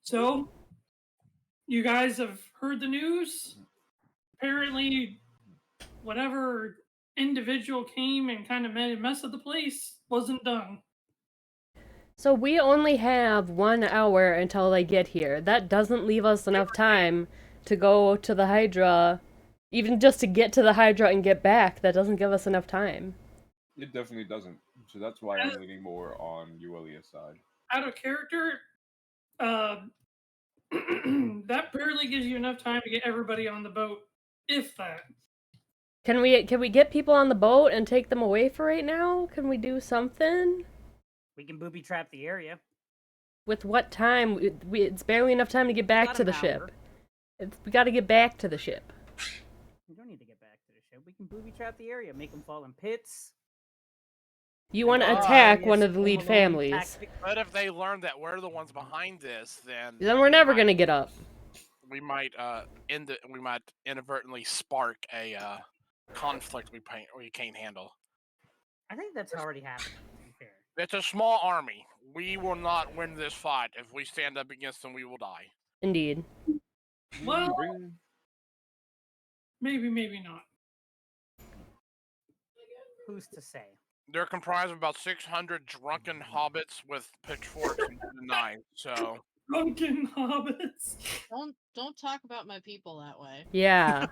So, you guys have heard the news? Apparently, whatever individual came and kind of made a mess of the place wasn't done. So we only have 1 hour until they get here. That doesn't leave us enough time to go to the Hydra. Even just to get to the Hydra and get back, that doesn't give us enough time. It definitely doesn't. So that's why I'm leaning more on Yuelia's side. Out of character, that barely gives you enough time to get everybody on the boat, if that. Can we get people on the boat and take them away for right now? Can we do something? We can booby trap the area. With what time? It's barely enough time to get back to the ship. We gotta get back to the ship. We don't need to get back to the ship. We can booby trap the area, make them fall in pits. You want to attack one of the lead families. Tactic. But if they learn that we're the ones behind this, then we're never gonna get up. We might we might inadvertently spark a conflict we can't handle. I think that's already happened. To be fair. It's a small army. We will not win this fight. If we stand up against them, we will die. Indeed. Well, maybe not. Who's to say? They're comprised of about 600 drunken hobbits with pitchforks and knives. So drunken hobbits. Don't talk about my people that way. Yeah.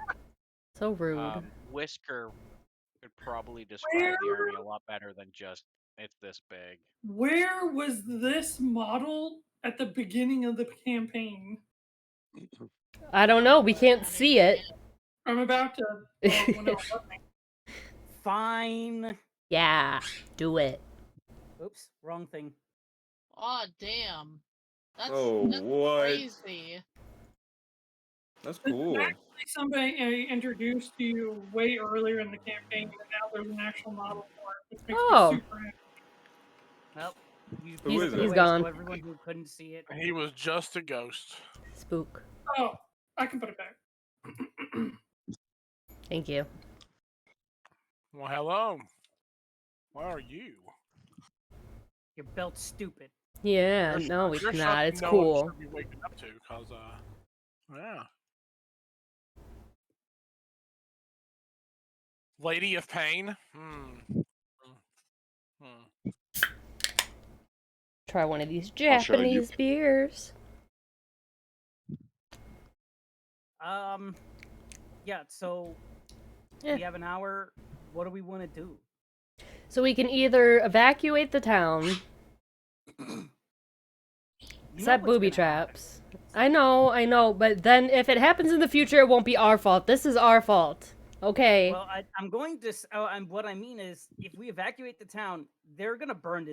So rude. Whisker could probably describe the army a lot better than just it's this big. Where was this model at the beginning of the campaign? I don't know. We can't see it. I'm about to. Fine. Yeah, do it. Oops, wrong thing. Oh damn! That's what? crazy. That's cool. Actually, somebody introduced you way earlier in the campaign, and now there's an actual model for it, which makes me super happy. Well, he's gone. So everyone who couldn't see it. He was just a ghost. Spook. Oh, I can put it back. Thank you. Well, hello. Where are you? Your belt's stupid. Yeah, no, it's not. It's cool. Be waking up to, cause yeah. Lady of Pain. Try one of these Japanese beers. Yeah. So we have an hour. What do we want to do? So we can either evacuate the town, set booby traps. I know, but then if it happens in the future, it won't be our fault. This is our fault. Okay. Well, I'm going to. And what I mean is, if we evacuate the town, they're gonna burn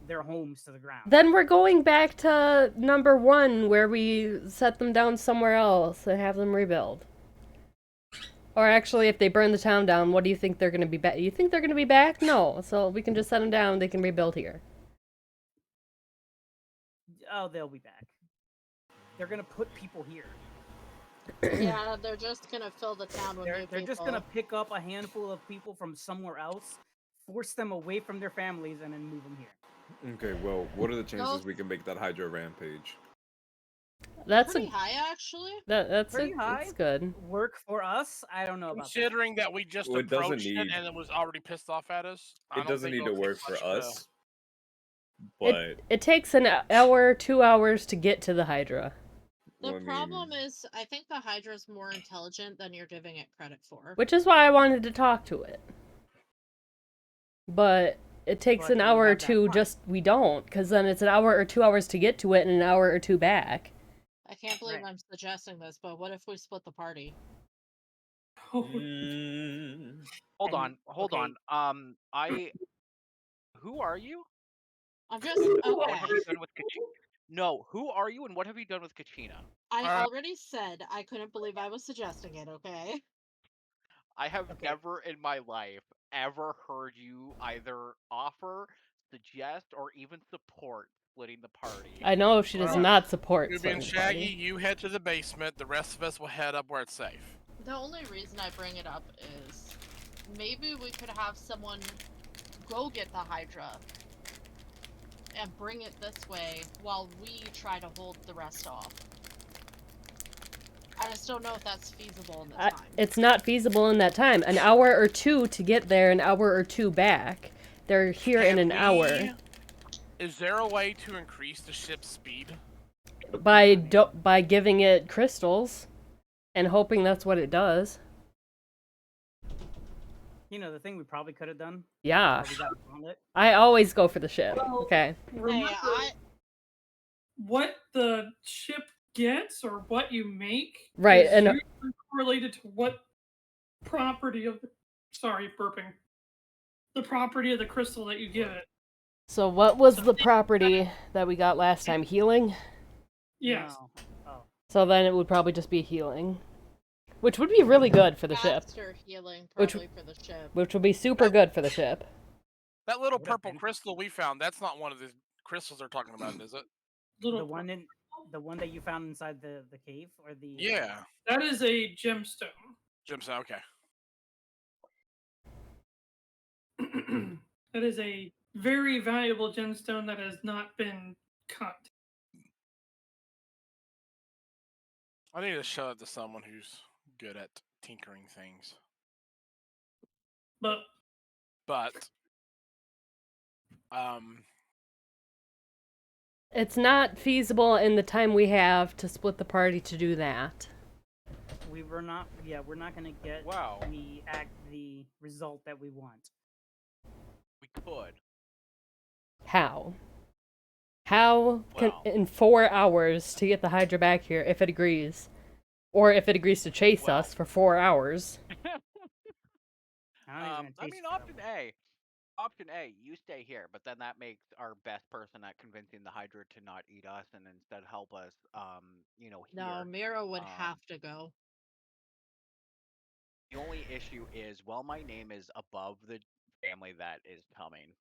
their homes to the ground. Then we're going back to number 1, where we set them down somewhere else and have them rebuild. Or actually, if they burn the town down, what do you think they're going to be back? You think they're going to be back? No. So we can just set them down. They can rebuild here. Oh, they'll be back. They're going to put people here. Yeah, they're just going to fill the town with new people. They're just going to pick up a handful of people from somewhere else, force them away from their families, and then move them here. Okay, well, what are the chances we can make that Hydra rampage? That's pretty high, actually. That's pretty high. That's good. Work for us? I don't know about Considering that we just approached it and it was already pissed off at us. It doesn't need to work for us. But it takes an hour, 2 hours to get to the Hydra. The problem is, I think the Hydra's more intelligent than you're giving it credit for. Which is why I wanted to talk to it. But it takes an hour or two, we don't, because then it's an hour or 2 hours to get to it and an hour or 2 back. I can't believe I'm suggesting this, but what if we split the party? Hold on. Who are you? I'm just What have you done with Kachina? No, who are you and what have you done with Kachina? I already said I couldn't believe I was suggesting it, okay? I have never in my life ever heard you either offer, suggest, or even support splitting the party. I know she does not support Ruby and Shaggy, you head to the basement. The rest of us will head up where it's safe. The only reason I bring it up is maybe we could have someone go get the Hydra and bring it this way while we try to hold the rest off. I just don't know if that's feasible in the time. It's not feasible in that time. An hour or two to get there, an hour or two back. They're here in an hour. Is there a way to increase the ship's speed? By giving it crystals and hoping that's what it does. You know, the thing we probably could have done. Yeah. before we got on it. I always go for the ship. Well, Okay. Remember Hey, what the ship gets or what you make Right, is and usually correlated to what property of burping. The property of the crystal that you give it. so what was the property that we got last time? Healing? Yes. No. Oh. So then it would probably just be healing. Which would be really good for the ship. faster healing Which- probably for the ship. Which would be super good for the ship. That little Would've purple been. crystal we found, that's not one of the crystals they're talking about, is it? Little The one that you found inside the cave or the Yeah. That is a gemstone. Jimson, okay. That is a very valuable gemstone that has not been cut. I need to show it to someone who's good at tinkering things. But But, It's not feasible in the time we have to split the party to do that. we're not gonna get Wow. the result that we want. We could. How? How can Well. in 4 hours to get the Hydra back here if it agrees? Or if it agrees to chase Well. us for 4 hours. I don't think it's gonna taste Option A, you stay here, but then that makes our best person at convincing the Hydra to not eat us and instead help us, here. No, Mirra would um, have to go. The only issue is, while my name is above the family that is coming,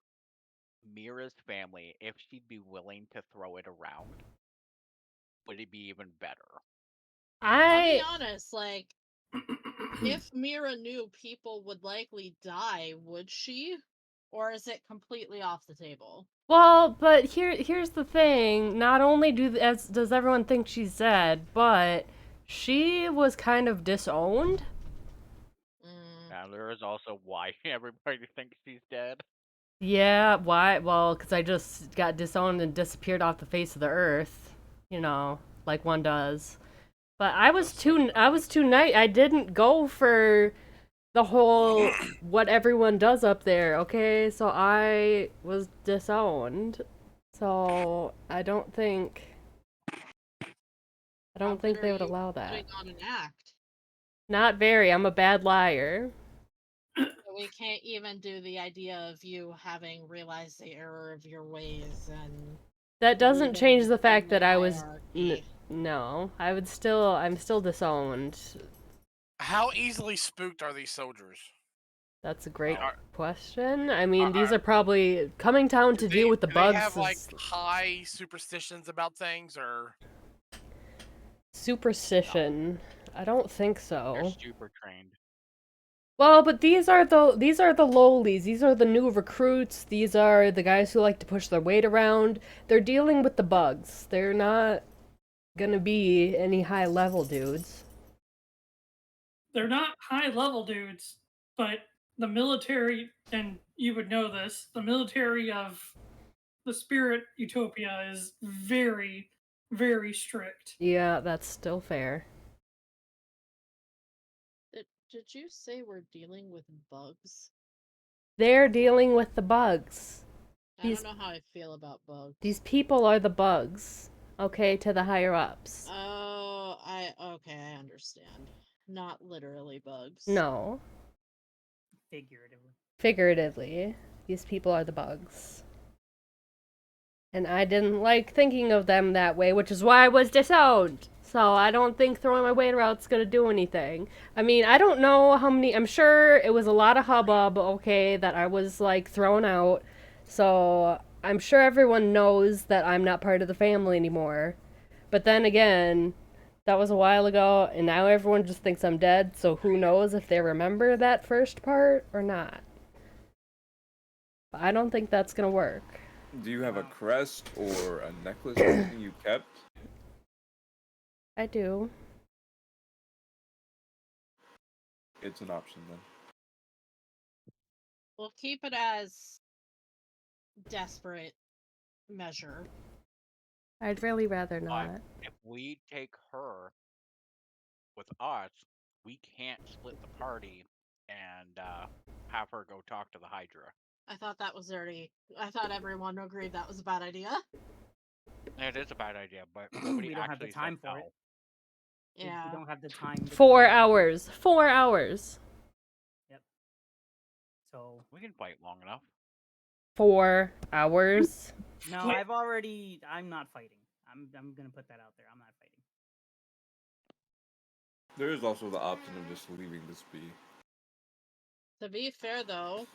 Mirra's family, if she'd be willing to throw it around, would it be even better? I'll be I honest, like, if Mirra knew people would likely die, would she? Or is it completely off the table? well, but here's the thing. Not only does everyone think she's dead, but she was kind of disowned. Now, there is also why everybody thinks she's dead. Yeah, why? Well, because I just got disowned and disappeared off the face of the earth, like one does. But I was too nice. I didn't go for the whole what everyone does up there. Okay, so I was disowned. So I don't think they would allow that. Putting on an act. Not very. I'm a bad liar. So we can't even do the idea of you having realized the error of your ways and That doesn't leaving change the fact family that I was hierarchy. no. I'm still disowned. how easily spooked are these soldiers? That's a great Are- question. I mean, these are- are probably coming down to deal with the do bugs. They have like is high superstitions about things, or superstition. I don't think They're so. super trained. Well, but these are the lowlies. These are the new recruits. These are the guys who like to push their weight around. They're dealing with the bugs. They're not gonna be any high level dudes. they're not high level dudes, but the military, and you would know this, the military of the Spirit Utopia is very, very strict. Yeah, that's still fair. Did you say we're dealing with bugs? They're dealing with the bugs. I These- don't know how I feel about bugs. These people are the bugs, okay, to the higher ups. Oh, okay, I understand. Not literally bugs. No, figuratively. figuratively, these people are the bugs. And I didn't like thinking of them that way, which is why I was disowned. So I don't think throwing my weight around is gonna do anything. I mean, I don't know how many. I'm sure it was a lot of hubbub, okay, that I was like thrown out. So I'm sure everyone knows that I'm not part of the family anymore. But then again, that was a while ago, and now everyone just thinks I'm dead. So who knows if they remember that first part or not? But I don't think that's gonna work. Do you have a Wow. crest or a necklace or anything you kept? I do. It's an option then. We'll keep it as desperate measure. I'd really rather But not. if we take her with us, we can't split the party and have her go talk to the Hydra. I thought that was already. I thought everyone agreed that was a bad idea. It is a bad idea, but We nobody don't have the actually time said for it. no. Yeah. We don't have the time. to 4 commit. hours. 4 hours. So We can fight long enough. 4 hours. no, Wait. I'm not fighting. I'm gonna put that out there. I'm not fighting. There is also the option of just leaving this be. To be fair, though,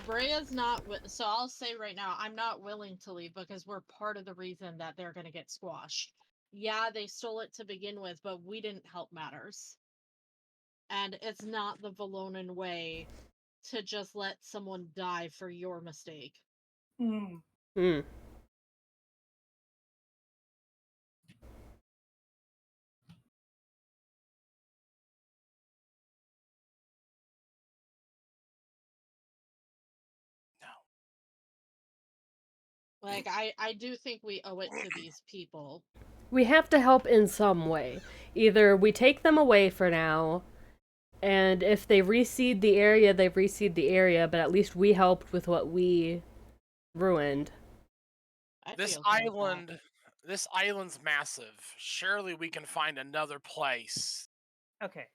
Brea's not. So I'll say right now, I'm not willing to leave because we're part of the reason that they're gonna get squashed. Yeah, they stole it to begin with, but we didn't help matters. And it's not the Valonan way to just let someone die for your mistake. Hmm. Hmm. Like, I do think we owe it to these people. We have to help in some way. Either we take them away for now, and if they reseed the area, they've reseed the area, but at least we helped with what we ruined. I'd This be okay with that. this island's massive. Surely we can find another place Okay.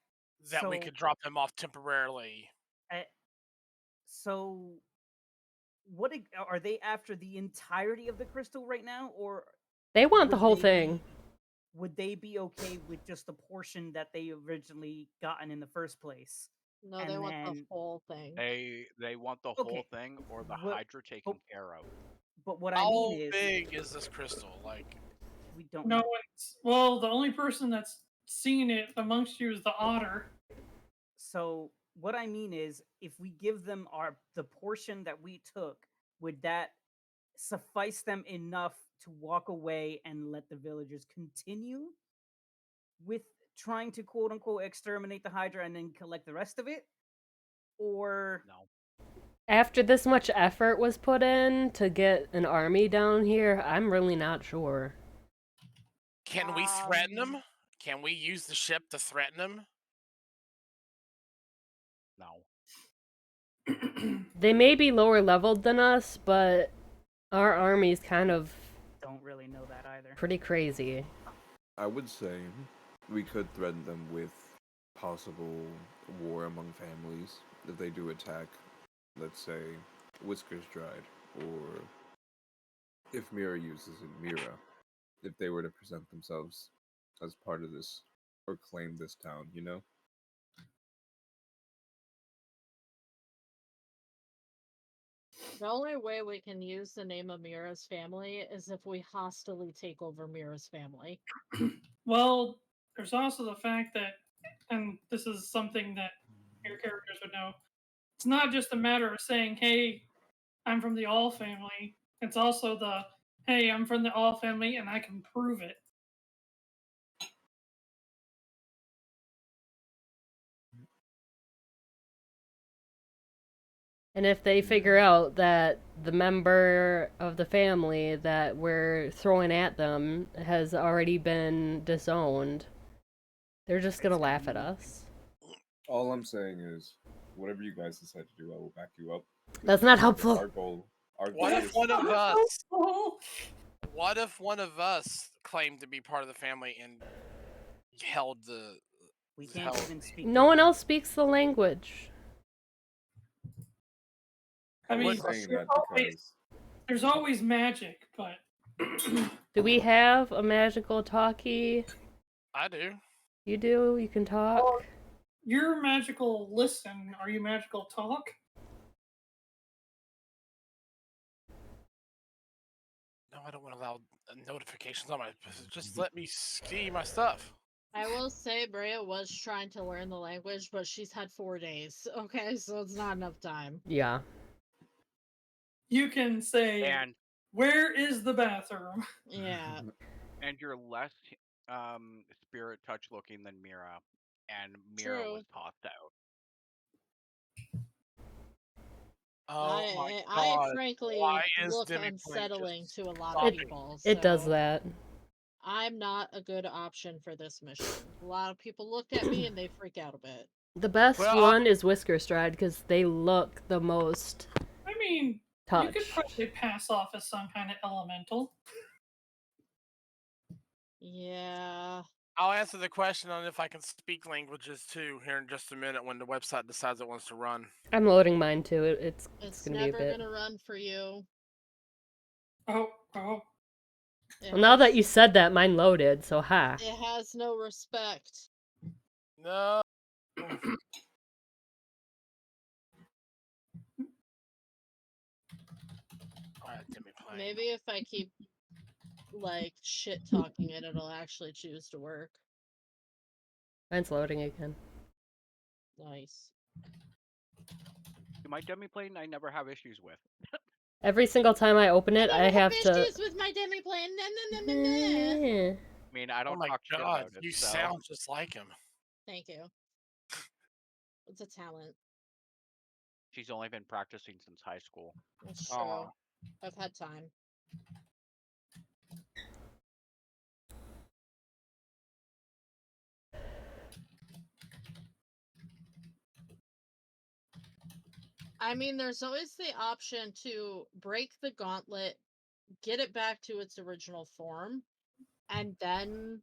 that we so, could drop them off temporarily. So, are they after the entirety of the crystal right now, or They want the would whole they thing. would they be okay with just the portion that they originally gotten in the first place? No, And they want the then- whole thing. They want the Okay, whole thing or the what- Hydra taken care of. But what I How mean is, big is this crystal? Like, we don't No know. one's. Well, the only person that's seen it amongst you is the otter. So what I mean is, if we give them the portion that we took, would that suffice them enough to walk away and let the villagers continue with trying to quote unquote exterminate the Hydra and then collect the rest of it? Or No. After this much effort was put in to get an army down here, I'm really not sure. can we threaten Um, them? Can we use the ship to threaten them? No. They may be lower leveled than us, but our army's kind of don't really know that either. pretty crazy. I would say we could threaten them with possible war among families if they do attack, let's say, WhiskerStride, or if Mirra uses it, Mirra, if they were to present themselves as part of this or claim this town, you know? The only way we can use the name of Mirra's family is if we hostilely take over Mirra's family. Well, there's also the fact that, and this is something that your characters would know, it's not just a matter of saying, hey, I'm from the All family. It's also the, hey, I'm from the All family and I can prove it. And if they figure out that the member of the family that we're throwing at them has already been disowned, they're just gonna laugh at us. All I'm saying is, whatever you guys decide to do, I will back you up. That's not helpful. Our goal What if is one of us? Oh, What if one of us claimed to be part of the family and held the? We can't even speak. No one else speaks the language. I mean, saying there's that always, because there's always magic, but Do we have a magical talkie? I do. You do? You can talk? you're magical listen. Are you magical talk? No, I don't want to allow notifications on my. Just let me see my stuff. I will say Brea was trying to learn the language, but she's had 4 days. Okay, so it's not enough time. Yeah. you can say, And where is the bathroom? Yeah. and you're less spirit touch looking than Mirra, and Mirra was True. tossed out. Oh my I god. frankly Why is look Demi unsettling just to a lot of stopping? people. It does so that. I'm not a good option for this mission. A lot of people look at me and they freak out a bit. The best Well, one is WhiskerStride because they look the most I mean, you could touched. probably pass off as some kind of elemental. Yeah. I'll answer the question on if I can speak languages too here in just a minute when the website decides it wants to run. I'm loading mine too. It's It's gonna be a never bit. gonna run for you. Oh. It Well, now that has- you said that, mine loaded. So ha. It has no respect. No. Alright, Demi playing. Maybe if I keep like shit talking it, it'll actually choose to work. Mine's loading again. Nice. My demiplane I never have issues with. Every single time I open it, I have to. issues with my demiplane. I mean, I Oh don't my talk shit god, about it. you so. sound just like him. Thank you. It's a talent. She's only been practicing since high school. It's true. Aw. I've had time. I mean, there's always the option to break the gauntlet, get it back to its original form, and then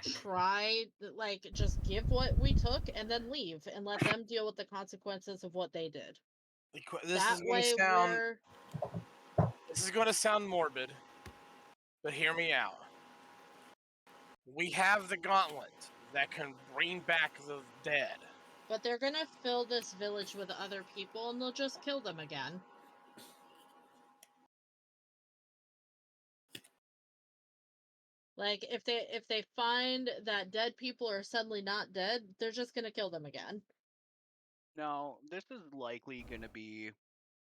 try, like, just give what we took and then leave and let them deal with the consequences of what they did. This That is going to way, sound. This is going to sound morbid, but hear me out. We have the gauntlet that can bring back the dead. But they're gonna fill this village with other people and they'll just kill them again. Like, if they find that dead people are suddenly not dead, they're just gonna kill them again. No, this is likely going to be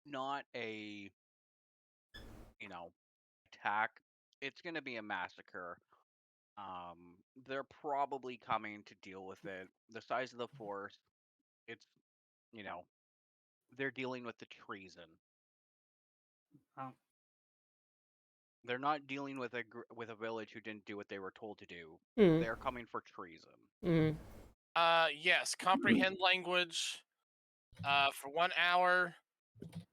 not a, attack. It's going to be a massacre. They're probably coming to deal with it. The size of the force, it's, they're dealing with the treason. Oh. They're not dealing with a village who didn't do what they were told to do. Hmm. They're coming for treason. Mm. Yes, comprehend language. For 1 hour.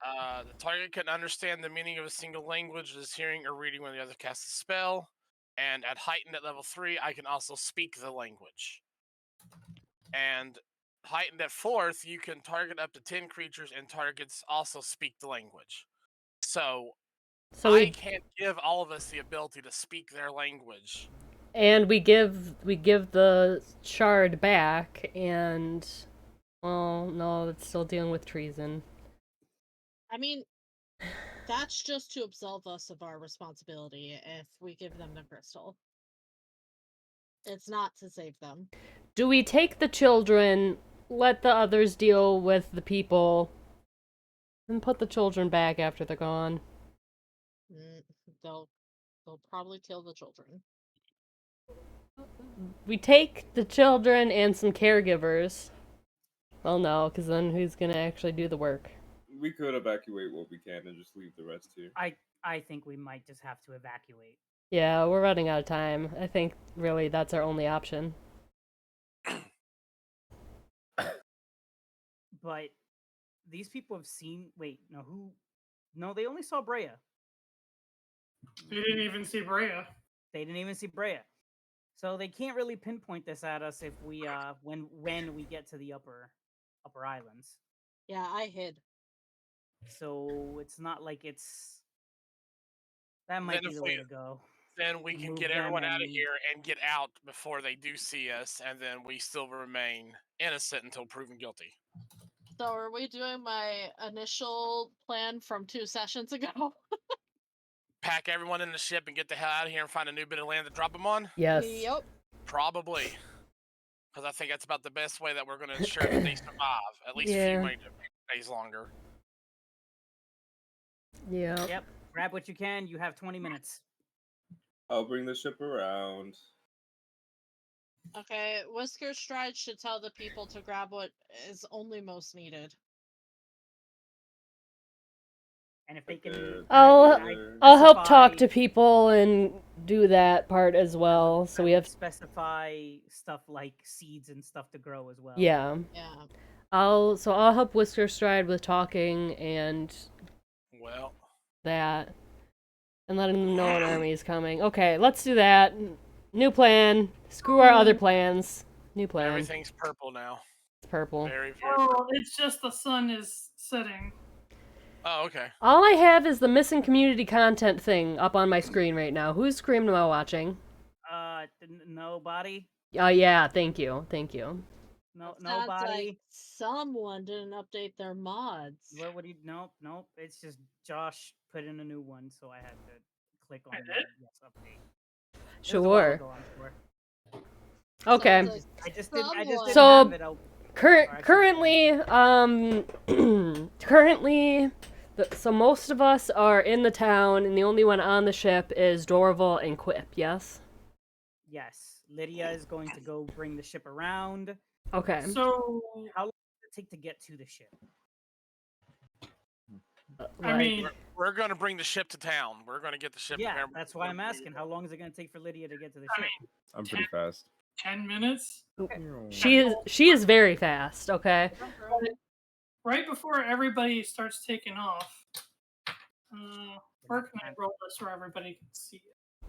The target can understand the meaning of a single language as hearing or reading when the other casts a spell. And at heightened at level 3, I can also speak the language. And heightened at 4th, you can target up to 10 creatures and targets also speak the language. So I can't give all of us the ability to speak their language. And we give the shard back, and well, no, it's still dealing with treason. I mean, that's just to absolve us of our responsibility if we give them the crystal. It's not to save them. Do we take the children, let the others deal with the people, and put the children back after they're gone? They'll probably kill the children. We take the children and some caregivers. Well, no, because then who's gonna actually do the work? We could evacuate what we can and just leave the rest here. I think we might just have to evacuate. Yeah, we're running out of time. I think really that's our only option. But these people have seen. Wait, no, who? No, they only saw Brea. You didn't even see Brea. They didn't even see Brea. So they can't really pinpoint this at us if we when we get to the upper islands. Yeah, I hid. So it's not like it's that might be the way to go. Then we can Move get them everyone out of and- here and get out before they do see us, and then we still remain innocent until proven guilty. So are we doing my initial plan from 2 sessions ago? Pack everyone in the ship and get the hell out of here and find a new bit of land to drop them on? Yes. Yep. Probably. Because I think that's about the best way that we're going to ensure that they survive. At least a Yeah. few days longer. Yeah. Yep. Grab what you can. You have 20 minutes. I'll bring the ship around. Okay, WhiskerStride should tell the people to grab what is only most needed. And if they can, I'll help talk specify- to people and do that part as well. So we have specify stuff like seeds and stuff to grow as well. yeah. Yeah. I'll help WhiskerStride with talking and Well, that, and letting them know an army is coming. Okay, let's do that. New plan. Screw our other plans. New plan. everything's purple now. It's purple. Very, very Oh, purple. it's just the sun is setting. Oh, okay. All I have is the missing community content thing up on my screen right now. Whose screen am I watching? Nobody. Oh yeah, thank you. No, It sounds nobody. like someone didn't update their mods. What would you? Nope. It's just Josh put in a new one, so I had to click on I the did? yes update. It was a while Sure. ago, I'm sure. Okay. Sounds like I just didn't So- have it open. Currently, so most of us are in the town, and the only one on the ship is Dorval and Quip. Yes. Yes, Lydia is going to go bring the ship around. Okay. So, How long does it take to get to the ship? I mean, We're going to bring the ship to town. We're going to get the ship. Yeah, there. that's why I'm asking. How long is it going to take for Lydia to get to the I ship? I'm pretty fast. 10 minutes. She is very fast. Okay. Right before everybody starts taking off. Where can I roll this where everybody can see it?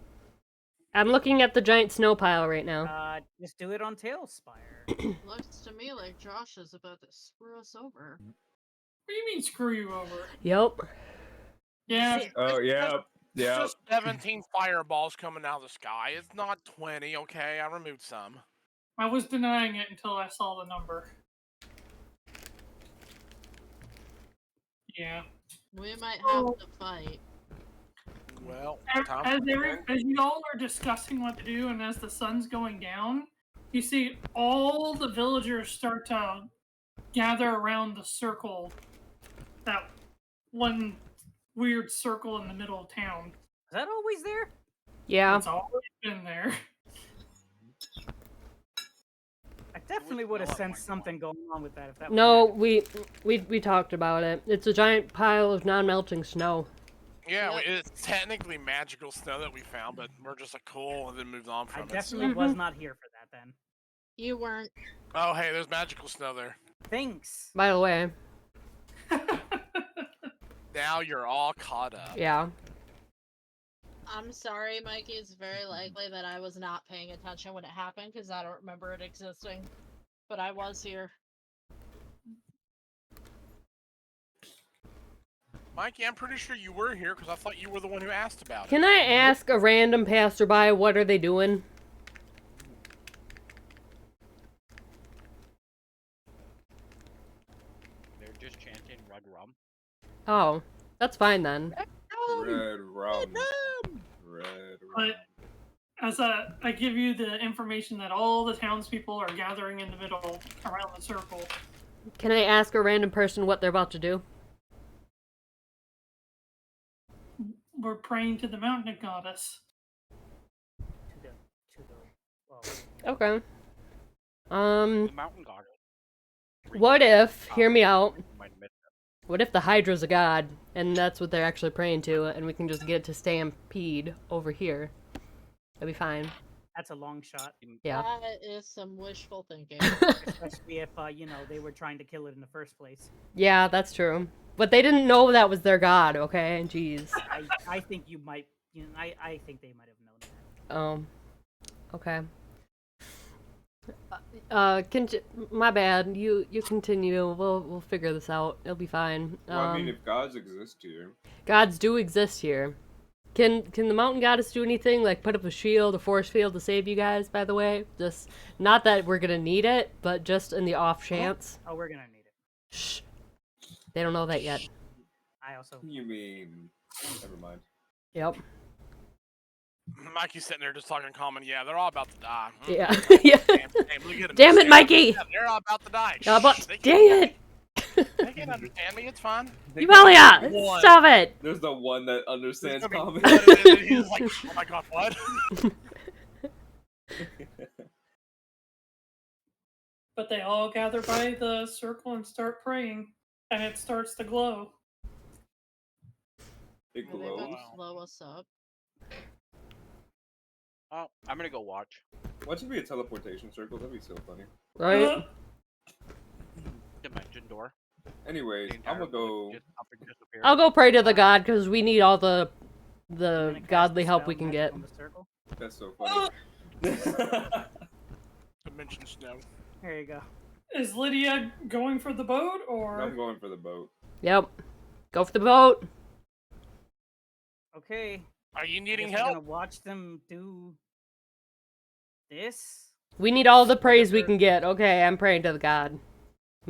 I'm looking at the giant snow pile right now. Just do it on TaleSpire. Looks to me like Josh is about to screw us over. What do you mean screw you over? Yep. Yeah, See, Oh yeah, It's yeah. just 17 fireballs coming out of the sky. It's not 20, okay? I removed some. I was denying it until I saw the number. Yeah. We might have to fight. Well, As, time as, for every, bed. as you all are discussing what to do, and as the sun's going down, you see all the villagers start to gather around the circle. That one weird circle in the middle of town. Is that always there? Yeah. It's always been there. I definitely would have sensed something going on with that if that. No, was we talked about it. It's a giant pile of non-melting snow. Yeah, Yep. it's technically magical snow that we found, but we're just like cool and then moved on I from it. definitely was not here for that then. You weren't. Oh, hey, there's magical snow there. Thanks. By the way, Now you're all caught up. yeah. I'm sorry, Mikey. It's very likely that I was not paying attention when it happened because I don't remember it existing. But I was here. Mikey, I'm pretty sure you were here because I thought you were the one who asked about it. Can I ask a random passerby what are they doing? They're just chanting Red Rum. Oh, that's fine then. Red rum. Red rum. But as I give you the information that all the townspeople are gathering in the middle around the circle. Can I ask a random person what they're about to do? We're praying to the mountain goddess. Well, Okay. The mountain goddess. What if, hear me out, Might have missed it. what if the hydra's a god, and that's what they're actually praying to, and we can just get to stampede over here? That'd be fine. that's a long shot, Yeah. That is some wishful thinking. especially if they were trying to kill it in the first place. Yeah, that's true. But they didn't know that was their god, okay? Jeez. I think you might. I think they might have known that. Okay. My bad. You continue. We'll figure this out. It'll be fine. Well, I mean, if gods exist here, Gods do exist here. Can the mountain goddess do anything, like put up a shield, a force field to save you guys, by the way? Just, not that we're gonna need it, but just in the off chance. Oh, we're gonna need it. Shh. They don't know that yet. I also. you mean? Never mind. Yep. Mikey's sitting there just talking common. Yeah, they're all about to die. Yeah. Yeah. Damn, look at 'em. Damn it, Mikey! Yeah, they're all about to die. Yeah, but, Shh, they dang can't- it! They can't can understand me. It's fine. Yuelia, One. stop it! There's the one that There's understands gonna be common. one, and he's like, oh my god, what? But they all gather by the circle and start praying, and it starts to glow. It Are they about glows. to blow us up? Oh, I'm gonna go watch. What should be a teleportation circle? That'd be so funny. Right? Dimension door. Anyways, The I'm entire gonna go. village just up and disappear. I'll go pray to the god because we need all the I'm gonna cast godly a help spell we can magic get. on the circle. That's so funny. Dimension snow. There you go. Is Lydia going for the boat, or I'm going for the boat. Yep. Go for the boat. Okay. Are you I needing guess we're help? gonna watch them do this. We need all the praise we can get. Okay, I'm praying to the god.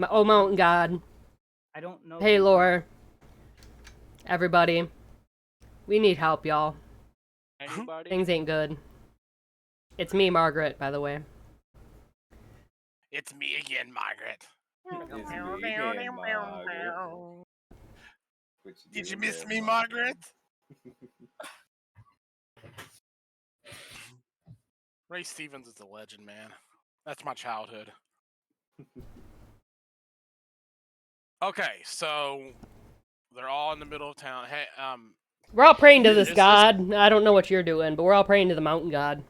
Oh, mountain god. I don't know. Hey, who- Laura. Everybody. We need help, y'all. Anybody? Things ain't good. It's me, Margaret, by the way. It's me again, Margaret. It's me again, Margaret. What Did you doing miss there, me, Margaret? Ray Stevens is a legend, man. That's my childhood. Okay, so they're all in the middle of town. Hey, We're all praying to this Is this- god. I don't know what you're doing, but we're all praying to the mountain god.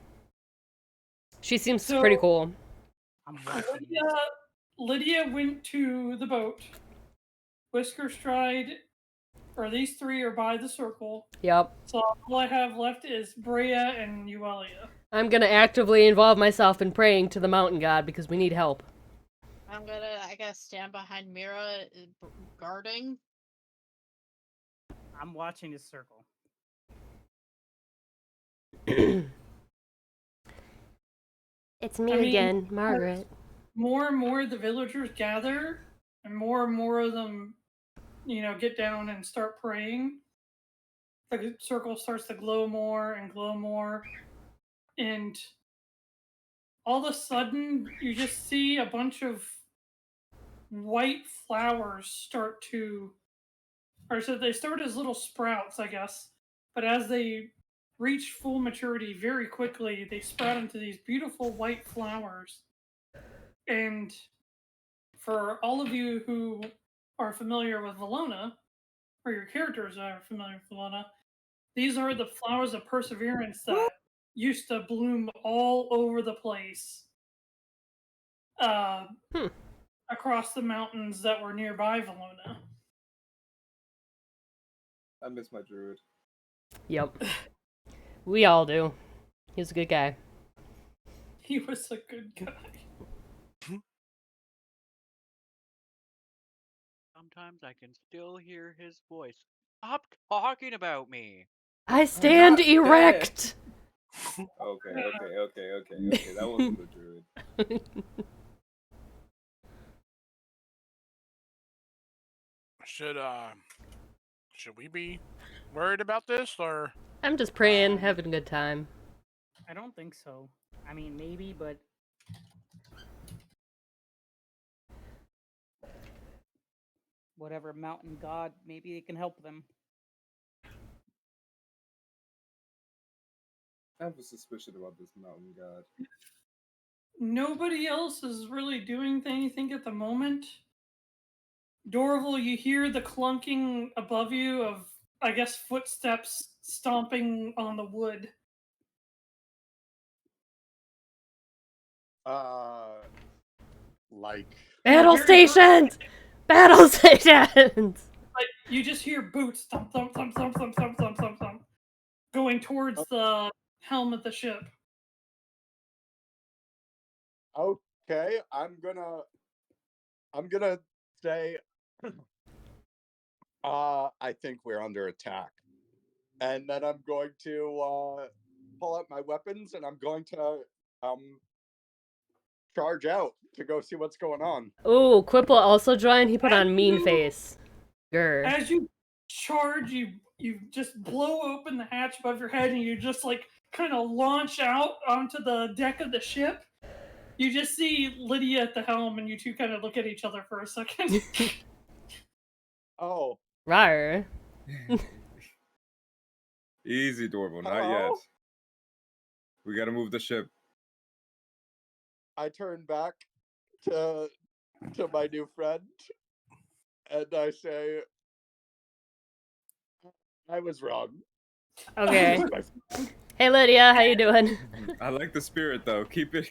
She seems pretty So- cool. I'm watching. Lydia went to the boat. WhiskerStride, or these three are by the circle. Yep. So all I have left is Brea and Yuelia. I'm gonna actively involve myself in praying to the mountain god because we need help. I'm gonna, I guess, stand behind Mirra, guarding. I'm watching this circle. It's me I mean, again, Margaret. More and more the villagers gather, and more of them, get down and start praying. The circle starts to glow more and glow more, and all of a sudden you just see a bunch of white flowers start to, or so they start as little sprouts, I guess, but as they reach full maturity very quickly, they sprout into these beautiful white flowers. And for all of you who are familiar with Valona, or your characters are familiar with Valona, these are the flowers of perseverance that used to bloom all over the place. Across the mountains that were nearby Valona. I miss my druid. Yep. We all do. He's a good guy. He was a good guy. Sometimes I can still hear his voice. Stop talking about me. I stand not erect! Okay. That wasn't the druid. Should we be worried about this, or I'm just praying, having a good time. I don't think so. I mean, maybe, but whatever mountain god, maybe it can help them. I have a suspicion about this mountain god. Nobody else is really doing anything at the moment. Dorval, you hear the clunking above you of, I guess, footsteps stomping on the wood. Like Battle very stations! Battle stations! But you just hear boots thump, thump, thump, thump, thump, thump, thump, thump, thump, going towards the helm of the ship. okay, I'm gonna say I think we're under attack. And then I'm going to pull out my weapons and I'm going to charge out to go see what's going on. Ooh, Quipple also joined. He put on mean face. Grr. As you charge, you just blow open the hatch above your head and you just like kind of launch out onto the deck of the ship. You just see Lydia at the helm and you two kind of look at each other for a second. Oh, Rar. Easy, Dorval, not yet. hello? We gotta move the ship. I turn back to my new friend, and I say, I was wrong. Okay. Hey Lydia, how you doing? I like the spirit though. Keep As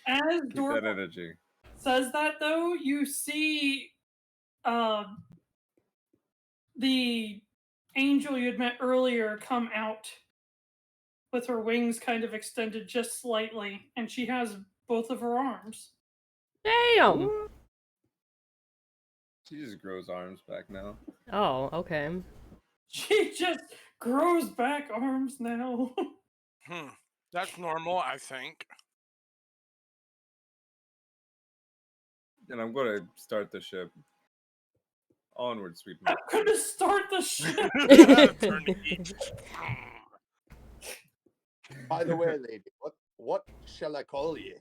that Dorval energy. says that, though, you see the angel you had met earlier come out with her wings kind of extended just slightly, and she has both of her arms. Damn. She just grows arms back now. Oh, okay. She just grows back arms now. That's normal, I think. And I'm gonna start the ship. Onward, sweet I'm Mikey. gonna start the ship. Turn the key. By the way, lady, what shall I call you?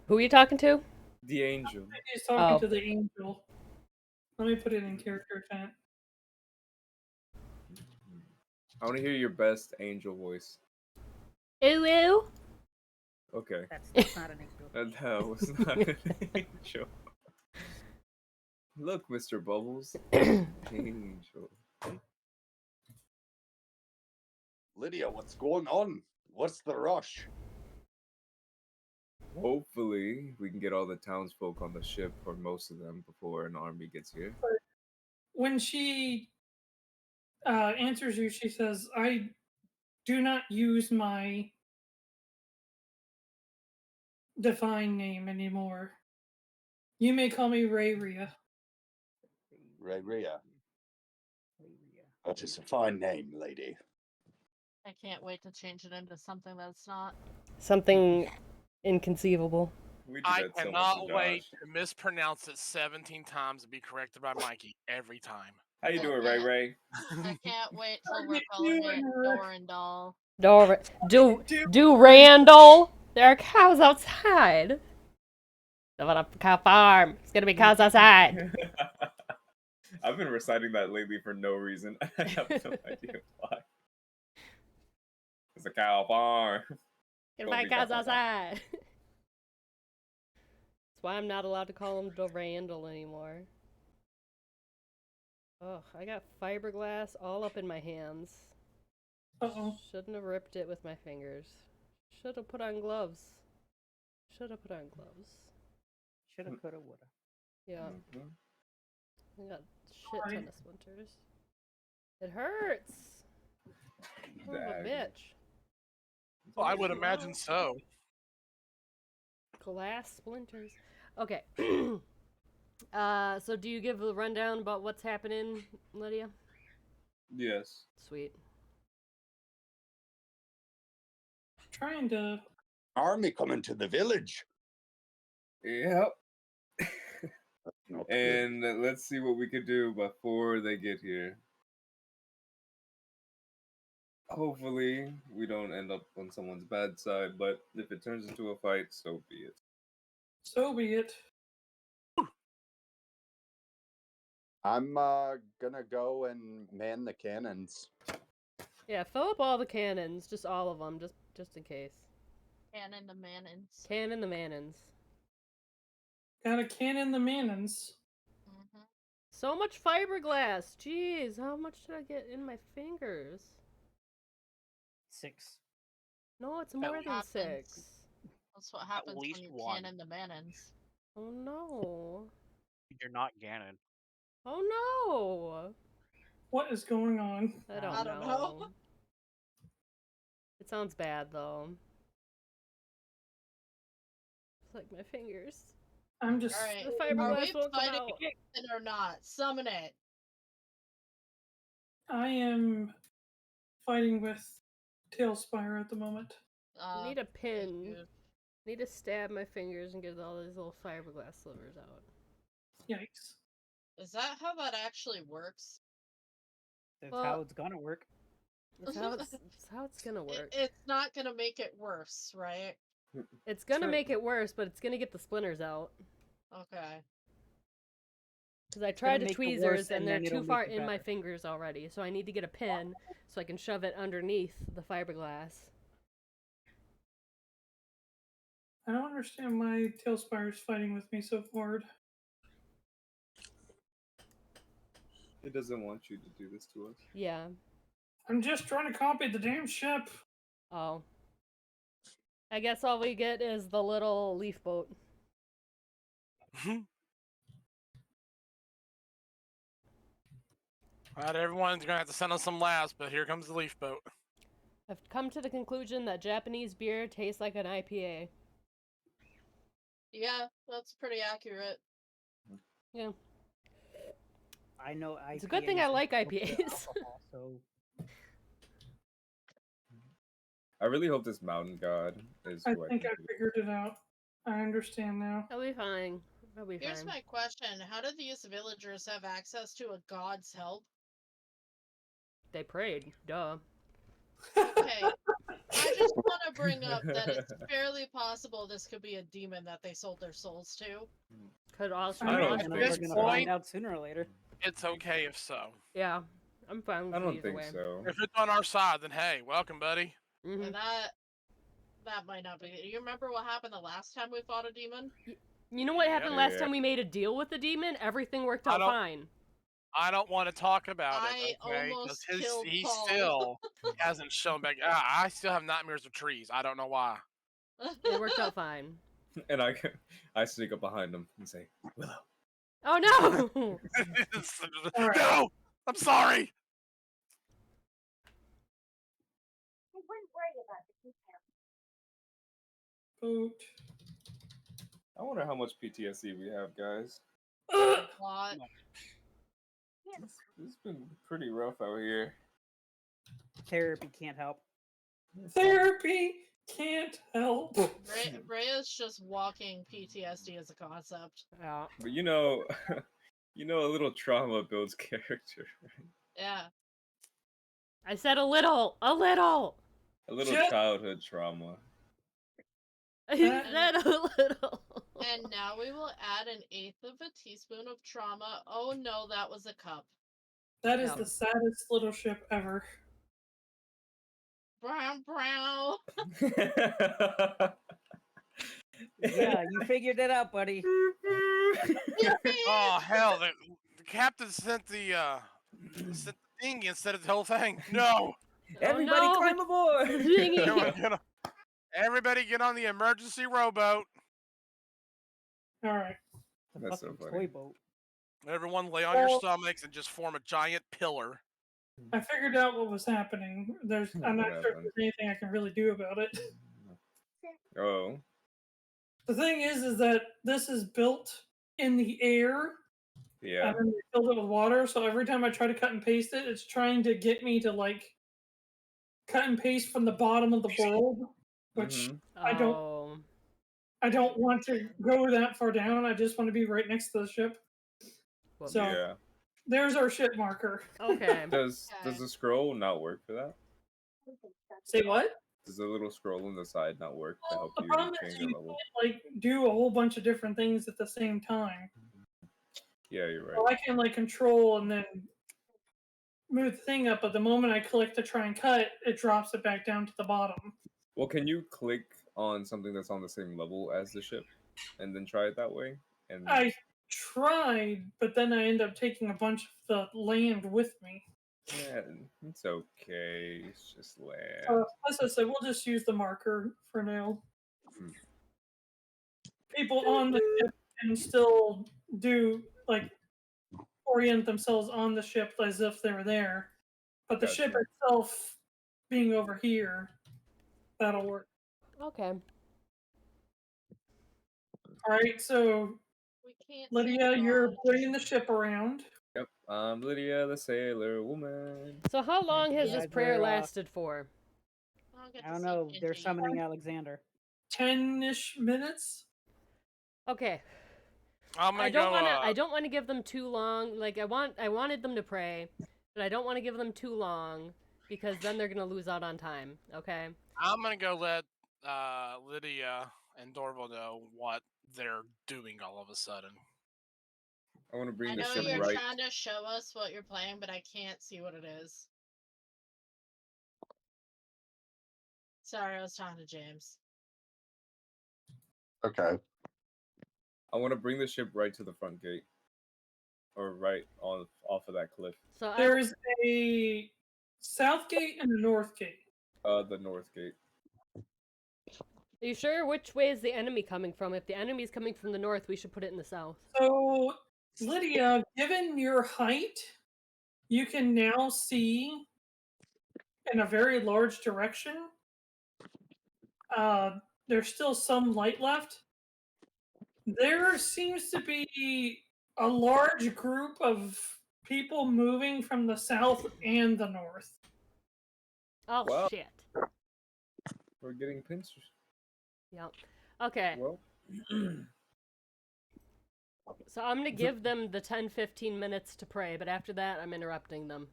Who are you talking to? The angel. He's talking Oh. to the angel. Let me put it in character chat. I want to hear your best angel voice. Ooh ooh. Okay. That's not an angel. That was not an angel. Look, Mr. Bubbles. Angel. Lydia, what's going on? What's the rush? Hopefully, we can get all the townsfolk on the ship, or most of them, before an army gets here. When she answers you, she says, I do not use my divine name anymore. You may call me Rayria. Raya. That is a fine name, lady. I can't wait to change it into something that's not. Something inconceivable. We do I that so much cannot to wait Josh. to mispronounce it 17 times and be corrected by Mikey every time. How you doing, Ray Ray? I can't wait till Look we're at calling you it and Rick. Dorindal. Do Randall. There are cows outside. Live on a cow farm. It's gonna be cows outside. I've been reciting that lately for no reason. I have no idea why. It's a cow farm. Gonna Go find be cows cow farm. outside. That's why I'm not allowed to call him Dorandal anymore. Ugh, I got fiberglass all up in my hands. Uh-oh. Shouldn't have ripped it with my fingers. Should have put on gloves. Should have put on gloves. Shoulda, coulda, woulda. Yeah. Mhm. I got shit ton of splinters. It hurts. Son of a Dagger. bitch. Well, I would imagine so. Glass splinters. Okay. So do you give a rundown about what's happening, Lydia? Yes. Sweet. Trying to. Army coming to the village. Yep. Not good. And let's see what we could do before they get here. Hopefully, we don't end up on someone's bad side, but if it turns into a fight, so be it. So be it. I'm gonna go and man the cannons. Yeah, fill up all the cannons, just all of them, just in case. Cannon the Mannins. Cannon the Mannins. Gotta cannon the Mannins. Mm-hmm. So much fiberglass. Jeez, how much did I get in my fingers? 6. No, it's more than happens. 6. That's what happens when least you one. cannon the Mannins. Oh no. You're not Ganon. Oh no. What is going on? I don't, I don't know. It sounds bad though. It's like my fingers. I'm just. Alright, The are fiberglass we won't come fighting out. it or not? Summon it. I am fighting with TaleSpire at the moment. I need a pin. you- Need to stab my fingers and get all these little fiberglass slivers out. Yikes. Is that how that actually works? That's Well- how it's gonna work. It's how it's gonna work. It's not gonna make it worse, right? It's gonna Sure. make it worse, but it's gonna get the splinters out. Okay. Because I It's gonna tried the make it tweezers worse, and and they're then it'll too far make it in my better. fingers already. So I need to get a pin so I can shove it underneath the fiberglass. I don't understand why TaleSpire is fighting with me so hard. It doesn't want you to do this to us. Yeah. I'm just trying to copy the damn ship. Oh. I guess all we get is the little leaf boat. Not everyone's gonna have to send us some laughs, but here comes the leaf boat. I've come to the conclusion that Japanese beer tastes like an IPA. Yeah, that's pretty accurate. Yeah. I know It's a good thing IPAs I like don't feel IPAs. alcohol, so I really hope this mountain god is I who think I think it is. figured it out. I understand now. That'll be fine. That'll be Here's fine. my question. How do these villagers have access to a god's help? They prayed. Duh. Okay. I just want to bring up that it's fairly possible this could be a demon that they sold their souls to. Could also I don't be and At we're this gonna point- find out sooner or later. It's okay if so. Yeah. I'm fine with I it don't either think way. so. If it's on our side, then hey, welcome, buddy. Mhm. And that might not be. You remember what happened the last time we fought a demon? You know what happened last Yeah. time we made a deal with the demon? Everything worked I out don't- fine. I don't want to talk about I it, okay? almost Because killed he Paul. still hasn't shown back. I still have nightmares of trees. I don't know why. It worked out fine. And I sneak up behind him and say, Willow. Oh no! All right. No, I'm sorry. Boat. I wonder how much PTSD we have, guys. Ugh! Lot. It's been pretty rough out here. Therapy can't help. Therapy can't help. Rhea's just walking PTSD as a concept. Yeah. But you know, a little trauma builds character. Right? Yeah. I said a little! A little! A little Shut- childhood trauma. I said a little! And now we will add 1/8 of a teaspoon of trauma. Oh no, that was a cup. That is Yeah. the saddest little ship ever. Brown, brown. Yeah, you figured it out, buddy. Oh hell, the captain sent the dinghy instead of the whole thing. No. Everybody no. climb aboard! Everybody get on the emergency rowboat. All right. The That's so fucking funny. toy boat. Everyone lay on your stomachs and just form a giant pillar. I figured out what was happening. I'm not What sure if happened? there's anything I can really do about it. Oh. The thing is that this is built in the air, Yeah. and then they filled it with water. So every time I try to cut and paste it, it's trying to get me to like cut and paste from the bottom of the world, which Mhm. I don't want to go that far down. I just want to be right next to the ship. Well, So Yeah. there's our ship marker. Okay. Does Okay. the scroll not work for that? Say what? Does the little scroll on the side not work to help The you problem is change you your level? can't like do a whole bunch of different things at the same time. Yeah, you're right. So I can like control and then move the thing up, but the moment I click to try and cut, it drops it back down to the bottom. Well, can you click on something that's on the same level as the ship and then try it that way? And I tried, but then I end up taking a bunch of the land with me. yeah, it's okay. It's just land. So as I said, we'll just use the marker for now. Hmm. People on the ship can still do like orient themselves on the ship as if they were there, but the Gotcha. ship itself being over here, that'll work. Okay. All right, so We can't. Lydia, see you're God. bringing the ship around. Yep, I'm Lydia, the sailor woman. So how long has Yeah, this prayer we're, lasted for? don't get I to don't see know. They're Pedi. summoning Alexander. 10-ish minutes. Okay. I'm gonna I don't go. want to. I don't want to give them too long. Like I wanted them to pray, but I don't want to give them too long because then they're gonna lose out on time. Okay. I'm gonna go let Lydia and Dorval know what they're doing all of a sudden. I want to I bring the know ship you're right. trying to show us what you're playing, but I can't see what it is. Sorry, I was talking to James. Okay. I want to bring the ship right to the front gate, or right on off of that cliff. So There's a south gate and a north gate. The north gate. are you sure which way is the enemy coming from? If the enemy's coming from the north, we should put it in the south. So, Lydia, given your height, you can now see in a very large direction. There's still some light left. There seems to be a large group of people moving from the south and the north. Oh, Well- shit. We're getting pincers. Yep. Okay, Well, so I'm gonna give them the 10-15 minutes to pray, but after that, I'm interrupting them.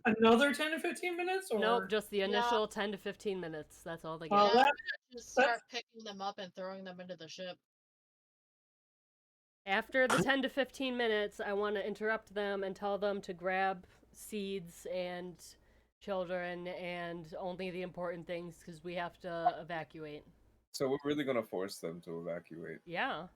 Another 10 to 15 minutes? Or... Nope, just the initial 10 to 15 minutes. That's all they get. Well, Yeah, that- I'm gonna just start picking them up and throwing them into the ship. After the 10 to 15 minutes, I want to interrupt them and tell them to grab seeds and children and only the important things because we have to evacuate. so we're really gonna force them to evacuate. Yeah.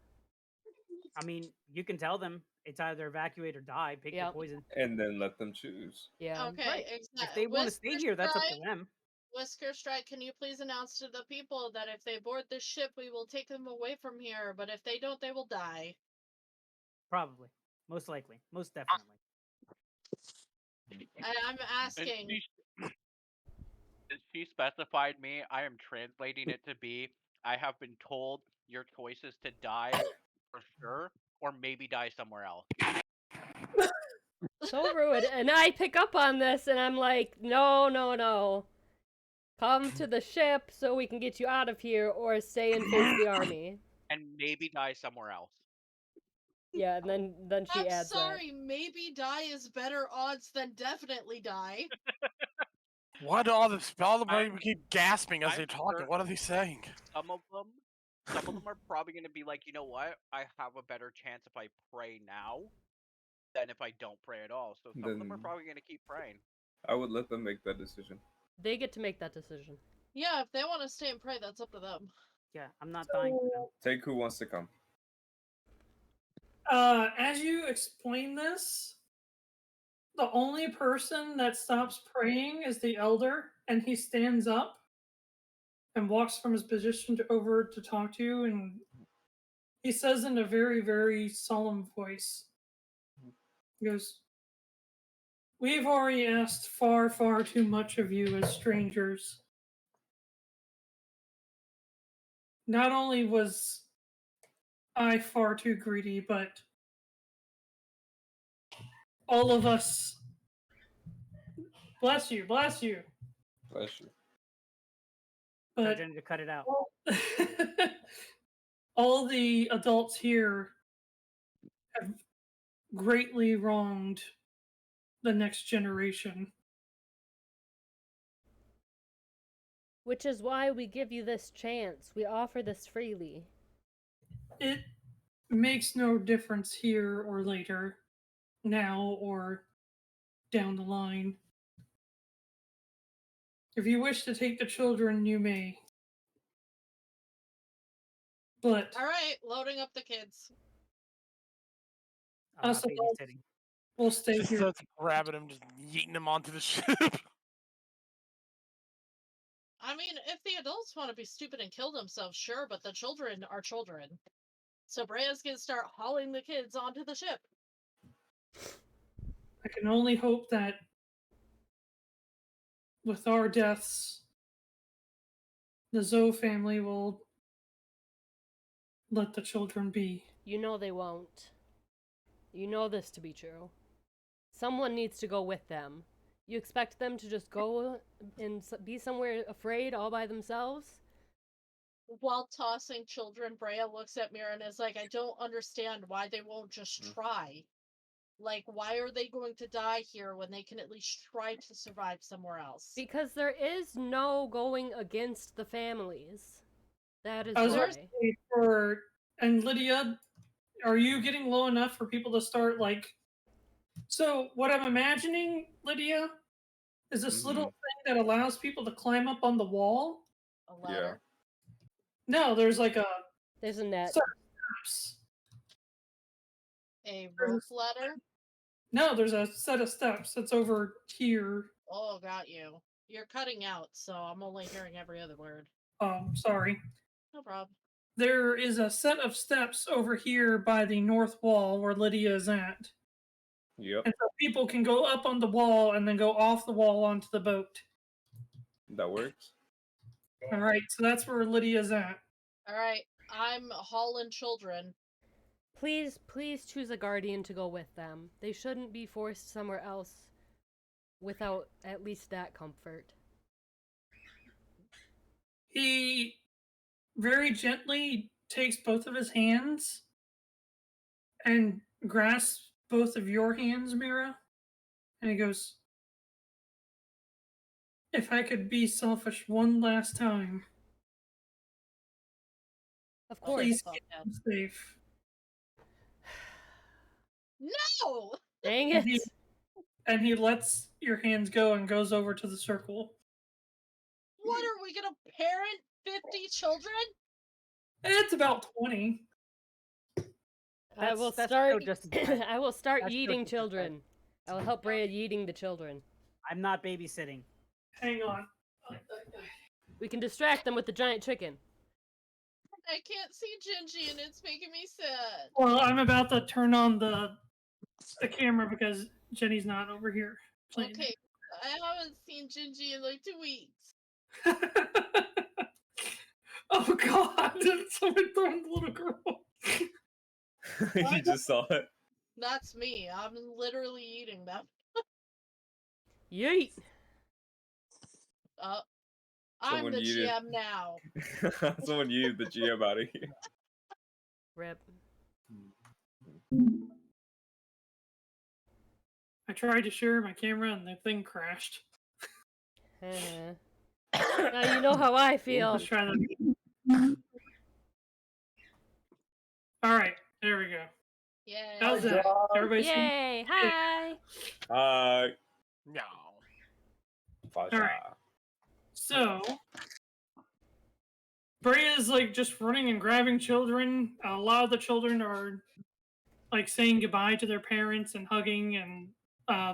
I mean, you can tell them it's either evacuate or die. Pick your Yep. poison. And then let them choose. Yeah. Okay, Right. exactly. If they want to stay here, that's up to them. WhiskerStride, can you please announce to the people that if they board this ship, we will take them away from here, but if they don't, they will die. Probably. Most likely. Most definitely. I'm asking. Since she specified me, I am translating it to be, I have been told your choice is to die for sure, or maybe die somewhere else. So rude. And I pick up on this and I'm like, no, no, no. Come to the ship so we can get you out of here or stay and face the army. And maybe die somewhere else. Yeah, and then she I'm adds sorry, maybe die is better odds than definitely die. Why do all the people keep gasping as I'm they're talking? sure- What are they saying? Some of them are probably going to be like, you know what? I have a better chance if I pray now than if I don't pray at all. So some of them are Then- probably going to keep praying. I would let them make that decision. that. They get to make that decision. Yeah, if they want to stay and pray, that's up to them. Yeah, I'm not dying for them. Take who wants to come. As you explain this, the only person that stops praying is the elder, and he stands up and walks from his position over to talk to you, and he says in a very, very solemn voice, he goes, "We've already asked far, far too much of you as strangers. Not only was I far too greedy, but all of us, bless you, Bless you. but Trying to cut it out. all the adults here have greatly wronged the next generation. Which is why we give you this chance. We offer this freely. It makes no difference here or later, now or down the line. If you wish to take the children, you may. But Alright, loading up the kids. I'm not Also, babysitting. we'll stay Just here. starts grabbing him, just yeeting him onto the ship. I mean, if the adults want to be stupid and kill themselves, sure, but the children are children. So Brea's gonna start hauling the kids onto the ship. I can only hope that with our deaths, the Zoe family will let the children be. You know they won't. You know this to be true. Someone needs to go with them. You expect them to just go and be somewhere afraid all by themselves? While tossing children, Brea looks at Mirra and is like, I don't understand why they won't just try. Like, why are they going to die here when they can at least try to survive somewhere else? Because there is no going against the families. That is I was why. gonna say and Lydia, are you getting low enough for people to start like? So what I'm imagining, Lydia, is this little thing that allows people to climb up on the wall. A ladder. No, there's like a There's a net. steps. A rope ladder? No, there's a set of steps that's over here. Oh, got you. You're cutting out, so I'm only hearing every other word. Sorry. No problem. There is a set of steps over here by the north wall where Lydia is at. Yep, And so people can go up on the wall and then go off the wall onto the boat. that works. All right, so that's where Lydia's at. All right, I'm hauling children. Please choose a guardian to go with them. They shouldn't be forced somewhere else without at least that comfort. He very gently takes both of his hands and grasps both of your hands, Mirra. And he goes, if I could be selfish one last time, Of course. please keep him safe. No! Dang And it. he lets your hands go and goes over to the circle. What, are we gonna parent 50 children? It's about 20. I will That's start. still just as bad. I will start That's still yeeting just as bad. children. I will help Rhea yeeting the children. I'm not babysitting. Hang on. We can distract them with the giant chicken. I can't see Gingy and it's making me sad. Well, I'm about to turn on the camera because Jenny's not over here playing. Okay, I haven't seen Gingy in like 2 weeks. Oh God! Someone throwing the little girl. You just saw it. That's me. I'm literally eating them. Yeet. I'm Someone the yeeted. GM now. Someone yeeted the GM out of here. Rip. I tried to share my camera and the thing crashed. Now you know how I feel. Let's try that. All right, there we go. Yeah. How's that? Everybody see? Yay! Hi. No. All right. So, Brea's like just running and grabbing children. A lot of the children are like saying goodbye to their parents and hugging, and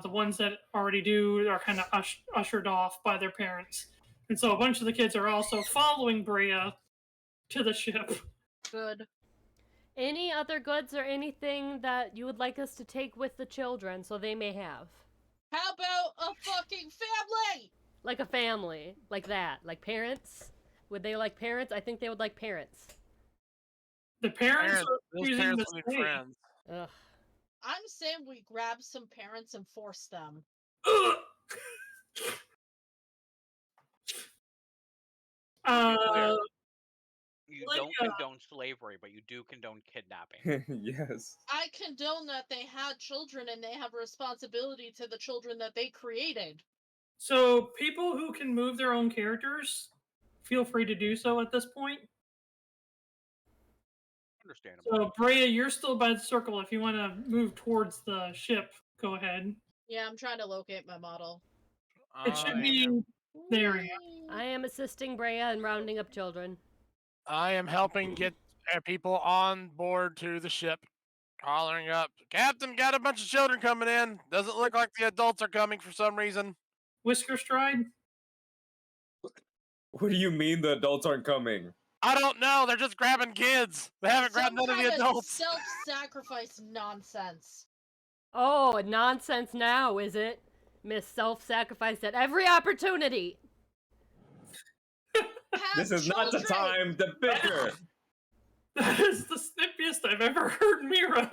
the ones that already do are kind of ushered off by their parents. And so a bunch of the kids are also following Brea to the ship. Good. Any other goods or anything that you would like us to take with the children so they may have? How about a fucking family? Like a family. Like that. Like parents? Would they like parents? I think they would like parents. The parents are Those using parents the will be same. friends. Ugh. I'm saying we grab some parents and force them. You Lydia. don't condone slavery, but you do condone kidnapping. Yes. I condone that they had children and they have a responsibility to the children that they created. So people who can move their own characters, feel free to do so at this point. Understandable. So Brea, you're still by the circle. If you want to move towards the ship, go ahead. Yeah, I'm trying to locate my model. It should be there. You I am assisting Brea in rounding up children. I am helping get people on board to the ship. Hollering up, Captain, got a bunch of children coming in. Doesn't look like the adults are coming for some reason. WhiskerStride. What do you mean the adults aren't coming? I don't know. They're just grabbing kids. They haven't grabbed none of the adults. Self-sacrifice nonsense. Oh, nonsense now, is it? Miss Self-Sacrifice at every opportunity. This is not the time to bicker. That is the snippiest I've ever heard, Mirra.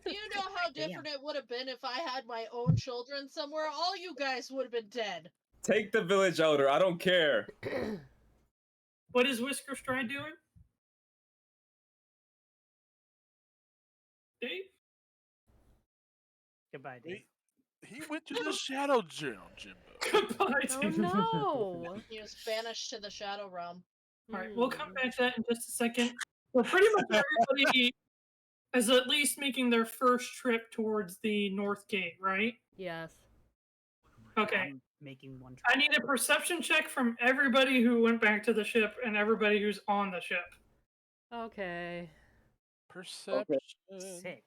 You know how different it would have been if I had my own children somewhere? All you guys would have been dead. Take the village elder. I don't care. What is WhiskerStride doing? Dave? Goodbye, Dave. He went to the Shadow Realm, Jimbo. Goodbye, Oh Dave. no! He was banished to the Shadow Realm. All right, we'll come Hmm. back to that in just a second. Well, pretty much everybody is at least making their first trip towards the north gate, right? Yes. Okay. I'm making one. I need a perception check from everybody who went back to the ship and everybody who's on the ship. Okay. Perception. Sick.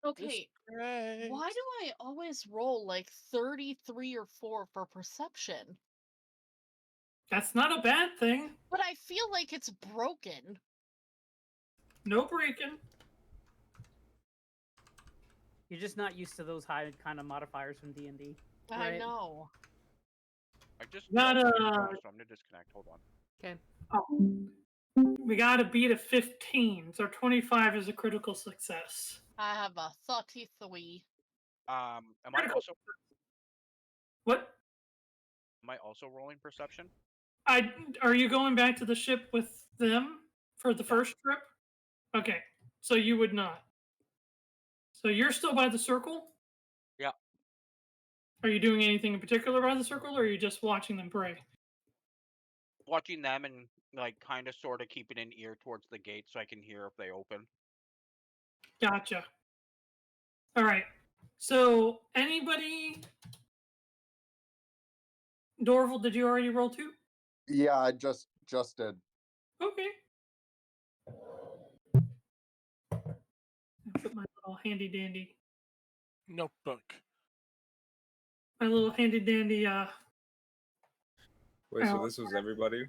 Okay, why do I always roll like 33 or 4 for perception? That's not a bad thing. But I feel like it's broken. No breaking. You're just not used to those high kind of modifiers from D&D. I Right. know. I just Not so a- I'm gonna disconnect. Hold on. Okay. Oh. We gotta beat a 15, so 25 is a critical success. I have a 33. Am I Critical. also What? rolling perception? Are you going back to the ship with them for the first trip? Okay, so you would not. So you're still by the circle? Yeah. Are you doing anything in particular by the circle, or are you just watching them pray? Watching them and like kind of sort of keeping an ear towards the gate so I can hear if they open. Gotcha. All right. So anybody? Dorval, did you already roll 2? Yeah, I just did. Okay. Put my little handy dandy, Notebook. my little handy dandy. Wait, so Oh. this was everybody?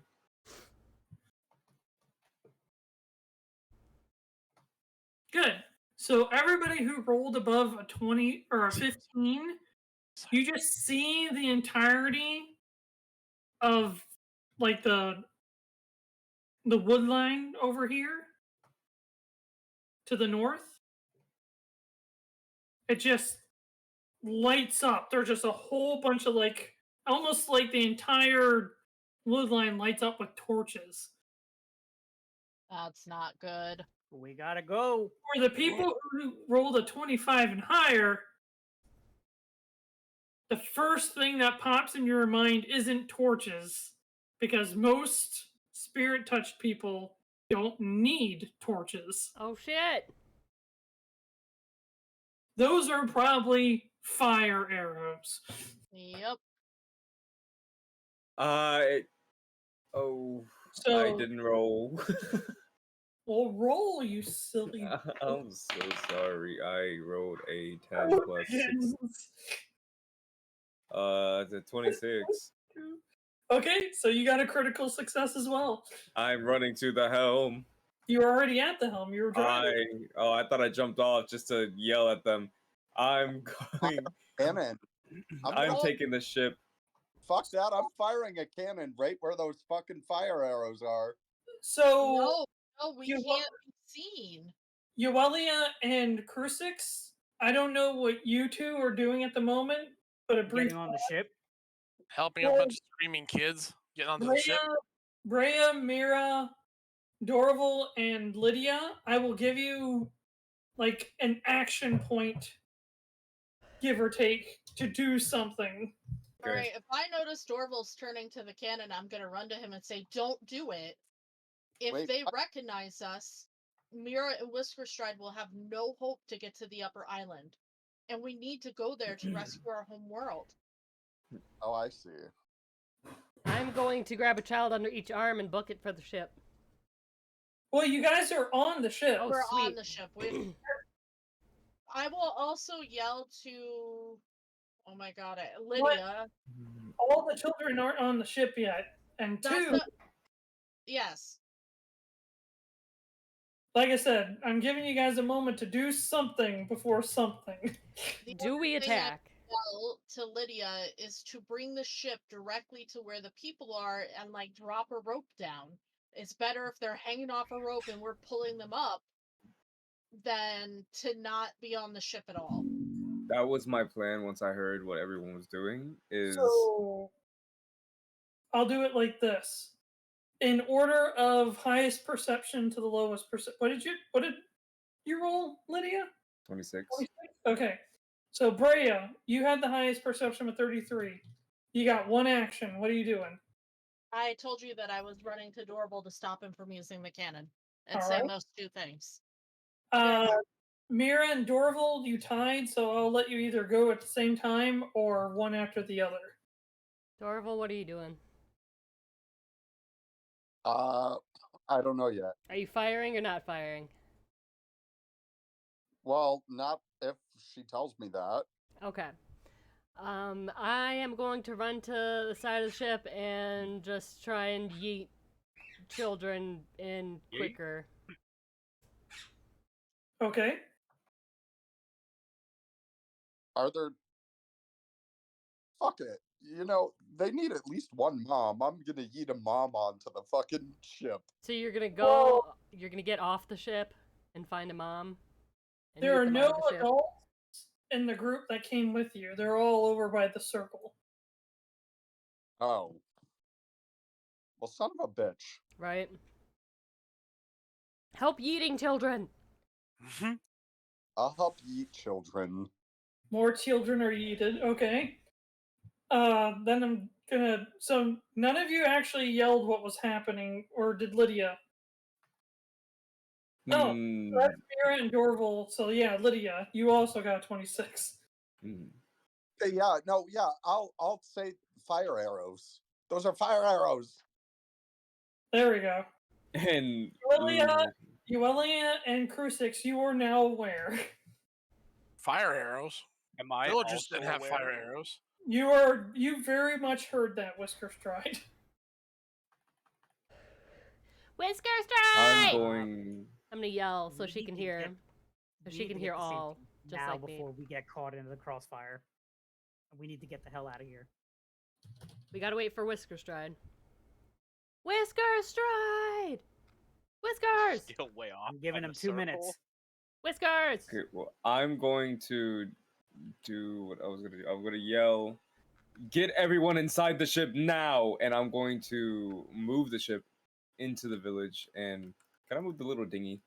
Good. So everybody who rolled above a 20 or a 15, you just see the entirety of like the wood line over here to the north. It just lights up. There's just a whole bunch of like almost like the entire wood line lights up with torches. That's not good. We gotta go. For the people who rolled a 25 and higher, the first thing that pops in your mind isn't torches, because most spirit touched people don't need torches. Oh shit! Those are probably fire arrows. Yep. I So, didn't roll. well, roll, you silly. I'm so sorry. I rolled a 10 Oh, plus 6. goodness. The 26. Okay, so you got a critical success as well. I'm running to the helm. You were already at the helm. You were driving. I thought I jumped off just to yell at them. I'm going. Cannon. I'm taking the ship. Fuck that! I'm firing a cannon right where those fucking fire arrows are. So, No, we you can't be seen. Yuelia and Crusix, I don't know what you two are doing at the moment, but a brief Getting on the ship. Helping a bunch of screaming kids getting onto the ship. Brea, Mirra, Dorval, and Lydia, I will give you like an action point, give or take, to do something. Okay. Alright, if I notice Dorval's turning to the cannon, I'm gonna run to him and say, "Don't do it." If Wait, they what? recognize us, Mirra and WhiskerStride will have no hope to get to the upper island. And we need to go there to rescue our home world. Oh, I see. I'm going to grab a child under each arm and book it for the ship. Well, you guys are on the ship. Oh, We're on sweet. the ship. I will also yell to, oh my god, Lydia. All the children aren't on the ship yet. And That's two, not- Yes. like I said, I'm giving you guys a moment to do something before something. The Do other we thing I attack? yell to Lydia is to bring the ship directly to where the people are and like drop a rope down. It's better if they're hanging off a rope and we're pulling them up than to not be on the ship at all. That was my plan once I heard what everyone was doing. So I'll do it like this. In order of highest perception to the lowest perception. What did you roll, Lydia? 26. 26? Okay. So Brea, you had the highest perception with 33. You got one action. What are you doing? I told you that I was running to Dorval to stop him from using the cannon. And All saying right. those two things. Mirra and Dorval, you tied, so I'll let you either go at the same time or one after the other. Dorval, what are you doing? I don't know yet. Are you firing or not firing? Well, not if she tells me that. Okay. I am going to run to the side of the ship and just try and yeet children in Yeet? quicker. Okay. Are there... Fuck it. You know, they need at least one mom. I'm gonna yeet a mom onto the fucking ship. So you're gonna go, you're gonna get off the ship and find a mom? And There yeet are them no onto the ship? adults in the group that came with you. They're all over by the circle. Oh. Well, son of a bitch. Right? Help yeeting children! I'll help yeet children. More children are yeeted. Okay. Then I'm gonna. So none of you actually yelled what was happening, or did Lydia? Oh, Hmm. that's Mirra and Dorval. So yeah, Lydia, you also got 26. Hey, yeah, no, yeah, I'll say fire arrows. Those are fire arrows. There we go. And Yuelia and Crusix, you are now aware. Fire arrows. Am I Villagers also didn't have aware? fire arrows. You very much heard that, WhiskerStride. WhiskerStride! I'm gonna yell so We she need can to hear. get- So we she need can to hear get to all, safety just now like me. before we get caught into the crossfire. We need to get the hell out of here. We gotta wait for WhiskerStride. WhiskerStride! Whiskers! Still way off. I'm giving by him the 2 minutes. circle. Whiskers! okay. Well, I'm going to do what I was gonna do. I'm gonna yell, "Get everyone inside the ship now!" And I'm going to move the ship into the village. And can I move the little dinghy?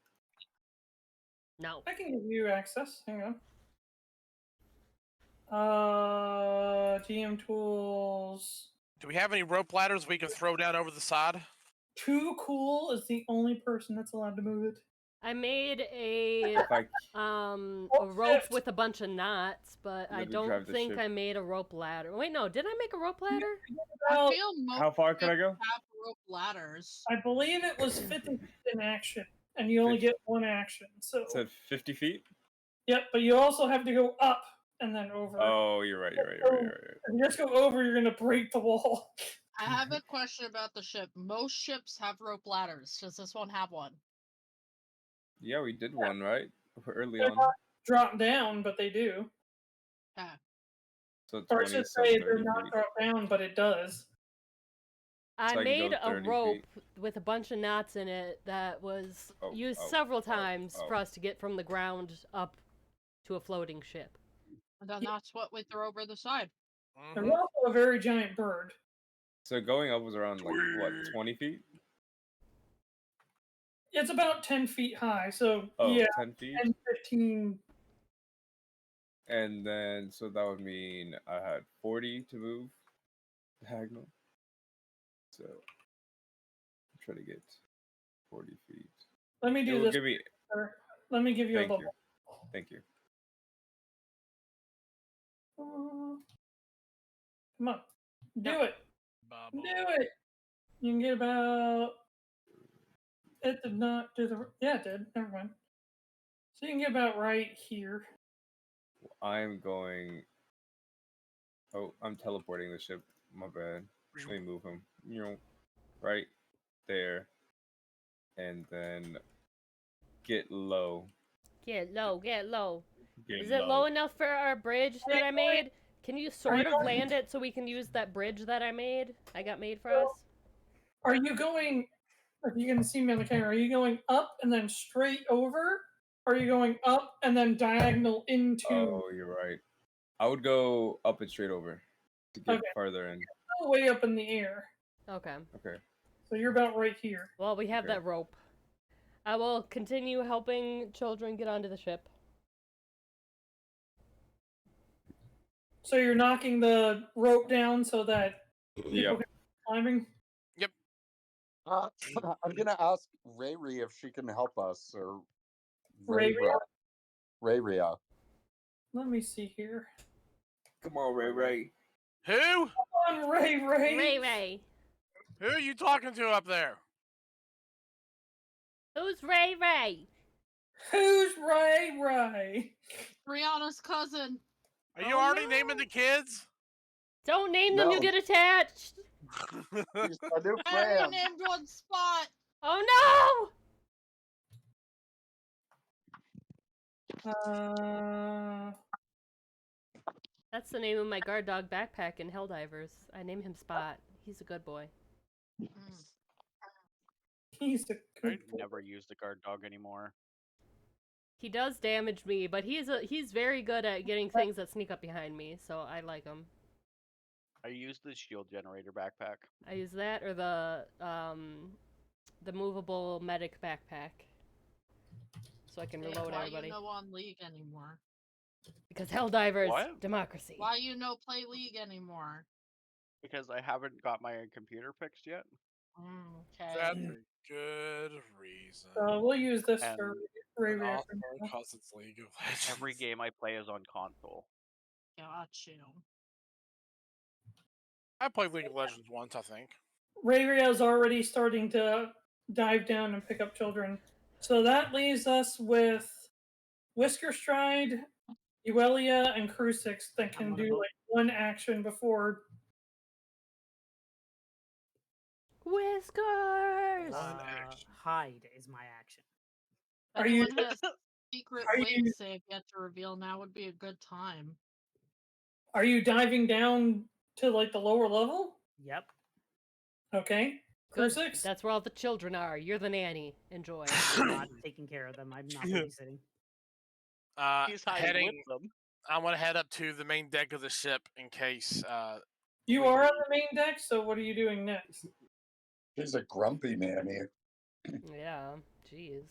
No. I can give you access. Hang on. GM tools. Do we have any rope ladders we can throw down over the side? Too Cool is the only person that's allowed to move it. I made a If I a rope with a bunch of knots, but I Let me don't drive the think ship. I made a rope ladder. Wait, no, did I make a rope ladder? I Well, feel most how far can I go? have rope ladders. I believe it was 50 feet in action, and you only get one action. So It said 50 feet. yep, but you also have to go up and then over. Oh, you're right. You're right. You're right. You're right. If you just go over, you're gonna break the wall. I have a question about the ship. Most ships have rope ladders. Does this one have one? Yeah, we did one right early They're on. not drop down, but they do. Okay. So Or I 20 should so say 30 they're not feet. drop down, but it does. I So I can made go a 30 rope feet. with a bunch of knots in it that was Oh, used oh, several oh, times oh. for us to get from the ground up to a floating ship. And then that's what we throw over the side. They're also a very giant bird. So going up was around like what, 20 feet? It's about 10 feet high, so Oh, yeah, 10 feet. 10, 15. And then so that would mean I had 40 to move diagonal. So I'm trying to get 40 feet. Let me It do will this. give me. Sir. Let me give you a Thank level. you. Thank you. Come on. Do Yep. it. Do it. You can get about. It did not do the. Yeah, it did. Never mind. So you can get about right here. I'm going. Oh, I'm teleporting the ship. My bad. Let me move him. You know, right there. And then get low. Get low, get low. Get Is it low enough for our bridge that I made? Can you sort of land it so we can use that bridge that I got made for us? Are you going? If you can see me on the camera, are you going up and then straight over? Or are you going up and then diagonal into? Oh, you're right. I would go up and straight over to get Okay. farther in. All the way up in the air. Okay. Okay. So you're about right here. Well, we have Okay. that rope. I will continue helping children get onto the ship. So you're knocking the rope down so that people Yep. can keep climbing? I'm gonna ask Rayri if she can help us, or Rayria? Rayria. Let me see here. Come on, Ray. Who? Come on, Ray. Ray Ray. Who are you talking to up there? Who's Ray Ray? Who's Ray? Brianna's cousin. Are you Oh, already no. naming the kids? Don't name them, No. you get attached. She's a new I only friend. named one spot. Oh no! That's the name of my guard dog backpack in Helldivers. I name him Spot. He's a good boy. Mm. He's a good I've never used a guard dog anymore. He does damage me, but he's very good at getting things that sneak up behind me, so I like him. I used the shield generator backpack. I use that or the movable medic backpack, so I can Dave, reload why everybody. you no on League anymore? Because Helldivers, What? democracy. Why you no play League anymore? Because I haven't got my computer fixed yet. Okay. That's a good reason. We'll use this And for Ray. And also because it's League of Legends. every game I play is on console. Got you. I played League of Legends once, I think. Rayria's already starting to dive down and pick up children. So that leaves us with WhiskerStride, Yuelia, and Crusix that can do like one action before. Whiskers! Hide is my action. Are you- Anyone has secret are wave you- save yet to reveal? Now would be a good time. Are you diving down to like the lower level? Yep. Okay. Good. Crusix? That's where all the children are. You're the nanny. Enjoy. I'm not taking care of them. I'm not babysitting. He's hiding Heading. with them. I want to head up to the main deck of the ship in case. You are on the main deck, so what are you doing next? She's a grumpy nanny. Yeah. Jeez.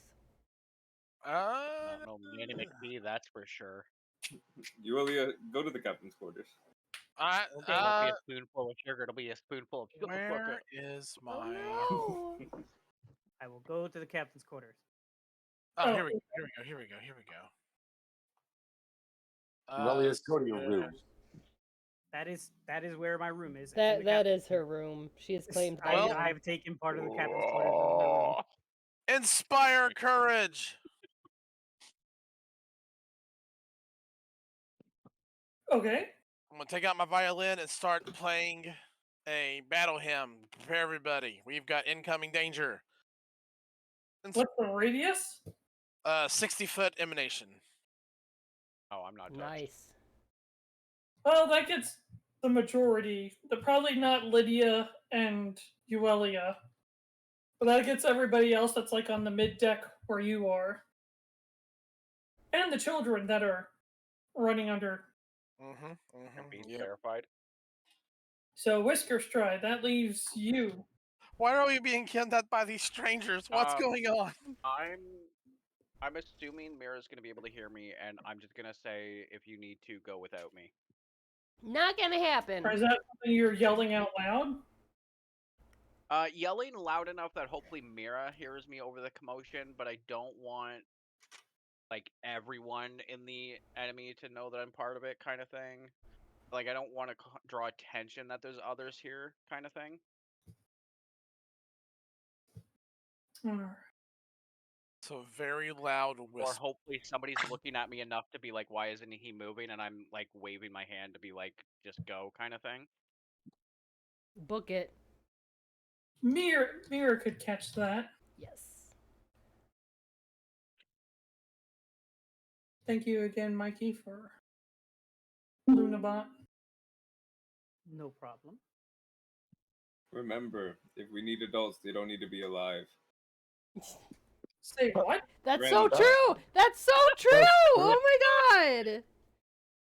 No, Nanny McBee, that's for sure. Yuelia, go to the captain's quarters. It'll be a spoonful of sugar. It'll be a spoonful of sugar. Where is my? Oh, no. I will go to the captain's quarters. Oh, here we go. Yuelia's, go to your room. That is where my room is. It's in That the that captain's is her room. She has claimed I, that. Well- I've taken part of the captain's quarters as my room. Inspire courage. Okay. I'm gonna take out my violin and start playing a battle hymn. Prepare everybody. We've got incoming danger. What's the radius? 60-foot emanation. Oh, I'm not touched. Nice. Well, that gets the majority. Probably not Lydia and Yuelia. But that gets everybody else that's like on the mid deck where you are. And the children that are running under. I'm being Yep. terrified. So WhiskerStride, that leaves you. Why are we being kidnapped by these strangers? What's going on? I'm assuming Mirra's gonna be able to hear me, and I'm just gonna say if you need to go without me. Not gonna happen. Or is that something you're yelling out loud? Yelling loud enough that hopefully Mirra hears me over the commotion, but I don't want like everyone in the enemy to know that I'm part of it, kind of thing. Like I don't want to draw attention that there's others here, kind of thing. Alright. So very loud Or whisper. hopefully somebody's looking at me enough to be like, why isn't he moving? And I'm like waving my hand to be like, just go, kind of thing. Book it. Mirror could catch that. Yes. Thank you again, Mikey, for Lunabot. No problem. Remember, if we need adults, they don't need to be alive. Say what? That's Randy. so true. That's so true. Oh my god.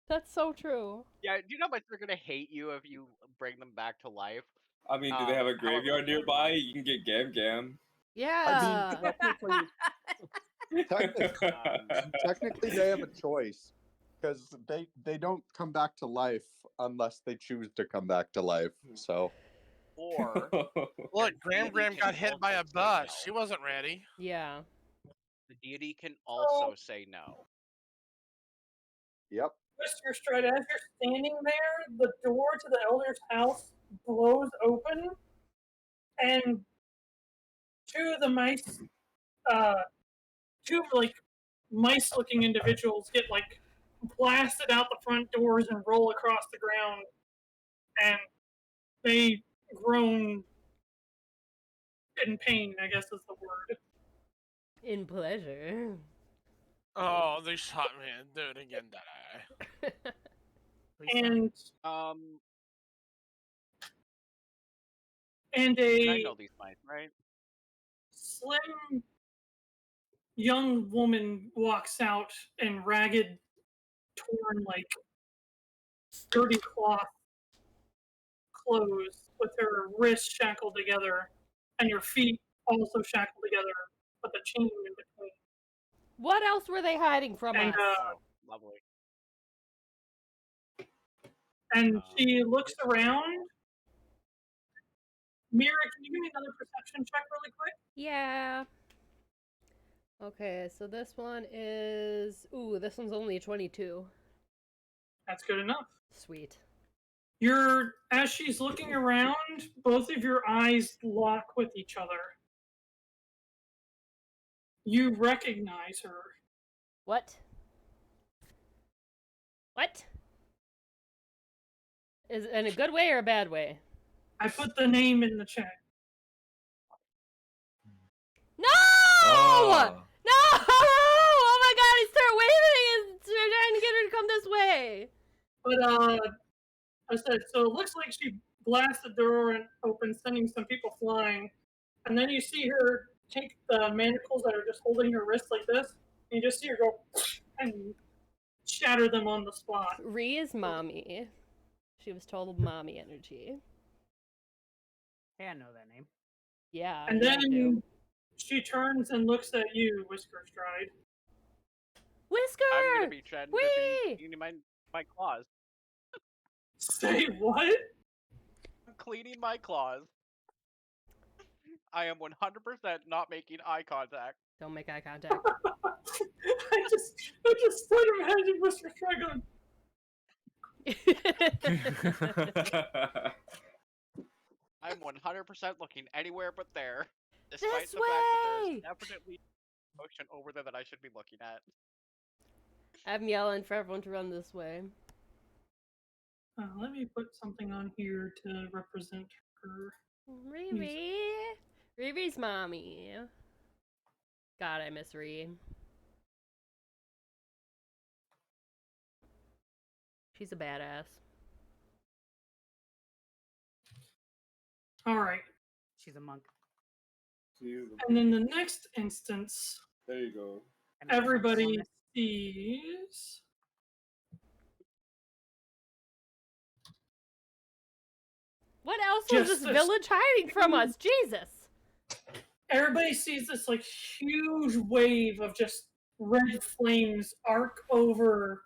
That's so true. Yeah, do you know how much they're gonna hate you if you bring them back to life? I mean, do they have a However, graveyard nearby? You can get Gam. Yeah. Technically, technically, they have a choice. because they don't come back to life unless they choose to come back to life. So Or Look, deity Graham can got hit by a also say bus. no. She wasn't ready. Yeah. the deity can also say no. yep. WhiskerStride, as you're standing there, the door to the elder's house blows open, and two of the mice, two like mice-looking individuals get like blasted out the front doors and roll across the ground, and they groan in pain, I guess is the word. In pleasure. Oh, they shot me. Do it again, that eye. Please don't. And I a know these mice, right? slim young woman walks out in ragged, torn, like dirty cloth clothes with her wrists shackled together and her feet also shackled together with a chain in between. What else were they hiding from And us? Oh, lovely. and she looks around. Mirra, can you give me another perception check really quick? Yeah. Okay, so this one is... Ooh, this one's only a 22. That's good enough. Sweet. As she's looking around, both of your eyes lock with each other. You recognize her. What? What? Is it in a good way or a bad way? I put the name in the chat. No! Oh. No! Oh my god, he started waving and trying to get her to come this way. But I said, so it looks like she blasted the door and open, sending some people flying. And then you see her take the manacles that are just holding her wrist like this, and you just see her go and shatter them on the spot. Ree is mommy. She was total mommy energy. Hey, I know that name. Yeah, And yeah, I do. then she turns and looks at you, WhiskerStride. Whisker! I'm gonna be trying to Whee! be cleaning my claws. Say what? I'm cleaning my claws. I am 100% not making eye contact. Don't make eye contact. I just started imagining WhiskerStride going, I'm 100% looking anywhere but there, despite This the fact that way! there's definitely motion over there that I should be looking at. I'm yelling for everyone to run this way. let me put something on here to represent her. Riri! Riri's mommy. God, I miss Riri. She's a badass. All right. She's a monk. And then the next instance, There you go. And a monk everybody woman. sees What else was Just this this- village hiding from us? Jesus! everybody sees this like huge wave of just red flames arc over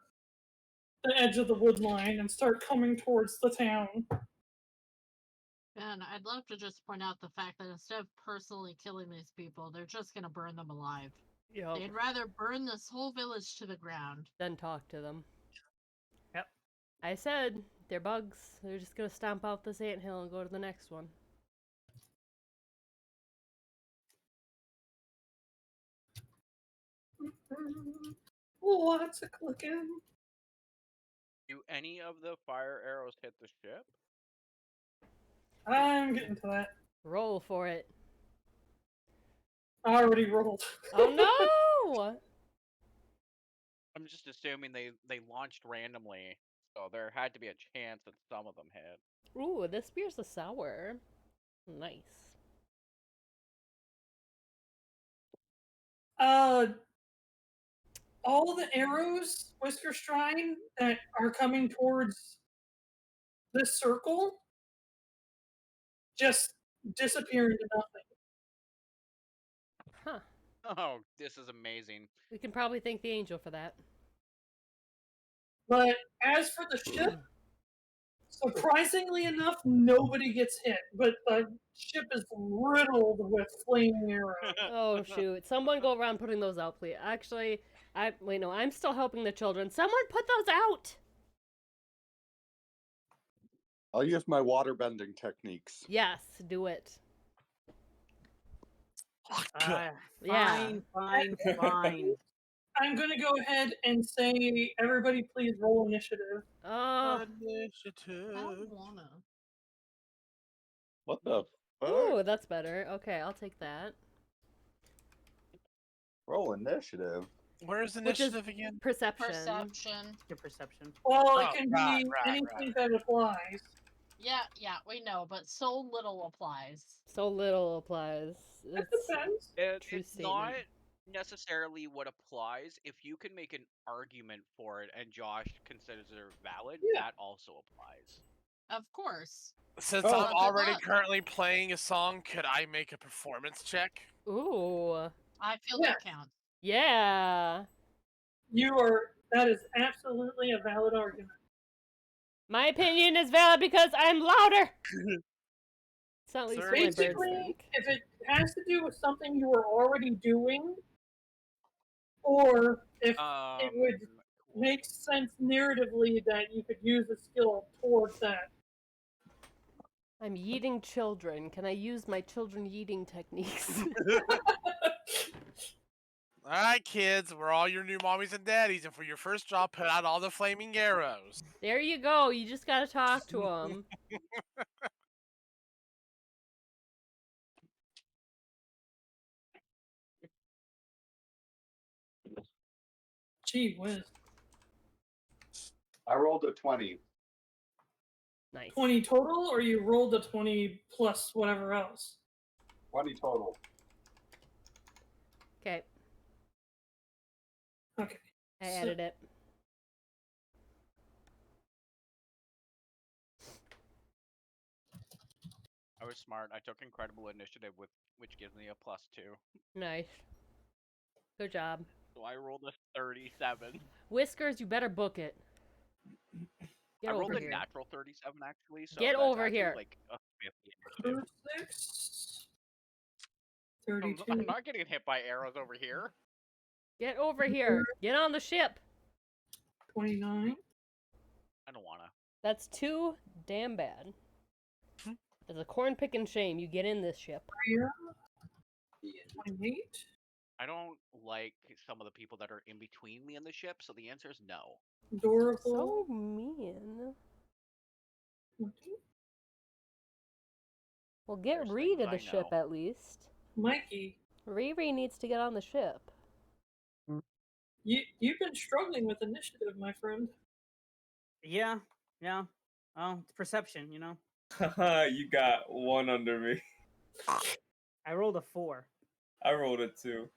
the edge of the wood line and start coming towards the town. And I'd love to just point out the fact that instead of personally killing these people, they're just gonna burn them alive. Yep. They'd rather burn this whole village to the ground. Then talk to them. Yep. I said, they're bugs. They're just gonna stomp out this anthill and go to the next one. Lots of clicking. Do any of the fire arrows hit the ship? I'm getting to that. Roll for it. I already rolled. Oh no! I'm just assuming they launched randomly, so there had to be a chance that some of them hit. Ooh, this beer's a sour. Nice. All the arrows, WhiskerStride, that are coming towards this circle just disappear into nothing. Huh. Oh, this is amazing. We can probably thank the angel for that. But as for the ship, surprisingly enough, nobody gets hit. But the ship is riddled with flaming arrows. Oh shoot! Someone go around putting those out, please. Actually, wait. No, I'm still helping the children. Someone put those out. I'll use my water bending techniques. Yes, do it. Fine, Yeah. fine. I'm gonna go ahead and say, everybody, please roll initiative. Oh. Initiative. I don't wanna. What the fuck? Ooh, that's better. Okay, I'll take that. Roll initiative. Where's Which is initiative again? Perception. Perception. Your perception. Well, Oh, it can right, be right, anything right. that applies. Yeah, we know, but so little applies. So little applies. That It's depends. True It's statement. not necessarily what applies. If you can make an argument for it and Josh considers it valid, Yeah. that also applies. Of course. Since Oh, I'm good already luck. currently playing a song, could I make a performance check? Ooh. I feel Yeah. that counts. Yeah. That is absolutely a valid argument. My opinion is valid because I'm louder. It's not at least what my birds Basically, think. if it has to do with something you were already doing, or if it would make sense narratively that you could use a skill towards that. I'm yeeting children. Can I use my children yeeting techniques? All right, kids, we're all your new mommies and daddies, and for your first job, put out all the flaming arrows. There you go. You just gotta talk to them. Gee whiz. I rolled a 20. Nice. 20 total, or you rolled a 20 plus whatever else? 20 total. Okay, Okay. I added it. I was smart. I took incredible initiative, which gives me a +2. Nice. Good job. So I rolled a 37. Whiskers, you better book it. Get I rolled over a here. natural 37 actually. So Get that's over actually here. Like a 50 initiative. 36. I'm 32. not getting hit by arrows over here. Get over here. Get on the ship. 29. I don't wanna. That's too damn bad. It's a corn picking shame. You get in this ship. 28. I don't like some of the people that are in between me and the ship, so the answer is no. Dorval. So mean. 20. Well, get There's Ree to things the I ship know. at least. Mikey, Riri needs to get on the ship. you've been struggling with initiative, my friend. Yeah. Oh, it's perception, you know. You got one under me. I rolled a 4. I rolled a 2.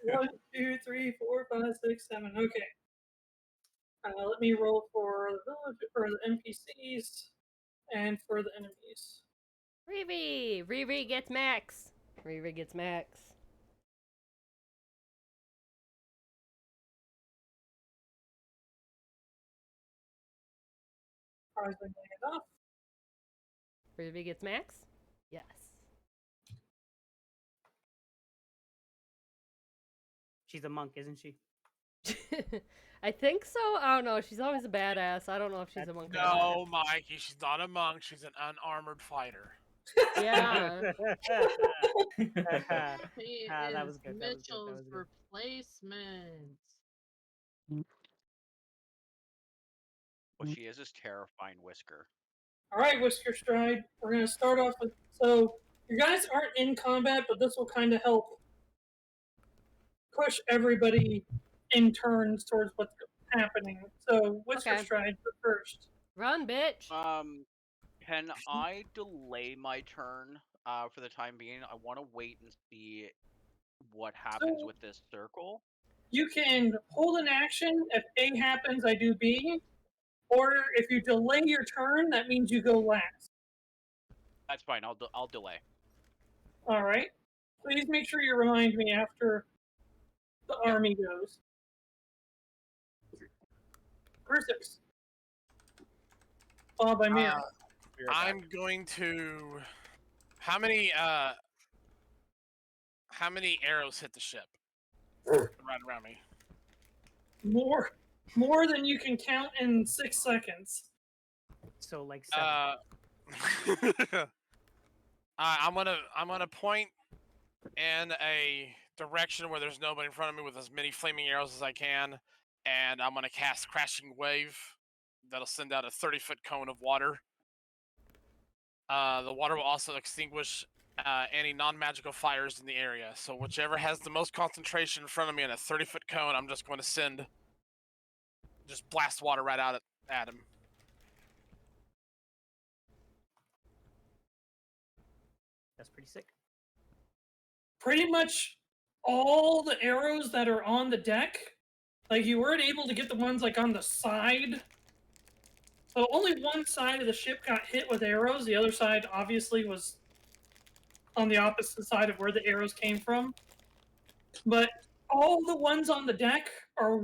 1, 2, 3, 4, 5, 6, 7. Okay. Let me roll for the village, for the NPCs, and for the enemies. Riri! Riri gets max. Riri gets max. Surprisingly enough. Riri gets max? Yes. She's a monk, isn't she? I think so. I don't know. She's always a badass. I don't know if she's a monk. or No, Mikey, she's not a monk. She's an unarmored fighter. not. Yeah. He that is was good. Mitchell's replacement. What she is terrifying Whisker. All right, WhiskerStride. We're going to start off with. So, you guys aren't in combat, but this will kind of help push everybody in turns towards what's happening. So, WhiskerStride first. Run, bitch. Can I delay my turn for the time being? I want to wait and see what happens with this circle. You can hold an action. If A happens, I do B. Or if you delay your turn, that means you go last. That's fine. I'll delay. All right. Please make sure you remind me after the army goes. Crusix. Followed by Mirra. I'm going to. How many arrows hit the ship? Right around me. More than you can count in 6 seconds. So like 7. I'm gonna point in a direction where there's nobody in front of me with as many flaming arrows as I can, and I'm gonna cast Crashing Wave. That'll send out a 30-foot cone of water. The water will also extinguish any non-magical fires in the area. So whichever has the most concentration in front of me in a 30-foot cone, I'm just going to just blast water right out at him. That's pretty sick. Pretty much all the arrows that are on the deck, like you weren't able to get the ones like on the side. So only one side of the ship got hit with arrows. The other side obviously was on the opposite side of where the arrows came from. But all the ones on the deck are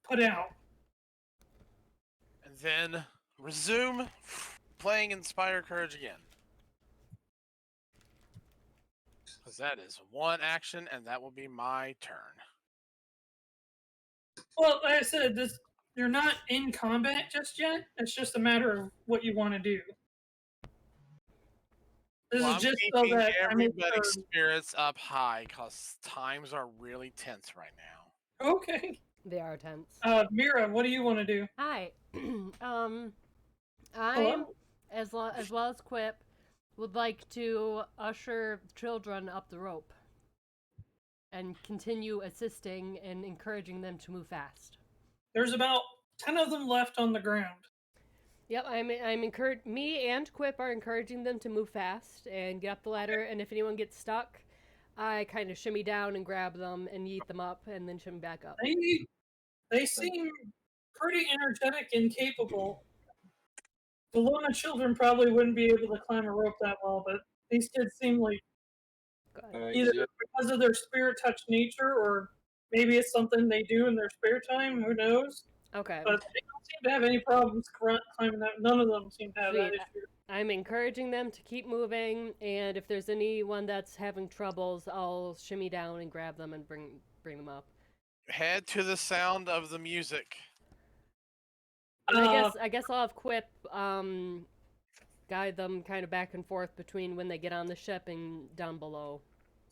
put out. And then resume playing Inspire Courage again. Because that is one action, and that will be my turn. Well, like I said, you're not in combat just yet. It's just a matter of what you want to do. This Well, is I'm just so keeping that everybody's spirits up high, because times are really tense right now. Okay. They are tense. Mirra, what do you want to do? Hi. I'm Hello? as well as Quip would like to usher children up the rope and continue assisting and encouraging them to move fast. There's about 10 of them left on the ground. Yep, me and Quip are encouraging them to move fast and get up the ladder, and if anyone gets stuck, I kind of shimmy down and grab them and yeet them up and then shimmy back up. They seem pretty energetic and capable. The Luna children probably wouldn't be able to climb a rope that well, but these kids seem like either because of their spirit touch nature or maybe it's something they do in their spare time, who knows? Okay. But they don't seem to have any problems climbing that. None of them seem to have that issue. I'm encouraging them to keep moving, and if there's anyone that's having troubles, I'll shimmy down and grab them and bring them up. Head to the sound of the music. And I guess I'll have Quip guide them kind of back and forth between when they get on the ship and down below.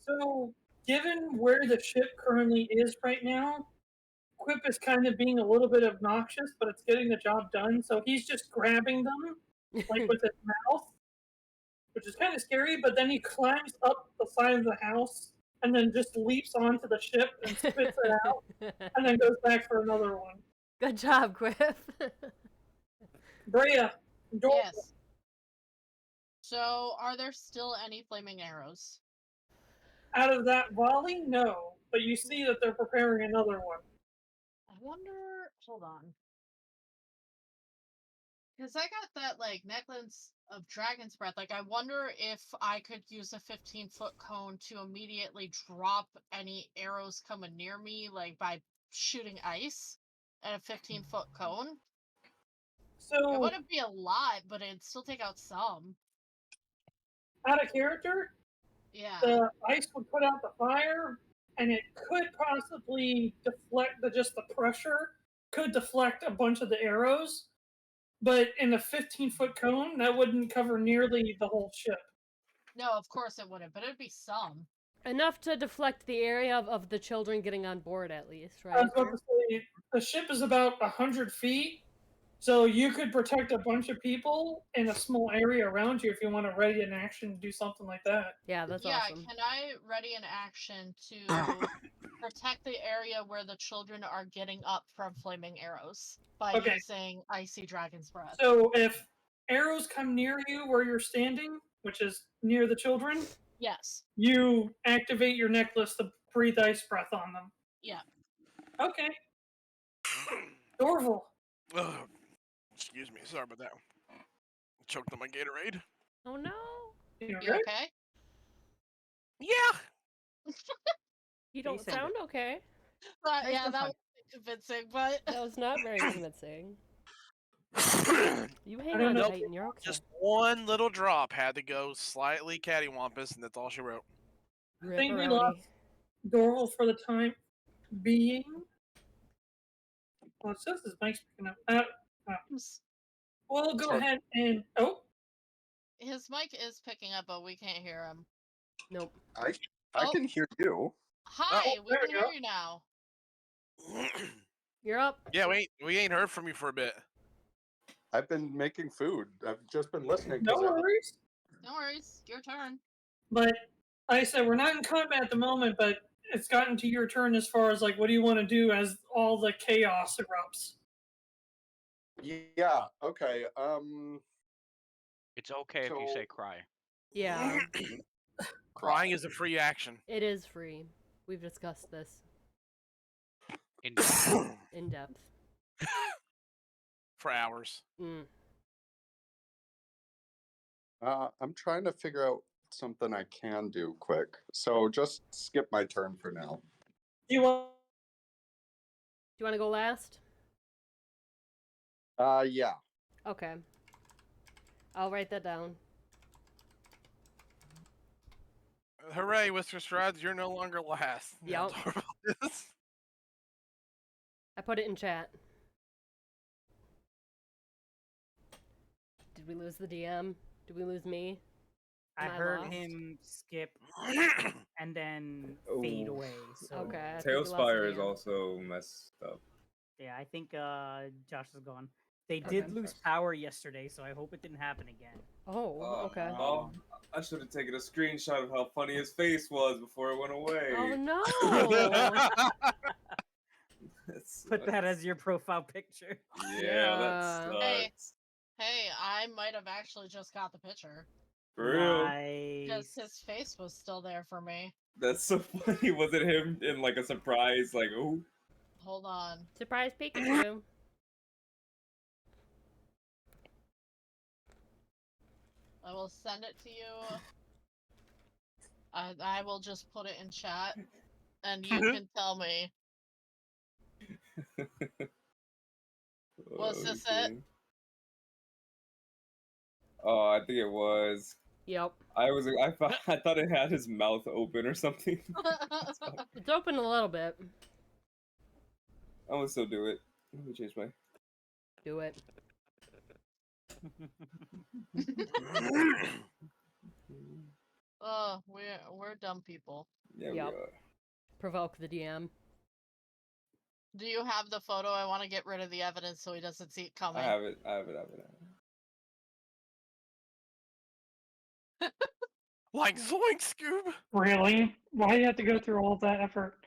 So, given where the ship currently is right now, Quip is kind of being a little bit obnoxious, but it's getting the job done. So he's just grabbing them, like with his mouth, which is kind of scary. But then he climbs up the side of the house and then just leaps onto the ship and spits it out, and then goes back for another one. Good job, Quip. Brea, Dorval. Yes. So, are there still any flaming arrows? Out of that volley, no. But you see that they're preparing another one. I wonder. Hold on. Because I got that, like, necklace of Dragon's Breath. Like, I wonder if I could use a 15-foot cone to immediately drop any arrows coming near me, like, by shooting ice at a 15-foot cone. So It wouldn't be a lot, but it'd still take out some. out of character, Yeah. the ice would put out the fire, and it could possibly deflect the pressure could deflect a bunch of the arrows. But in a 15-foot cone, that wouldn't cover nearly the whole ship. No, of course it wouldn't, but it'd be some. Enough to deflect the area of the children getting on board, at least, I right? was about to say, the ship is about 100 feet, so you could protect a bunch of people in a small area around you if you want to ready an action to do something like that. Yeah, that's awesome. Can I ready an action to protect the area where the children are getting up from flaming arrows by using Icy Dragon's Breath? So if arrows come near you where you're standing, which is near the children, yes, you activate your necklace to breathe ice breath on them. Yeah. Okay. Dorval. Excuse me, sorry about that. Choked on my Gatorade. Oh no. You okay? Yeah. You don't Jason. sound okay. But yeah, sounds that fine. was convincing, but That was not very convincing. You hang don't on, know. Titan. You're okay. Just one little drop had to go slightly cattywampus, and that's all she wrote. I think we Ripperoni. lost Dorval for the time being. Well, it says his mic's picking up. We'll go So- ahead and his mic is picking up, but we can't hear him. Nope. I Oh. can hear you. Hi, we there can we hear go. you now. You're up. Yeah, we ain't heard from you for a bit. I've been making food. I've just been listening. no 'cause I- worries. No worries, your turn. But like I said, we're not in combat at the moment, but it's gotten to your turn as far as like, what do you want to do as all the chaos erupts? Yeah. Okay. It's okay if you So- say cry. Yeah, Crying is a free action. it is free. We've discussed this In in depth. For hours. Mm. I'm trying to figure out something I can do quick. So just skip my turn for now. Do you want? Do you want to go last? Yeah. Okay. I'll write that down. Hooray, WhiskerStride, you're no longer last. Now Yep. Dorval is. I put it in chat. Did we lose the DM? Did we lose me? I Am I heard lost? him skip and then fade Ooh. away. So Okay. I think we lost the TaleSpire is DM. also messed up. yeah, I think Josh is gone. They Okay. did lose power yesterday, so I hope it didn't happen again. Oh, okay. Oh, I should have taken a screenshot of how funny his face was before it went away. Oh no! That's- Put that as your profile picture. Yeah, that Yeah. Hey. sucks. Hey, I might have actually just got the picture. For real. Because Nice. his face was still there for me. That's so funny. Was it him in like a surprise, like, oh? Hold on. Surprise Pikachu. I will send it to you. I will just put it in chat, and you can tell me. Was this it? Okay. Oh, I think it was. Yep. I thought it had his mouth open or something. It's open a little bit. I'm gonna still do it. Let me change my. Do it. Oh, we're dumb people. Yeah, Yep. we are. Provoke the DM. Do you have the photo? I want to get rid of the evidence so he doesn't see it coming. I have it. I have it. Like Zoink Scoob. Really? Why do you have to go through all of that effort?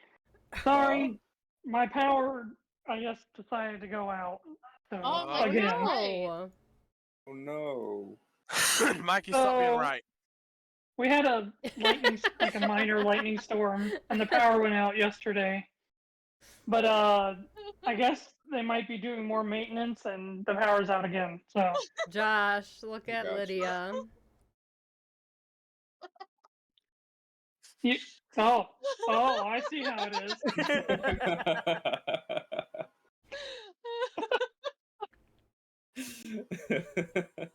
Sorry, my power, I guess, decided to go out. So, Oh my again. God. No. Oh no. Mikey, stop being So- right. We had a lightning, like a minor lightning storm, and the power went out yesterday. But I guess they might be doing more maintenance, and the power's out again. So Josh, look at Gotcha. Lydia. oh, I see how it is.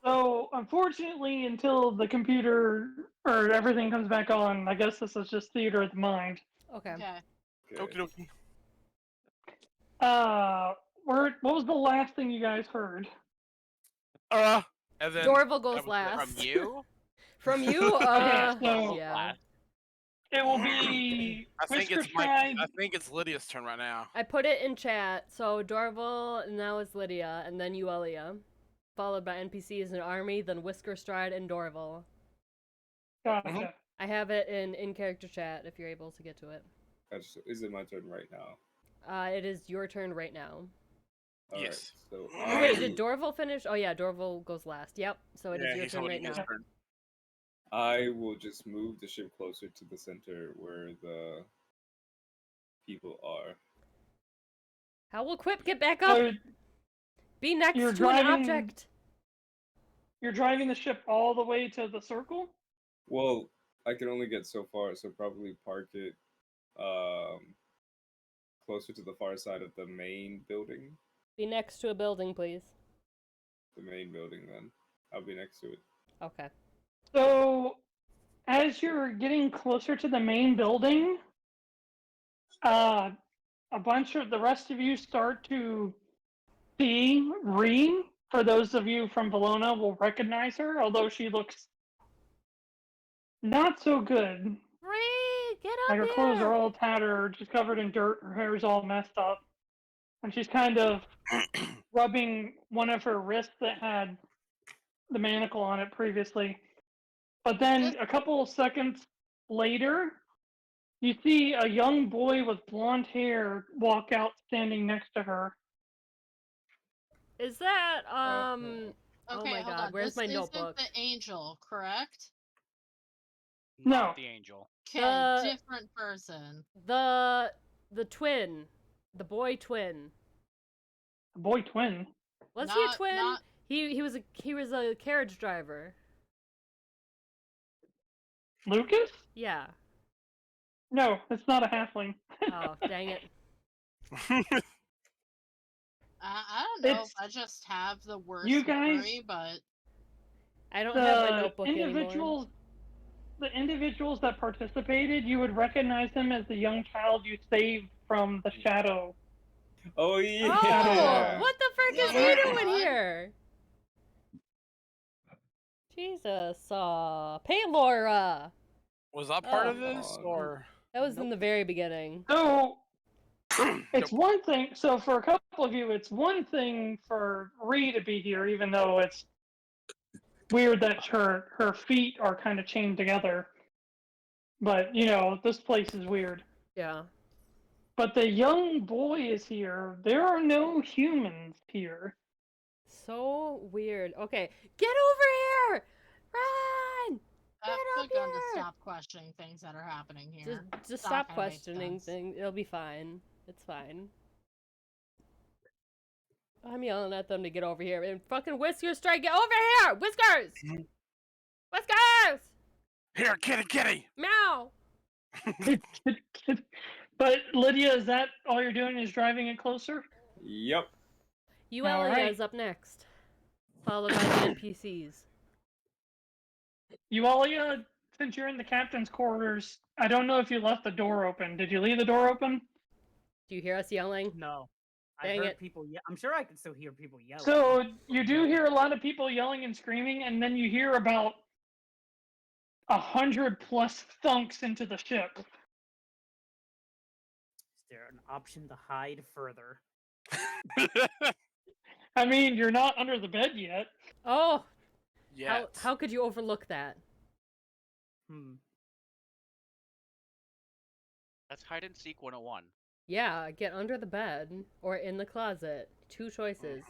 So unfortunately, until the computer or everything comes back on, I guess this is just theater of the mind. Okay. Okay. Okie dokie. What was the last thing you guys heard? And then Dorval goes that was it. last. From you? From you? Okay, so Yeah. Last. it will be I think it's WhiskerStride. I think it's Lydia's turn right now. I put it in chat. So Dorval, and now it's Lydia, and then Yuelia. Followed by NPCs and army, then WhiskerStride and Dorval. Gotcha. I have it in character chat if you're able to get to it. Is it my turn right now? It is your turn right now. Alright, Yes. so Oh, wait, did Dorval finish? Oh yeah, Dorval goes last. Yep. So it is Yeah, your he's turn right holding his now. turn. I will just move the ship closer to the center where the people are. How will Quip get back up? So Be next you're to an driving- object. you're driving the ship all the way to the circle? Well, I can only get so far, so probably park it closer to the far side of the main building. Be next to a building, please. The main building, then. I'll be next to it. Okay. So, as you're getting closer to the main building, a bunch of the rest of you start to see Ree. For those of you from Bologna will recognize her, although she looks not so good. Ree, get Like up her clothes here! are all tattered, she's covered in dirt, her hair is all messed up. And she's kind of rubbing one of her wrists that had the manacle on it previously. But then a couple of seconds later, you see a young boy with blonde hair walk out standing next to her. Is that, Okay, oh my hold god, on. where's This my isn't notebook? the angel, correct? Not No. the angel. Okay, different person. The twin. The boy twin. A boy twin. Was he a Not- twin? not- He was a carriage driver. Lucas? Yeah. No, it's not a halfling. Oh, dang it. I don't know if It's- I just have the worst you guys- memory, but I don't have my The notebook anymore. individuals that participated, you would recognize him as the young child you saved from the shadow. Oh, yeah! Oh, what the frick is he Yeah. doing here? Jesus, Paylora! Was that part Oh. of this, or That was in the very beginning. So it's Nope. one thing. So for a couple of you, it's one thing for Ree to be here, even though it's weird that her feet are kind of chained together. But you know, this place is weird. Yeah. But the young boy is here. There are no humans here. So weird. Okay, get over here! Run! I'm up going to here! stop questioning things that are happening here. Just It's not stop gonna make questioning sense. things. It'll be fine. It's fine. I'm yelling at them to get over here. And fucking WhiskerStride, get over here! Whiskers! Whiskers! here, kitty? Meow! But Lydia, is that all you're doing? Is driving it closer? Yep. Yuelia Alright. is up next, followed by the NPCs. Yuelia, since you're in the captain's quarters, I don't know if you left the door open. Did you leave the door open? Do you hear us yelling? No. I Dang heard it. people I'm sure I can still hear people yelling. So you do hear a lot of people yelling and screaming, and then you hear about 100+ thunks into the ship. Is there an option to hide further? I mean, you're not under the bed yet. Oh! Yeah. How could you overlook that? That's hide and seek 101. Yeah, get under the bed or in the closet. Two choices.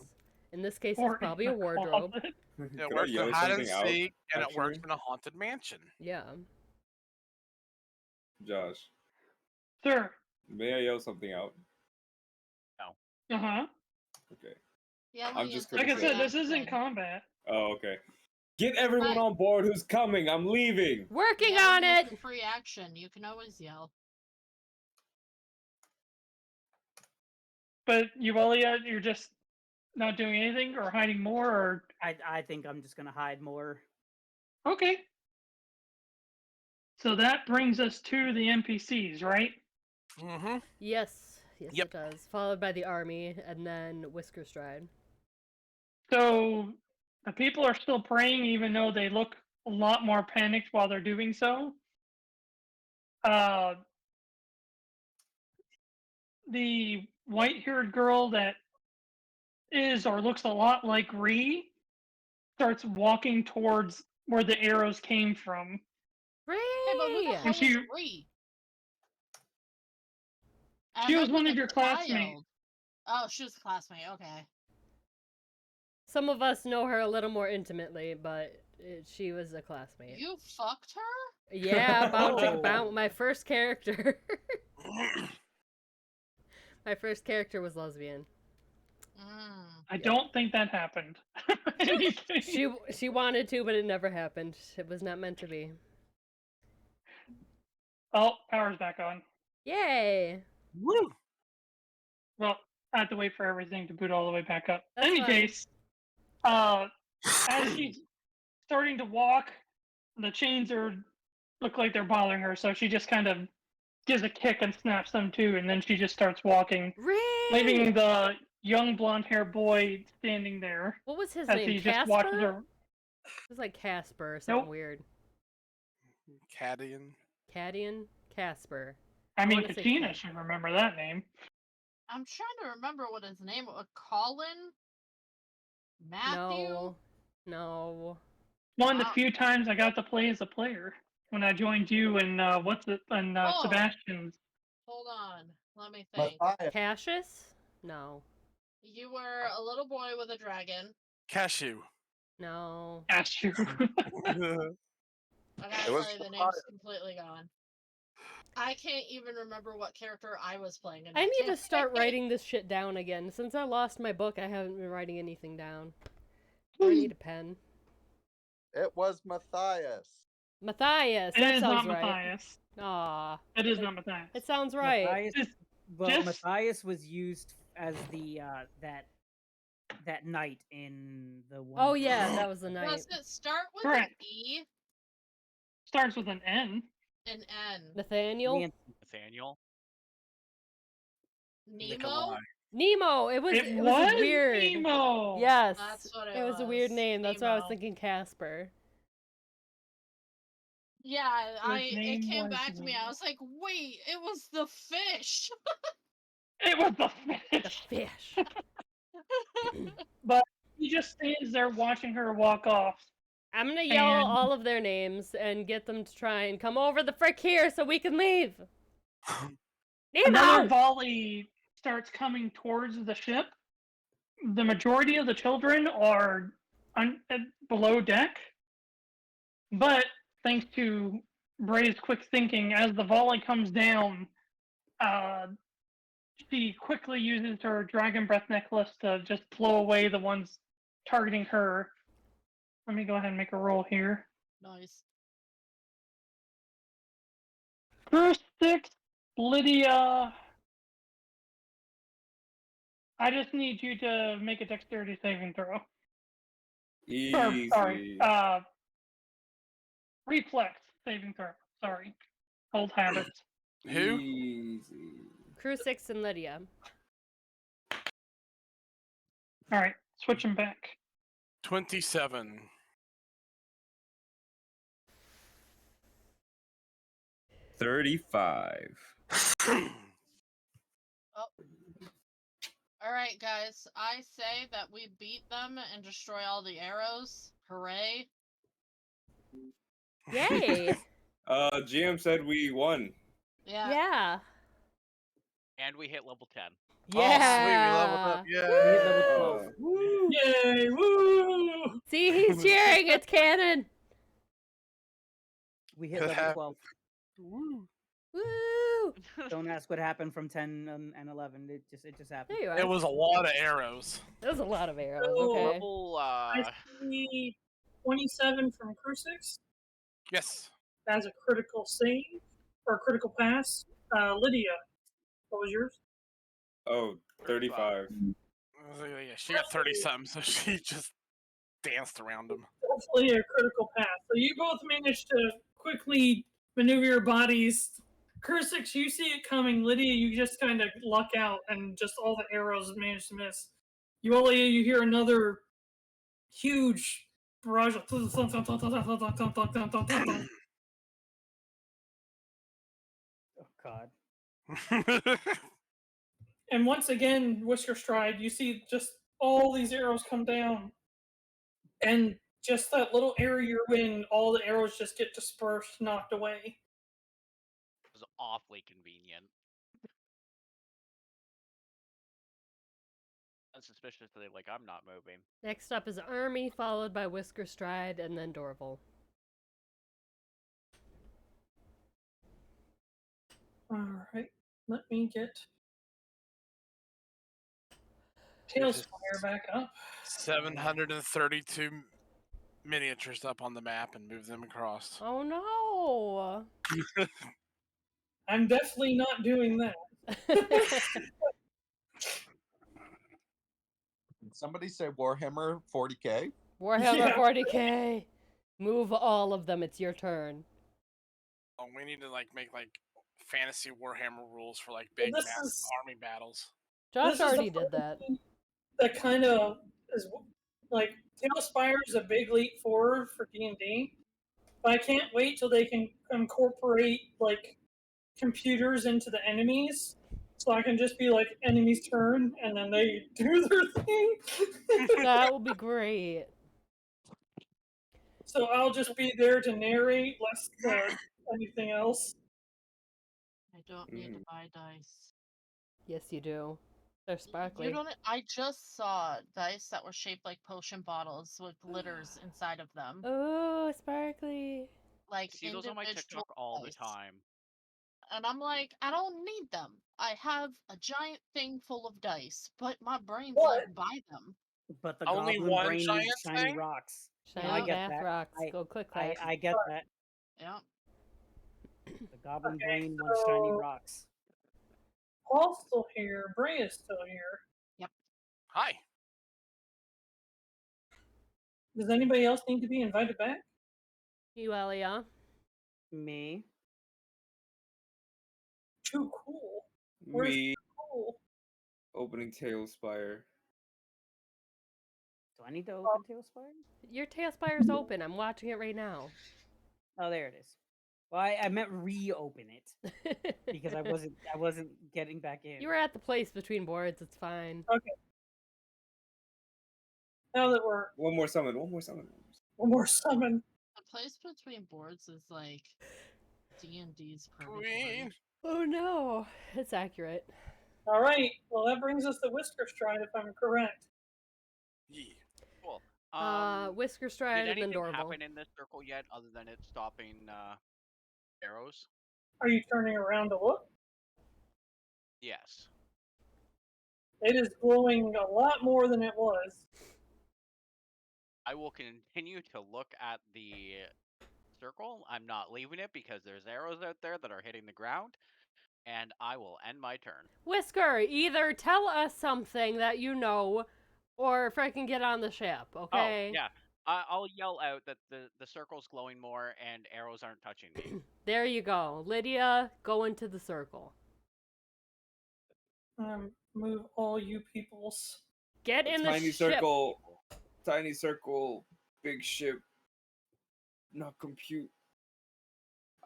In this case, Or it's probably in a the wardrobe. closet. It Can I works yell in hide and something out, seek, and it works actually? in a haunted mansion. Yeah. Josh, Sir. may I yell something out? Uh-huh. Okay. Yeah, I'm just Like I gonna said, say- this isn't combat. Oh, okay. Get everyone on board who's coming. I'm leaving. Working Yeah, on it's it! a free action. You can always yell. But Yuelia, you're just not doing anything or hiding more, or I think I'm just gonna hide more. okay. So that brings us to the NPCs, right? Mm-hmm. Yes. Yes, Yep. it does. Followed by the army, and then WhiskerStride. So the people are still praying, even though they look a lot more panicked while they're doing so. The white-haired girl that is or looks a lot like Ree starts walking towards where the arrows came from. Ree! Hey, but who the hell she- is Ree? I She was heard one the of your classmates. child. Oh, she was a classmate. Okay. Some of us know her a little more intimately, but she was a classmate. You fucked her? Yeah, Oh. about my first character. My first character was lesbian. I don't think that happened. Anything. She wanted to, but it never happened. It was not meant to be. Oh, power's back on. Yay! Woo! Well, I have to wait for everything to boot all the way back up. That's In any fine. case, as she's starting to walk, the chains look like they're bothering her, so she just kind of gives a kick and snaps them too, and then she just starts walking, leaving Ray! the young blonde-haired boy standing there What was his as name? he just watches Casper? her. It was like Casper or something Nope. weird. Cadian. Cadian? Casper. I mean, wanna say Kachina Cat. should remember that name. I'm trying to remember what his name was. Colin? Matthew? No. One of the Wow. few times I got to play as a player when I joined you and Oh. Sebastian's. Hold on. Let me think. Matthias. Cassius? No. You were a little boy with a dragon. Cashew. No. That's you. I gotta It was tell you, the Matthias. name's completely gone. I can't even remember what character I was playing in I that need to start campaign. writing this shit down again. Since I lost my book, I haven't been writing anything down. I need a pen. It was Matthias. Matthias. It That is sounds not right. Matthias. Aw. It is not Matthias. It sounds right. Matthias, Just- well, just- Matthias was used as the that knight in the one. Oh yeah, that was the night. Does it start with Correct. an E? Starts with an N. An N? Nathaniel? Nathaniel. Nemo? Nemo! It was It was was weird. Nemo. Yes. That's what it was a weird was. name. That's why I was Nemo. thinking Casper. Yeah, it name came was back to me. I Nemo. was like, wait, it was the fish. It was the The fish. fish. But he just stands there watching her walk off. I'm gonna yell And- all of their names and get them to try and come over the frick here so we can leave. Another Nemo! volley starts coming towards the ship. The majority of the children are below deck. But thanks to Bray's quick thinking, as the volley comes down, she quickly uses her dragon breath necklace to just blow away the ones targeting her. Let me go ahead and make a roll here. Nice. Crusix, Lydia. I just need you to make a dexterity saving throw. Easy. Sorry, reflex saving throw. Sorry, old habits. Who? Easy. Crusix and Lydia. All right, switching back. 27. 35. All right, guys. I say that we beat them and destroy all the arrows. Hooray! Yay! GM said we won. Yeah. Yeah. And we hit level 10. Yeah. Oh, sweet, we leveled up. Yeah. Woo! Yay! Woo! See, he's cheering. It's canon. We hit Could level have- 12. Woo. Woo! Don't ask what happened from 10 and 11. It just happened. There you are. It was a lot of arrows. That was a lot of arrows. Oh, Okay. Level, I see 27 from Crusix. Yes. That's a critical save or a critical pass. Lydia, what was yours? Oh, 35. Yeah, she got 30 something, so she just danced around him. Hopefully a critical pass. So you both managed to quickly maneuver your bodies. Crusix, you see it coming. Lydia, you just kind of luck out and just all the arrows manage to miss. Yuelia, you hear another huge barrage of Oh, God. and once again, WhiskerStride, you see just all these arrows come down. And just that little area you're in, all the arrows just get dispersed, knocked away. It was awfully convenient. Unsuspiciously, like, I'm not moving. Next up is Army, followed by WhiskerStride, and then Dorval. Alright, let me get TaleSpire back up. 732 miniatures up on the map and move them across. Oh no! I'm definitely not doing that. Did somebody say Warhammer 40k? Warhammer Yeah. 40k. Move all of them. It's your turn. Oh, we need to make fantasy Warhammer rules for big this massive is- army battles. Josh This is the already did that. That kind of is like TaleSpire is a big leap forward for D&D, but I can't wait till they can incorporate computers into the enemies, so I can just be like enemy's turn and then they do their thing. That will be great. So I'll just be there to narrate less than anything else. I don't need to buy dice. Yes, you do. They're sparkly. You don't. I just saw dice that were shaped like potion bottles with glitters inside of them. Oh, sparkly. Like See those on my individual TikTok all the dice. time. And I'm like, I don't need them. I have a giant thing full of dice, but my brain's What? like, buy them. But the Only goblin one brain giant needs shiny thing? rocks. Shiny I get math that. rocks. Go click clack. I get that. Yeah. The goblin Okay, brain wants shiny so- rocks. Paul's still here. Bray is still here. Hi. Does anybody else need to be invited back? Yuelia. Me? Too cool. Where's Me cool? opening TaleSpire. Do I need to open TaleSpire? Your TaleSpire's open. I'm watching it right now. Oh, there it is. Well, I meant reopen it because I wasn't getting back in. You were at the place between boards. It's fine. Now that we're One more summon. One more summon. one more summon. The place between boards is like D&D's Queen. Oh no, it's accurate. All right. Well, that brings us to WhiskerStride, if I'm correct. Yeah. Cool. WhiskerStride Did and then anything Dorval. happen in this circle yet, other than it stopping arrows? Are you turning around to look? Yes. It is glowing a lot more than it was. I will continue to look at the circle. I'm not leaving it because there's arrows out there that are hitting the ground, and I will end my turn. Whisker, either tell us something that you know, or frickin' get on the ship, okay? Oh, yeah. I'll yell out that the circle's glowing more and arrows aren't touching me. There you go. Lydia, go into the circle. Move all you peoples. Get in the Tiny ship. circle. Tiny circle. Big ship. Not compute.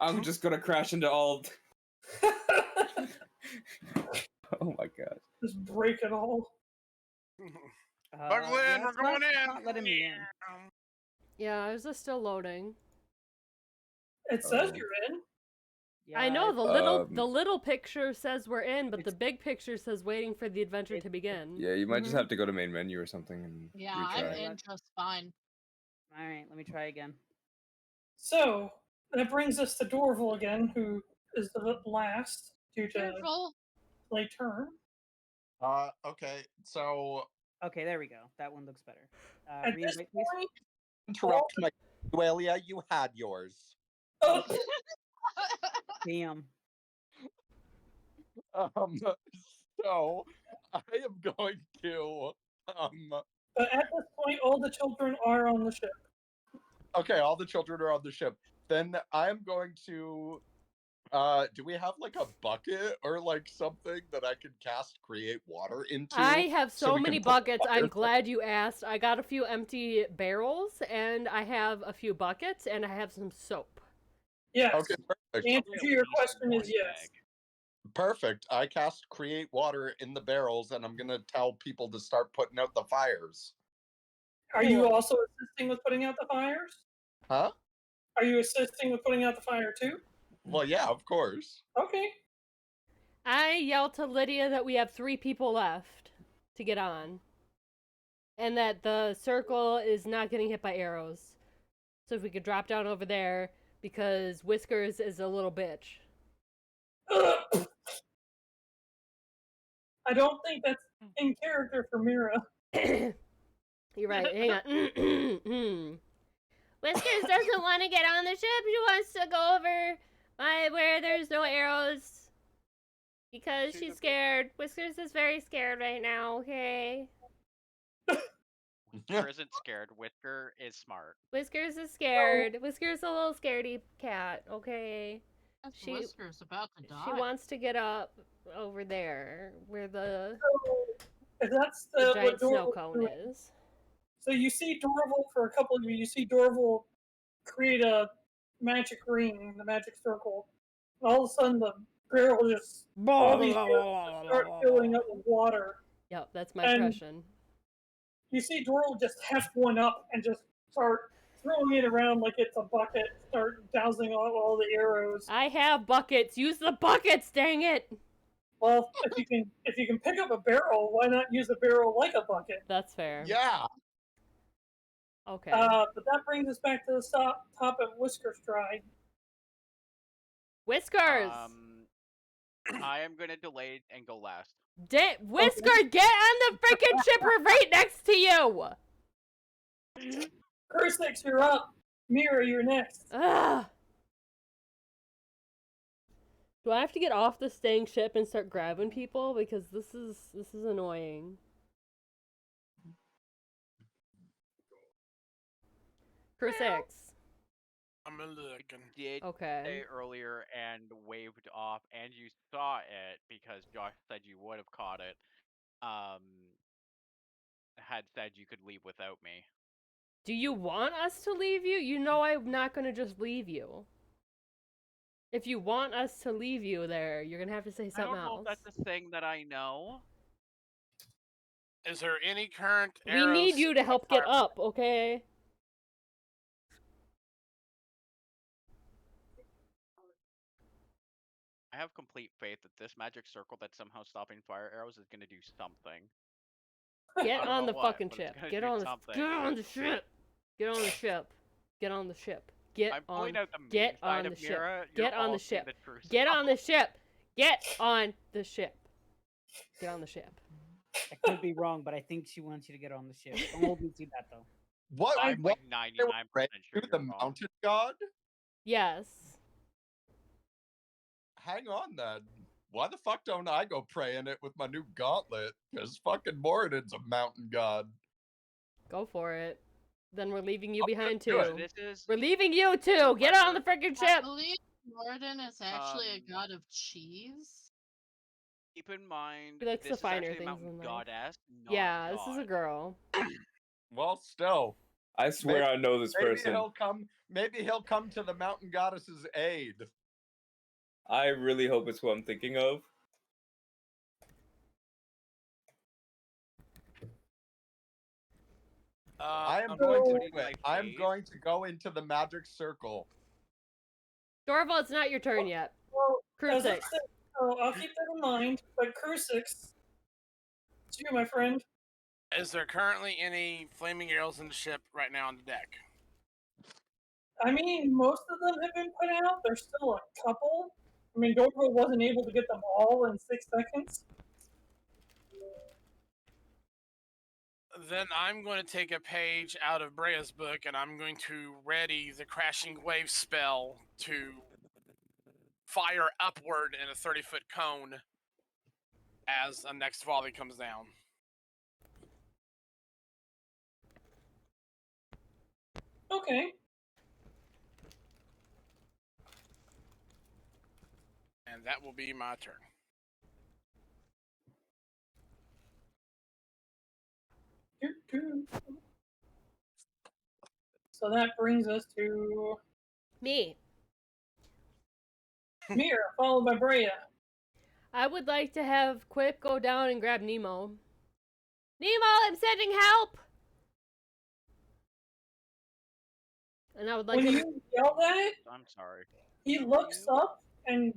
I'm just gonna crash into all. Oh my god. Just break it all. Buckle in, we're it's going it's in. not letting me in. Yeah, is this still loading? It says Oh. you're in. Yeah, I know it's- the little picture says we're in, but the big picture says waiting for the adventure to begin. Yeah, you might just Mhm. have to go to main menu or something and Yeah, retry. I'm in just fine. All right, let me try again. So that brings us to Dorval again, who is the last due to Careful. play turn. Okay, so Okay, there we go. That one looks better. At this Reinvite, please. point, interrupt my Yuelia, you had yours. oh, Damn. So I am going to but at this point, all the children are on the ship. okay, all the children are on the ship. Then I'm going to do we have like a bucket or like something that I can cast create water into? I have so so we can many put buckets. I'm water- glad you asked. I got a few empty barrels, and I have a few buckets, and I have some soap. Yes. Okay, perfect. The answer to your question is yes. Perfect. I cast create water in the barrels and I'm gonna tell people to start putting out the fires. Are you also assisting with putting out the fires? Huh? Are you assisting with putting out the fire too? Well, yeah, of course. Okay. I yelled to Lydia that we have 3 people left to get on, and that the circle is not getting hit by arrows. So if we could drop down over there, because Whiskers is a little bitch. I don't think that's in character for Mirra. You're right. Hang on. Whiskers doesn't want to get on the ship. She wants to go over Where there's no arrows. Because she's scared. Whiskers is very scared right now, okay? Whisker isn't scared. Whisker is smart. Whiskers is scared. Whiskers a little scaredy cat, okay? Whiskers about to die. She wants to get up over there where the That's giant what snow Dorval cone doing. is. So you see Dorval, for a couple of you see Dorval create a magic ring, the magic circle. And all of a sudden the barrel just all these barrels start filling up with water. Yep, that's my And impression. You see Dorval just heft one up and just start throwing it around like it's a bucket, start dousing all the arrows. I have buckets. Use the buckets, dang it! Well, if you can pick up a barrel, why not use a barrel like a bucket? That's fair. Yeah. Okay. But that brings us back to the top of WhiskerStride. Whiskers! I am gonna delay and go last. Whisker, get on the freaking ship right next to you! Crusix, you're up. Mirra, you're next. Ugh. Do I have to get off the staying ship and start grabbing people? Because this is annoying. Crusix. I'm looking. Did Okay. say earlier and waved off, and you saw it because Josh said you would have caught it. Had said you could leave without me. Do you want us to leave you? You know I'm not gonna just leave you. If you want us to leave you there, you're gonna have to say something I don't know else. if that's a thing that I know. Is there any current We arrows? need you to help get up, okay? I have complete faith that this magic circle that's somehow stopping fire arrows is gonna do something. Get I don't on know the what, fucking but it's ship. gonna Get do on something. the ship. Get on the ship. Get on the ship. Get I'm on. pulling out the Get main side on of the ship. Mirra, Get you're on all the seeing ship. the truth. Get on the ship. Get on the ship. Get on the ship. I could be wrong, but I think she wants you to get on the ship. Don't hold me to that though. What? I'm what like they were 99% praying sure to you're the wrong. mountain god? Yes. Hang on then. Why the fuck don't I go praying it with my new gauntlet? Because fucking Moradin's a mountain god. Go for it. Then we're leaving you Oh, behind good. too. This is We're leaving you too. Get on the freaking I ship. believe Warden is actually a god of cheese. keep in mind He likes this the is finer actually a things mountain in life. goddess, not Yeah, this is a god. girl. Well, still. I swear I know this Maybe person. he'll come. Maybe he'll come to the mountain goddess's aid. I really hope it's who I'm thinking of. I am I'm going to putting do it. my I am faith- going to go into the magic circle. Dorval, it's not your turn yet. Well, as I Crusix. said, I'll keep that in mind. But Crusix, it's you, my friend. Is there currently any flaming arrows in the ship right now on the deck? I mean, most of them have been put out. There's still a couple. I mean, Dorval wasn't able to get them all in 6 seconds. Then I'm going to take a page out of Brea's book and I'm going to ready the crashing wave spell to fire upward in a 30-foot cone as a next volley comes down. Okay. And that will be my turn. So that brings us to Me. Mirra, followed by Brea. I would like to have Quip go down and grab Nemo. Nemo, I'm sending help! And I would like When him... you yell at it, I'm sorry. he looks up and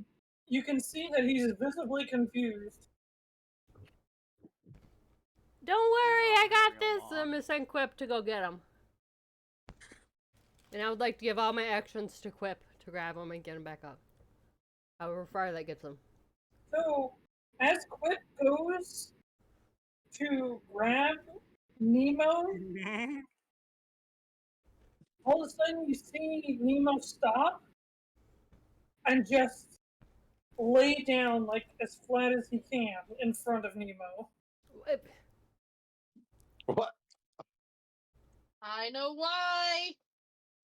you can see that he's visibly confused. Don't worry, I got Bring him this! I'm on. gonna send Quip to go get him. And I would like to give all my actions to Quip to grab him and get him back up. However far that gets him. So, as Quip goes to grab Nemo, all of a sudden you see Nemo stop and just lay down like as flat as he can in front of Nemo. What? I know why.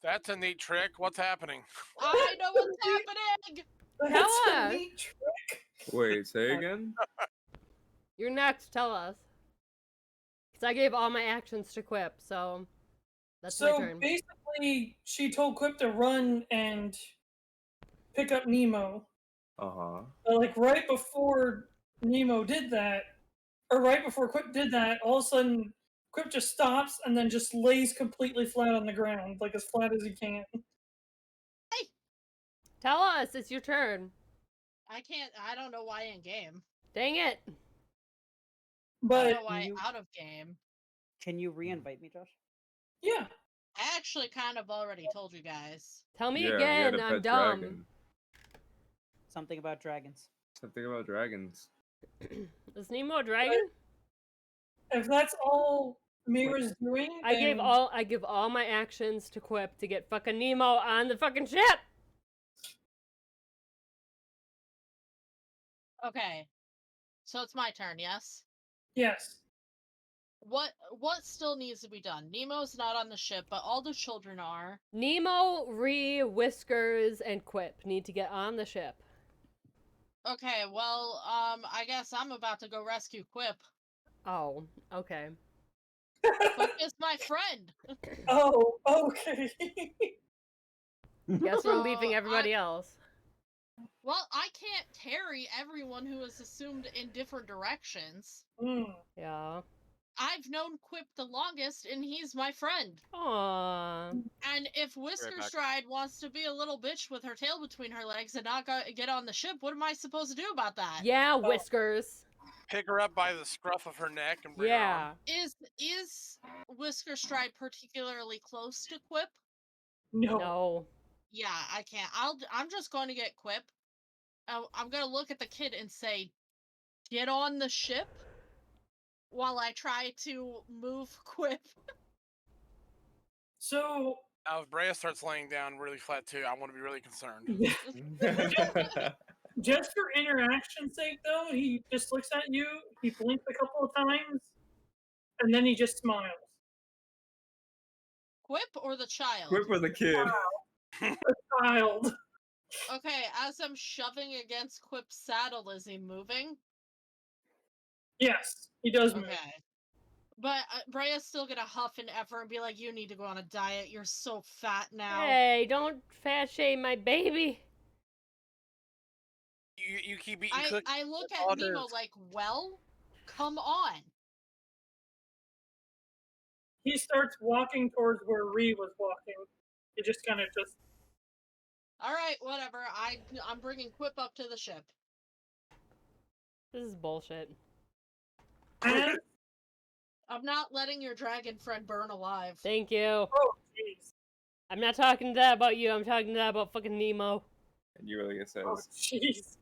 That's a neat trick. What's happening? I know what's happening. That's Tell a us. neat trick. Wait, say again? You're next. Tell us. Because I gave all my actions to Quip, so that's my So turn. basically, she told Quip to run and pick up Nemo. Uh-huh. But like right before Nemo did that, or right before Quip did that, all of a sudden Quip just stops and then just lays completely flat on the ground, like as flat as he can. Tell us. It's your turn. I don't know why in game. Dang it. I But don't know why You- out of game. Can you re-invite me, Josh? yeah, I actually kind of already told you guys. Tell me Yeah, you again. had a I'm pet dumb. dragon. Something about dragons. Something about dragons. Is Nemo a dragon? if that's all Mirra's doing, I give then all my actions to Quip to get fucking Nemo on the fucking ship. Okay. So it's my turn, yes? yes. What still needs to be done? Nemo's not on the ship, but all the children are. Nemo, Whiskers, and Quip need to get on the ship. Okay, well, I guess I'm about to go rescue Quip. Oh, okay. Quip is my friend. Oh, okay. Guess we're So, leaving everybody else. Well, I can't carry everyone who is assumed in different directions. Hmm. Yeah. I've known Quip the longest, and he's my friend. Aww. And if back. WhiskerStride wants to be a little bitch with her tail between her legs and not get on the ship, what am I supposed to do about that? Yeah, Whiskers. Pick her up by the scruff of her neck and bring her Yeah. on. Is WhiskerStride particularly close to Quip? No. No. Yeah, I can't. I'm just going to get Quip. I'm going to look at the kid and say, "Get on the ship," while I try to move Quip. So Now, if Brea starts laying down really flat too, I want to be really concerned. just for interaction sake, though, he just looks at you, he blinks a couple of times, and then he just smiles. Quip or the child? Quip with a kid. Child. Okay, as I'm shoving against Quip's saddle, is he moving? Yes, he does move. Okay. But Brea's still gonna huff and effort and be like, "You need to go on a diet. You're so fat now." Hey, don't fat shame my baby. You keep eating cookies. I look That's all at it Nemo is. like, "Well, come on." He starts walking towards where Ree was walking. He just kind of just. All right, whatever. I'm bringing Quip up to the ship. This is bullshit. And, I'm not letting your dragon friend burn alive. Thank you. oh, jeez. I'm not talking to that about you. I'm talking to that about fucking Nemo. And Yuelia says, Oh, jeez.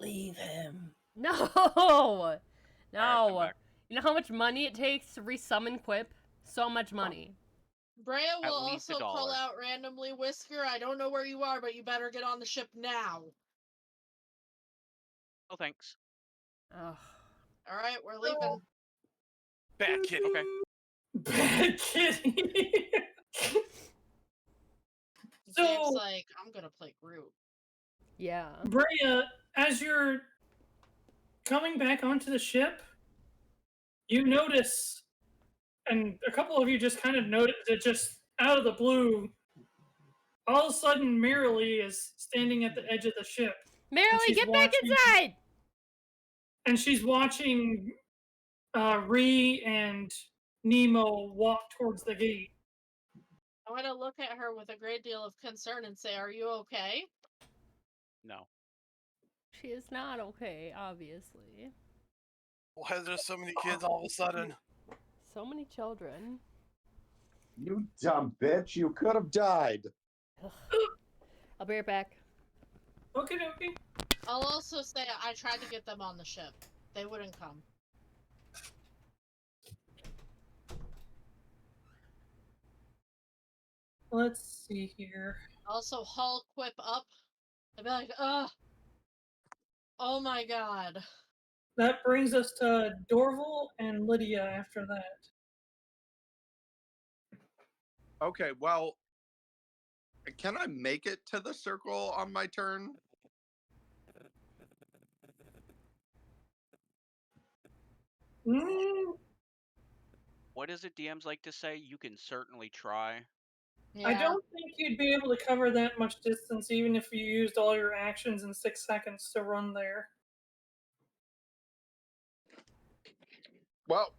Leave him. No! Alright, I'm No! back. You know how much money it takes to resummon Quip? So much money. Brea At will least also call $1. out randomly, "Whisker, I don't know where you are, but you better get on the ship now." Oh, thanks. Ugh. All right, we're leaving. Bad kitty. Okay. Bad kitty. Dave's So, like, "I'm gonna play Groot." Yeah. Brea, as you're coming back onto the ship, you notice, and a couple of you just kind of notice it just out of the blue. All of a sudden, Mirra is standing at the edge of the ship, Merrily, she's get back watching- inside! and she's watching Ree and Nemo walk towards the gate. I'm gonna look at her with a great deal of concern and say, "Are you okay?" No. She is not okay, obviously. Why is there so many kids all of a sudden? So many children. You dumb bitch! You could have died. Ugh. I'll be right back. Okay. I'll also say I tried to get them on the ship. They wouldn't come. Let's see here. Also, haul Quip up I'd be like, ugh. Oh my god. That brings us to Dorval and Lydia after that. Okay, well, can I make it to the circle on my turn? Mm, What is it DMs like to say? You can certainly try. I Yeah. don't think you'd be able to cover that much distance even if you used all your actions in 6 seconds to run there. Well,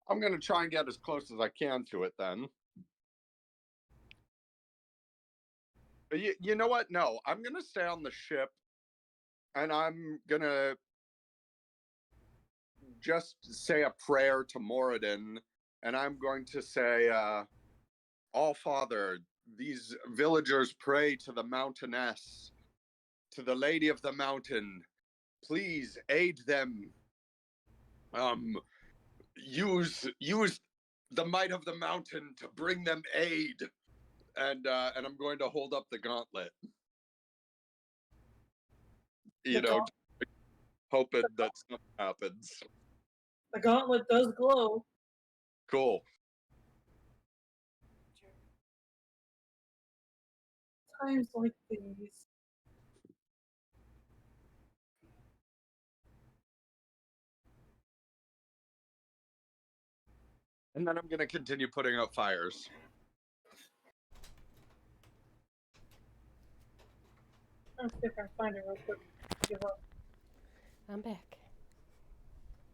I'm going to try and get as close as I can to it then. You know what? No, I'm going to stay on the ship and I'm going to just say a prayer to Moradin, and I'm going to say, All Father, these villagers pray to the Mountainess, to the Lady of the Mountain. Please aid them. Use the might of the mountain to bring them aid. And I'm going to hold up the gauntlet. You know, hoping that something happens. The gauntlet does glow. Cool. Times like these. And then I'm going to continue putting out fires. Let's see if I can find it real quick. Give up. I'm back.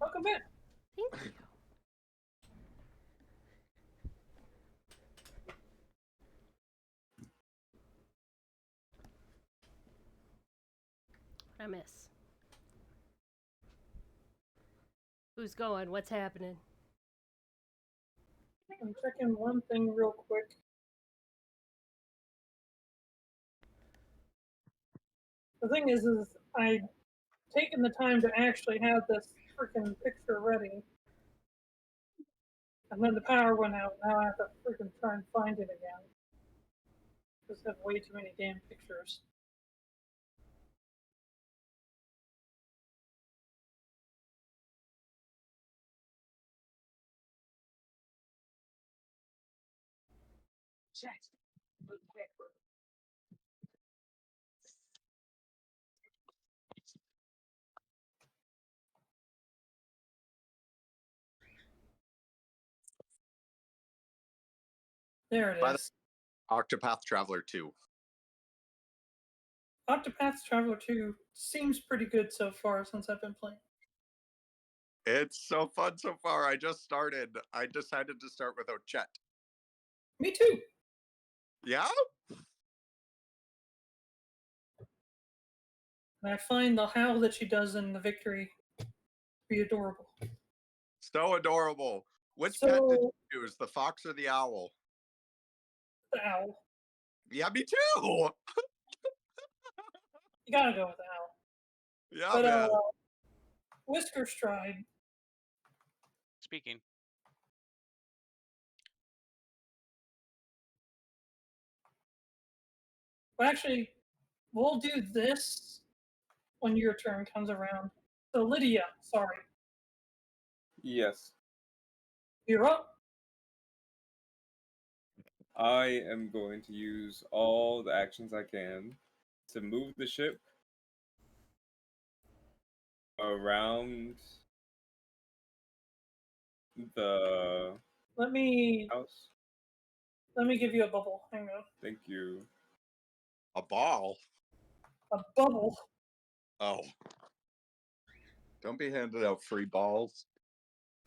Welcome back. Thank you. What I miss? Who's going? What's happening? I'm checking one thing real quick. The thing is I've taken the time to actually have this freaking picture ready. And then the power went out. Now I have to freaking try and find it again. Just have way too many damn pictures. There it By is. Octopath Traveler 2. Octopath Traveler 2 seems pretty good so far since I've been playing. It's so fun so far. I just started. I decided to start without Chet. Me too. Yeah? And I find the howl that she does in the victory to be adorable. So adorable. Which pet did you choose, the fox or the owl? The owl. Yeah, me too. You gotta go with the owl. Yeah, But man. WhiskerStride. Speaking. Well, actually, we'll do this when your turn comes around. So Lydia, sorry, Yes. you're up. I am going to use all the actions I can to move the ship around the Let me house. give you a bubble. Hang on. Thank you. A ball? A bubble. Oh. Don't be handing out free balls.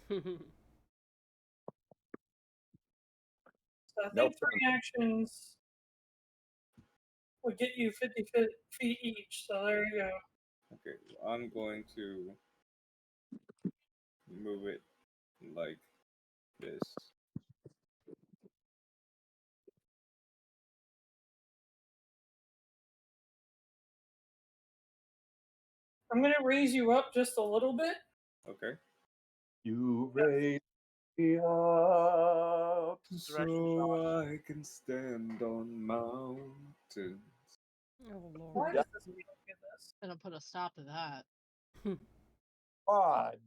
So I No think 3 actions would get you 50 feet each. So there you go. Okay, I'm going to move it like this. I'm gonna raise you up just a little bit. Okay. You raise me up. So I can stand on mountains. Oh Why lord. does this we don't get this? Gonna put a stop to that. God.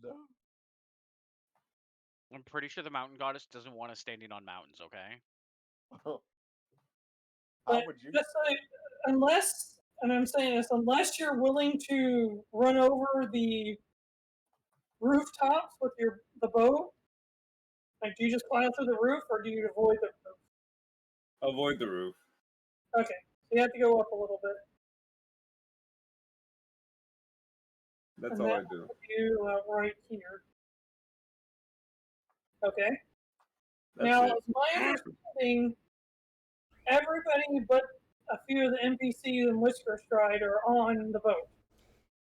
I'm pretty sure the mountain goddess doesn't want us standing on mountains, okay? How But would you? just like, unless, and I'm saying this, unless you're willing to run over the rooftops with the bow, like do you just climb through the roof or do you avoid the roof? Avoid the roof. Okay, so you have to go up a little bit. That's And all I that do. will put you right here. Okay. That's Now, it. it's my understanding everybody but a few of the NPCs and WhiskerStride are on the boat.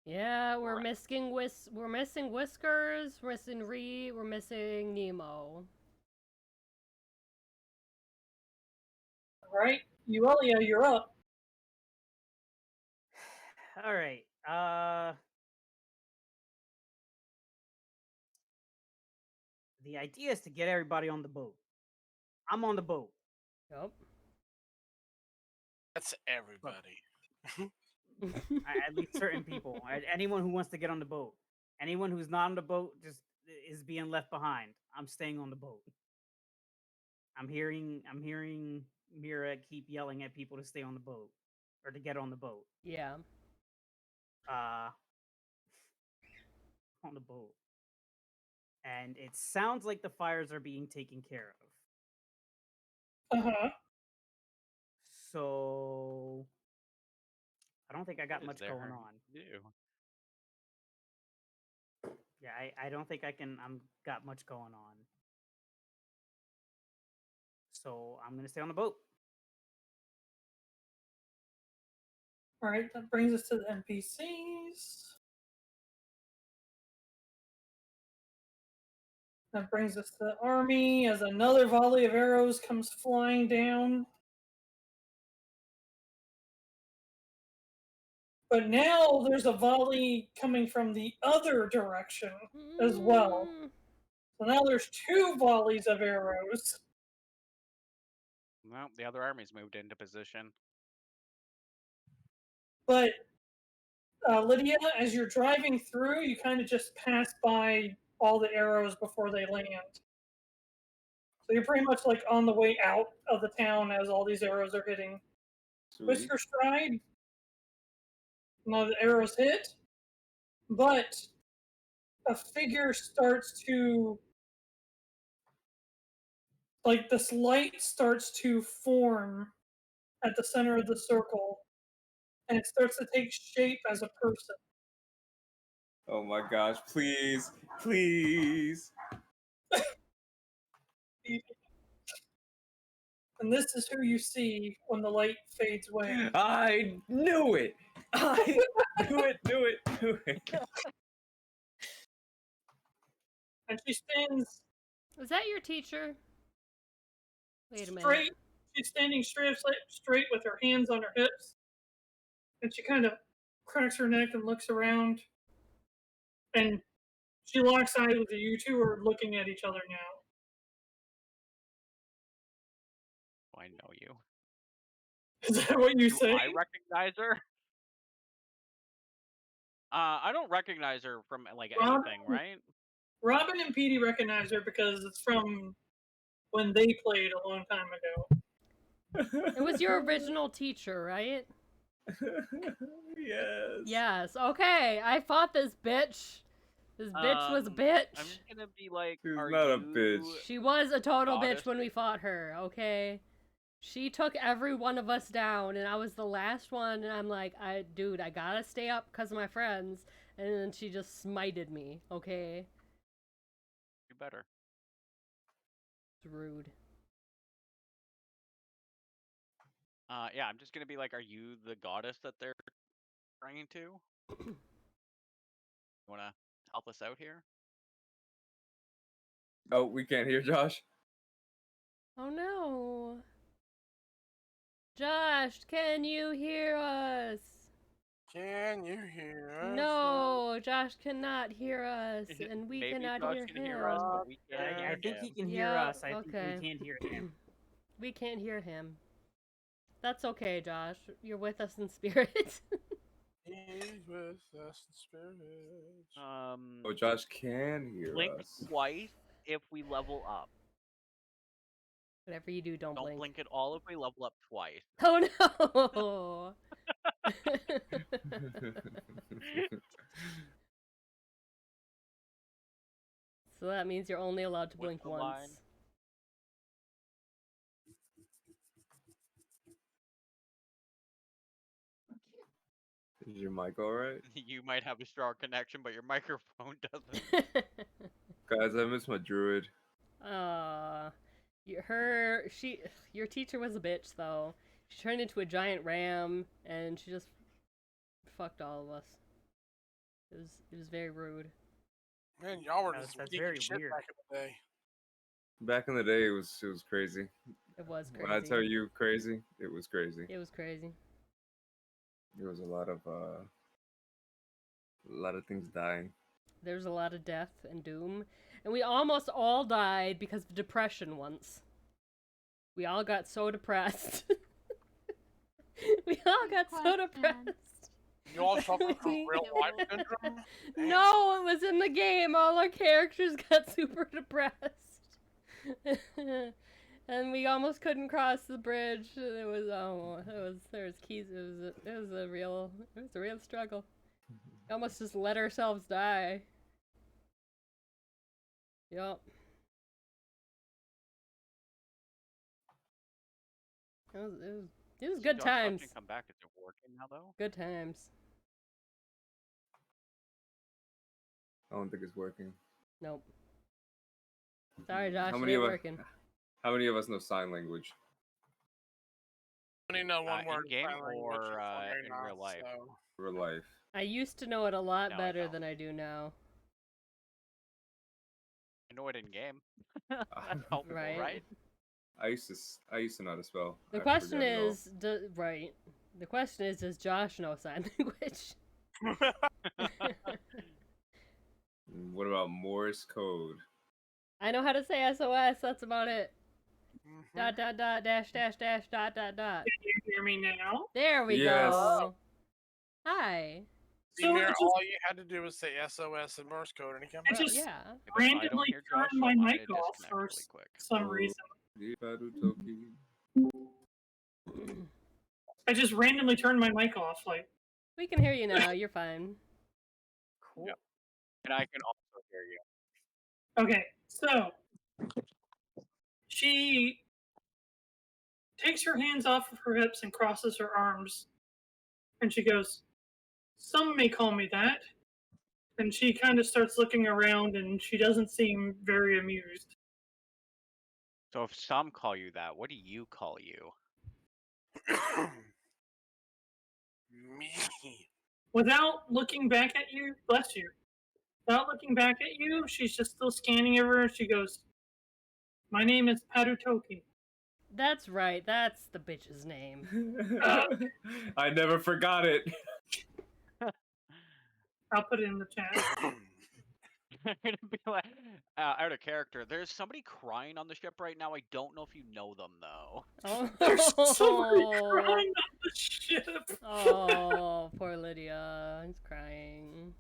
Yeah, we're Right. missing we're missing Whiskers, we're missing Ree, we're missing Nemo. All right, Yuelia, you're up. All right. The idea is to get everybody on the boat. I'm on the boat. Yep. That's everybody. At least certain people. Anyone who wants to get on the boat. Anyone who's not on the boat just is being left behind. I'm staying on the boat. I'm hearing Mirra keep yelling at people to stay on the boat or to get on the boat. Yeah. On the boat. And it sounds like the fires are being taken care of. Uh-huh. So I don't think I got What is much there going on. to do? Yeah, I don't think I'm got much going on. So I'm gonna stay on the boat. All right, that brings us to the NPCs. That brings us to the army as another volley of arrows comes flying down. But now there's a volley coming from the other direction as well. Mm. So now there's two volleys of arrows. Well, the other army's moved into position. But Lydia, as you're driving through, you kind of just pass by all the arrows before they land. So you're pretty much like on the way out of the town as all these arrows are hitting. Sweet. WhiskerStride, none of the arrows hit, but a figure starts to, like this light starts to form at the center of the circle, and it starts to take shape as a person. Oh my gosh, please, please. And this is who you see when the light fades away. I knew it! I knew it. And she stands Was that your teacher? Wait a minute. straight. She's standing straight with her hands on her hips. And she kind of cracks her neck and looks around. And she locks eyes with you. You two are looking at each other now. I know you. Is that what you Do say? I recognize her? I don't recognize her from like Robyn? anything, right? Robyn and Pedi recognize her because it's from when they played a long time ago. It was your original teacher, right? Yes. Yes. Okay, I fought this bitch. This bitch was a bitch. I'm just gonna be like, She's are not a you bitch. She was a total goddess? bitch when we fought her, okay? She took every one of us down, and I was the last one, and I'm like, dude, I gotta stay up because of my friends. And then she just smited me, okay? You better. It's rude. Yeah, I'm just gonna be like, are you the goddess that they're praying to? You wanna help us out here? Oh, we can't hear Josh. Oh no. Josh, can you hear us? Can you hear us? No, Josh cannot hear us, and we Maybe cannot Josh hear can him. hear us, but we can't I hear think he him. can hear Yeah, us. I think okay. we can't hear him. We can't hear him. That's okay, Josh. You're with us in spirit. He's with us in spirit. Oh, Josh can hear Blink us. twice if we level up. Whatever you do, don't blink. blink at all if we level up twice. Oh no! So that means you're only allowed to What's blink the once. line? Is your mic alright? You might have a strong connection, but your microphone doesn't. Guys, I miss my druid. Your teacher was a bitch though. She turned into a giant ram, and she just fucked all of us. It was very rude. Man, y'all were That's- just that's sneaky very shit weird. back in the day. Back in the day, it was crazy. It was crazy. When I tell you crazy, it was crazy. It was crazy. There was a lot of things dying. There was a lot of death and doom, and we almost all died because of depression once. We all got so depressed. We all got so Question. depressed. You all suffer from real life syndrome? Damn. No, it was in the game. All our characters got super depressed. And we almost couldn't cross the bridge. There was keys. It was a real struggle. We almost just let ourselves die. Yup. It was good Josh times. Hutchin come back. Is it working now though? Good times. I don't think it's working. Nope. Sorry, Josh. How It many ain't of us? working. How many of us know sign language? I only know one word. In-game sign language, or familiar in not, real life? so- For life. I used to know it a lot No, I better don't. than I do now. I know it in game. That's helpful, Right. right? I used to know how to spell. The I question forgot it all. is, The question is, does Josh know sign language? What about Morse code? I know how to say SOS. That's about it. Mhm. Dot dash dash dash dot. Can you hear me now? There we Yes. go. Hi. See, So Mirra, it just- all you had to do was say SOS and Morse code, and he came I back. just- Yeah. If I don't Randomly hear Josh, turned my I'm mic gonna off disconnect for really quick. some Oh. reason. Toki. I just randomly turned my mic off. Like, We can hear you now. You're fine. Cool. Yep. And I can also hear you. okay, so she takes her hands off of her hips and crosses her arms, and she goes, "Some may call me that." And she kind of starts looking around, and she doesn't seem very amused. So if some call you that, what do you call you? Me. Without looking back at you, bless you. Without looking back at you, she's just still scanning everywhere. And she goes, "My name is Padutoki." That's right. That's the bitch's name. I never forgot it. I'll put it in the chat. I'm gonna be like, out of character. There's somebody crying on the ship right now. I don't know if you know them though. Oh. There's somebody crying on the ship. Oh, poor Lydia. He's crying.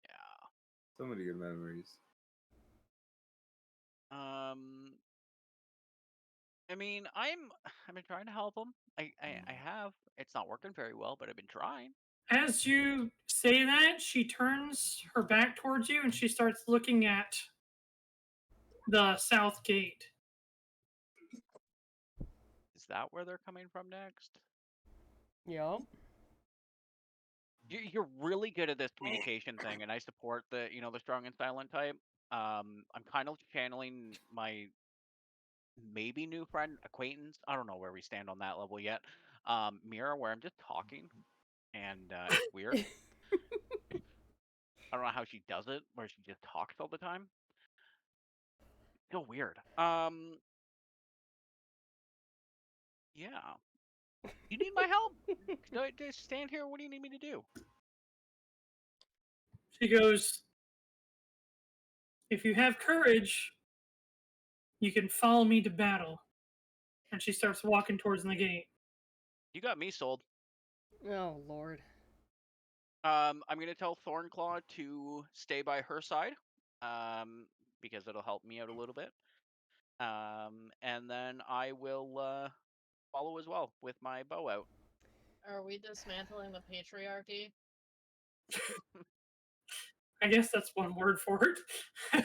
Yeah. So many good memories. I mean, I've been trying to help them. I have. It's not working very well, but I've been trying. As you say that, she turns her back towards you and she starts looking at the south gate. Is that where they're coming from next? Yup. You're really good at this communication thing, and I support the the strong and silent type. I'm kind of channeling my maybe new friend acquaintance. I don't know where we stand on that level yet. Mirra, where I'm just talking, and it's weird. I don't know how she does it, where she just talks all the time. Still weird. Yeah. You need my help? Do I just stand here? What do you need me to do? She goes, if you have courage, you can follow me to battle. And she starts walking towards the gate. You got me sold. Oh, Lord. I'm gonna tell Thornclaw to stay by her side, because it'll help me out a little bit. And then I will follow as well with my bow out. Are we dismantling the patriarchy? I guess that's one word for it.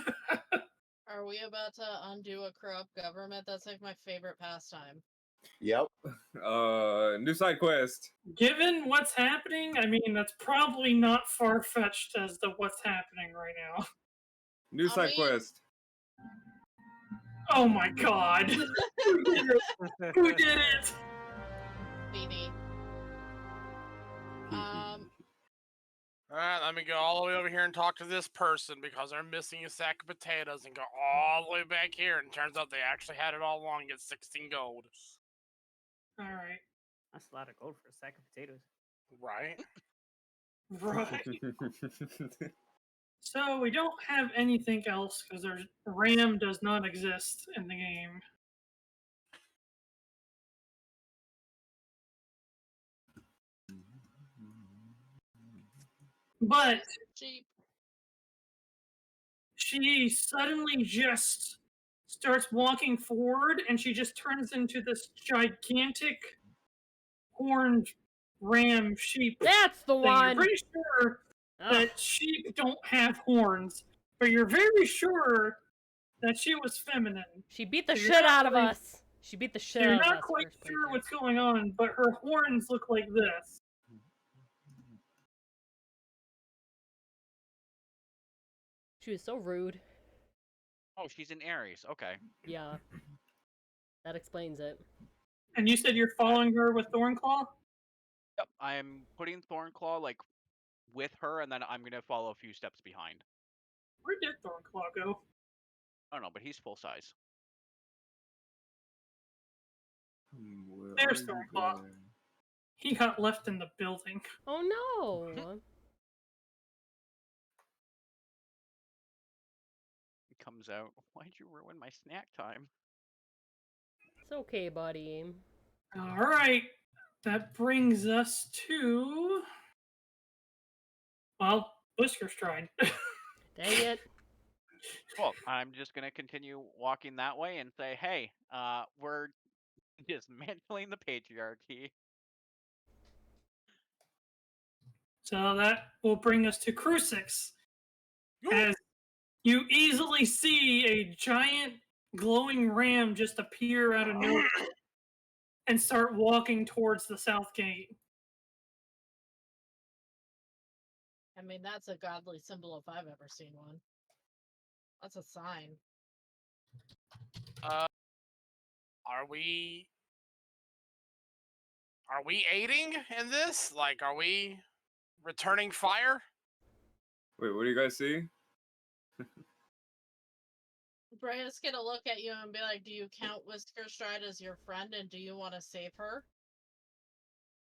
Are we about to undo a corrupt government? That's like my favorite pastime. Yep. New side quest. Given what's happening, I mean, that's probably not far-fetched as to what's happening right now. New I side mean- quest. Oh my god. Who did it? Who did it? Phoebe. Alright, let me go all the way over here and talk to this person because they're missing a sack of potatoes and go all the way back here. And turns out they actually had it all along and get 16 gold. Alright. That's a lot of gold for a sack of potatoes. Right? Right. So we don't have anything else because there's RAM does not exist in the game. But Cheap. she suddenly just starts walking forward and she just turns into this gigantic horned ram sheep That's the thing. You're one! pretty sure Ugh. that sheep don't have horns, but you're very sure that she was feminine. She beat the So you're shit not out of really- us. She beat the So shit you're out of not us. quite first sure playthrough. what's going on, but her horns look like this. She was so rude. Oh, she's in Aries. Okay. Yeah. That explains it. And you said you're following her with Thornclaw? Yep. I'm putting Thornclaw like with her, and then I'm gonna follow a few steps behind. Where did Thornclaw go? I don't know, but he's full size. There's Thornclaw. He got left in the building. Oh no! He comes out. Why'd you ruin my snack time? It's okay, buddy. Alright. That brings us to. Well, WhiskerStride. Dang it. Well, I'm just gonna continue walking that way and say, hey, we're dismantling the patriarchy. So that will bring us to Crusix. As you easily see a giant glowing ram just appear out of nowhere and start walking towards the south gate. I mean, that's a godly symbol if I've ever seen one. That's a sign. Are we aiding in this? Like, are we returning fire? Wait, what do you guys see? Bria's gonna look at you and be like, do you count WhiskerStride as your friend and do you want to save her?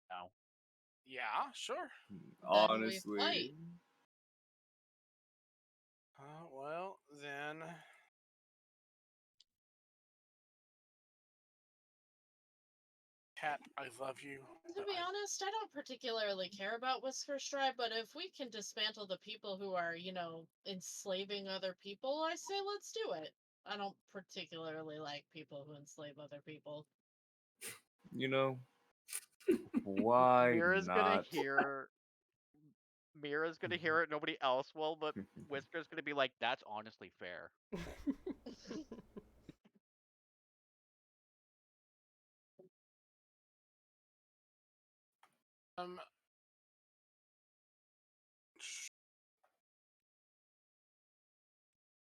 No. Yeah, sure. we Honestly. fight. Well, then. Cat, I love you. To be honest, I don't particularly care about WhiskerStride, but if we can dismantle the people who are, enslaving other people, I say let's do it. I don't particularly like people who enslave other people. You know, why Mirra's gonna not? hear. Mirra's gonna hear it. Nobody else will, but Whisker's gonna be like, "That's honestly fair."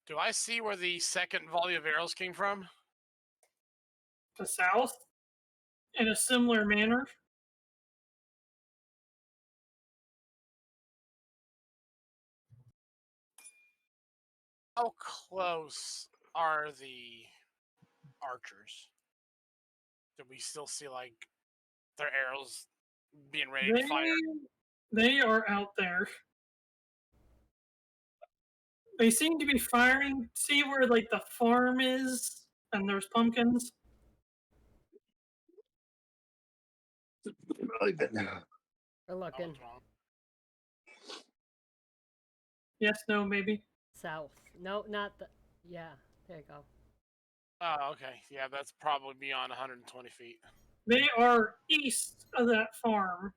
Do I see where the second volley of arrows came from? The south? In a similar manner? How close are the archers? Do we still see, like, their arrows being ready to fire? They are out there. They seem to be firing. See where like the farm is, and there's pumpkins. We're Oh, looking what's wrong? Yes, no, maybe. south. No, not the. Yeah, there you go. Oh, okay. Yeah, that's probably beyond 120 feet. They are east of that farm.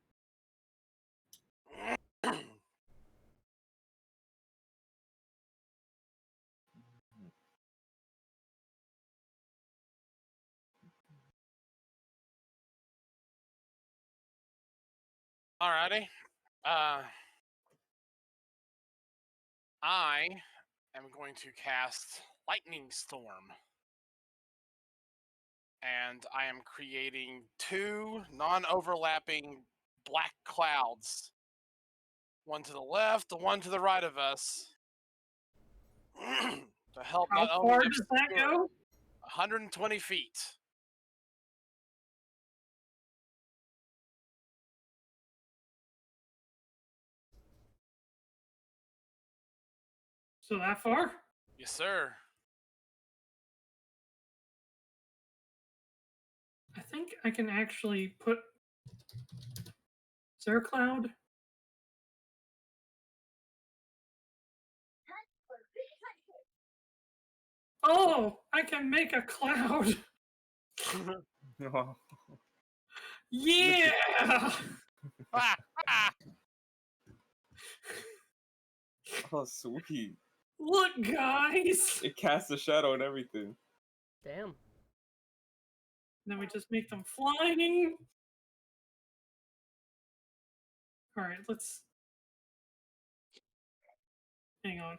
Alrighty. I am going to cast Lightning Storm. And I am creating 2 non-overlapping black clouds. One to the left, the one to the right of us. To help How not only far does that obscure go? 120 feet. So that far? Yes, sir. I think I can actually put. Is there a cloud? Oh, I can make a cloud. Oh, Yeah. oh, sweet. Look, guys. It casts a shadow and everything. Damn. Then we just make them flying. All right, let's. Hang on.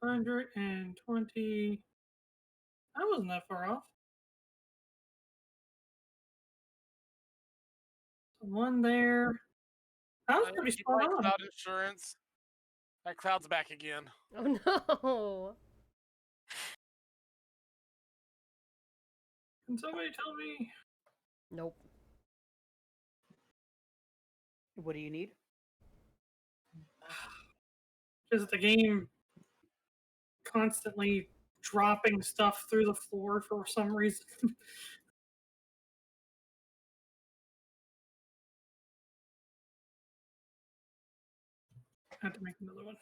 $120. That wasn't that far off. One there. That was pretty You spot like on. cloud insurance? That cloud's back again. Oh no. Can somebody tell me? Nope. What do you need? Is the game constantly dropping stuff through the floor for some reason? I have to make another one.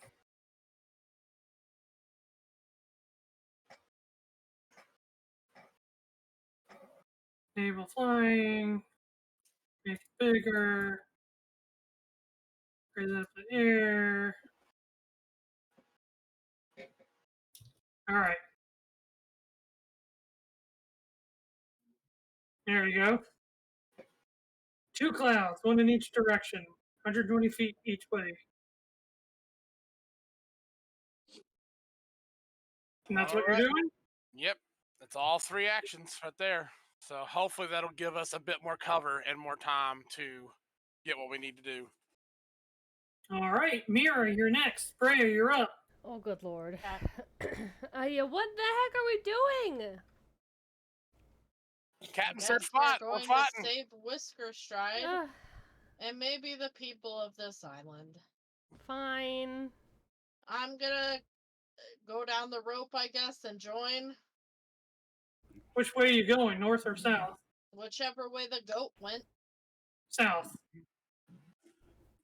Enable flying. Make it bigger. Raise it up in the air. All right. There you go. 2 clouds, one in each direction, 120 feet each way. And that's what you're Alright. doing? Yep. That's all 3 actions right there. So hopefully that'll give us a bit more cover and more time to get what we need to do. All right, Mirra, you're next. Freya, you're up. Oh, good lord. Yeah, what the heck are we doing? Captain Guess said we're fight. We're going to fighting. save WhiskerStride Ugh, and maybe the people of this island. fine. I'm gonna go down the rope, I guess, and join Which way are you going, north or south? whichever way the goat went. South.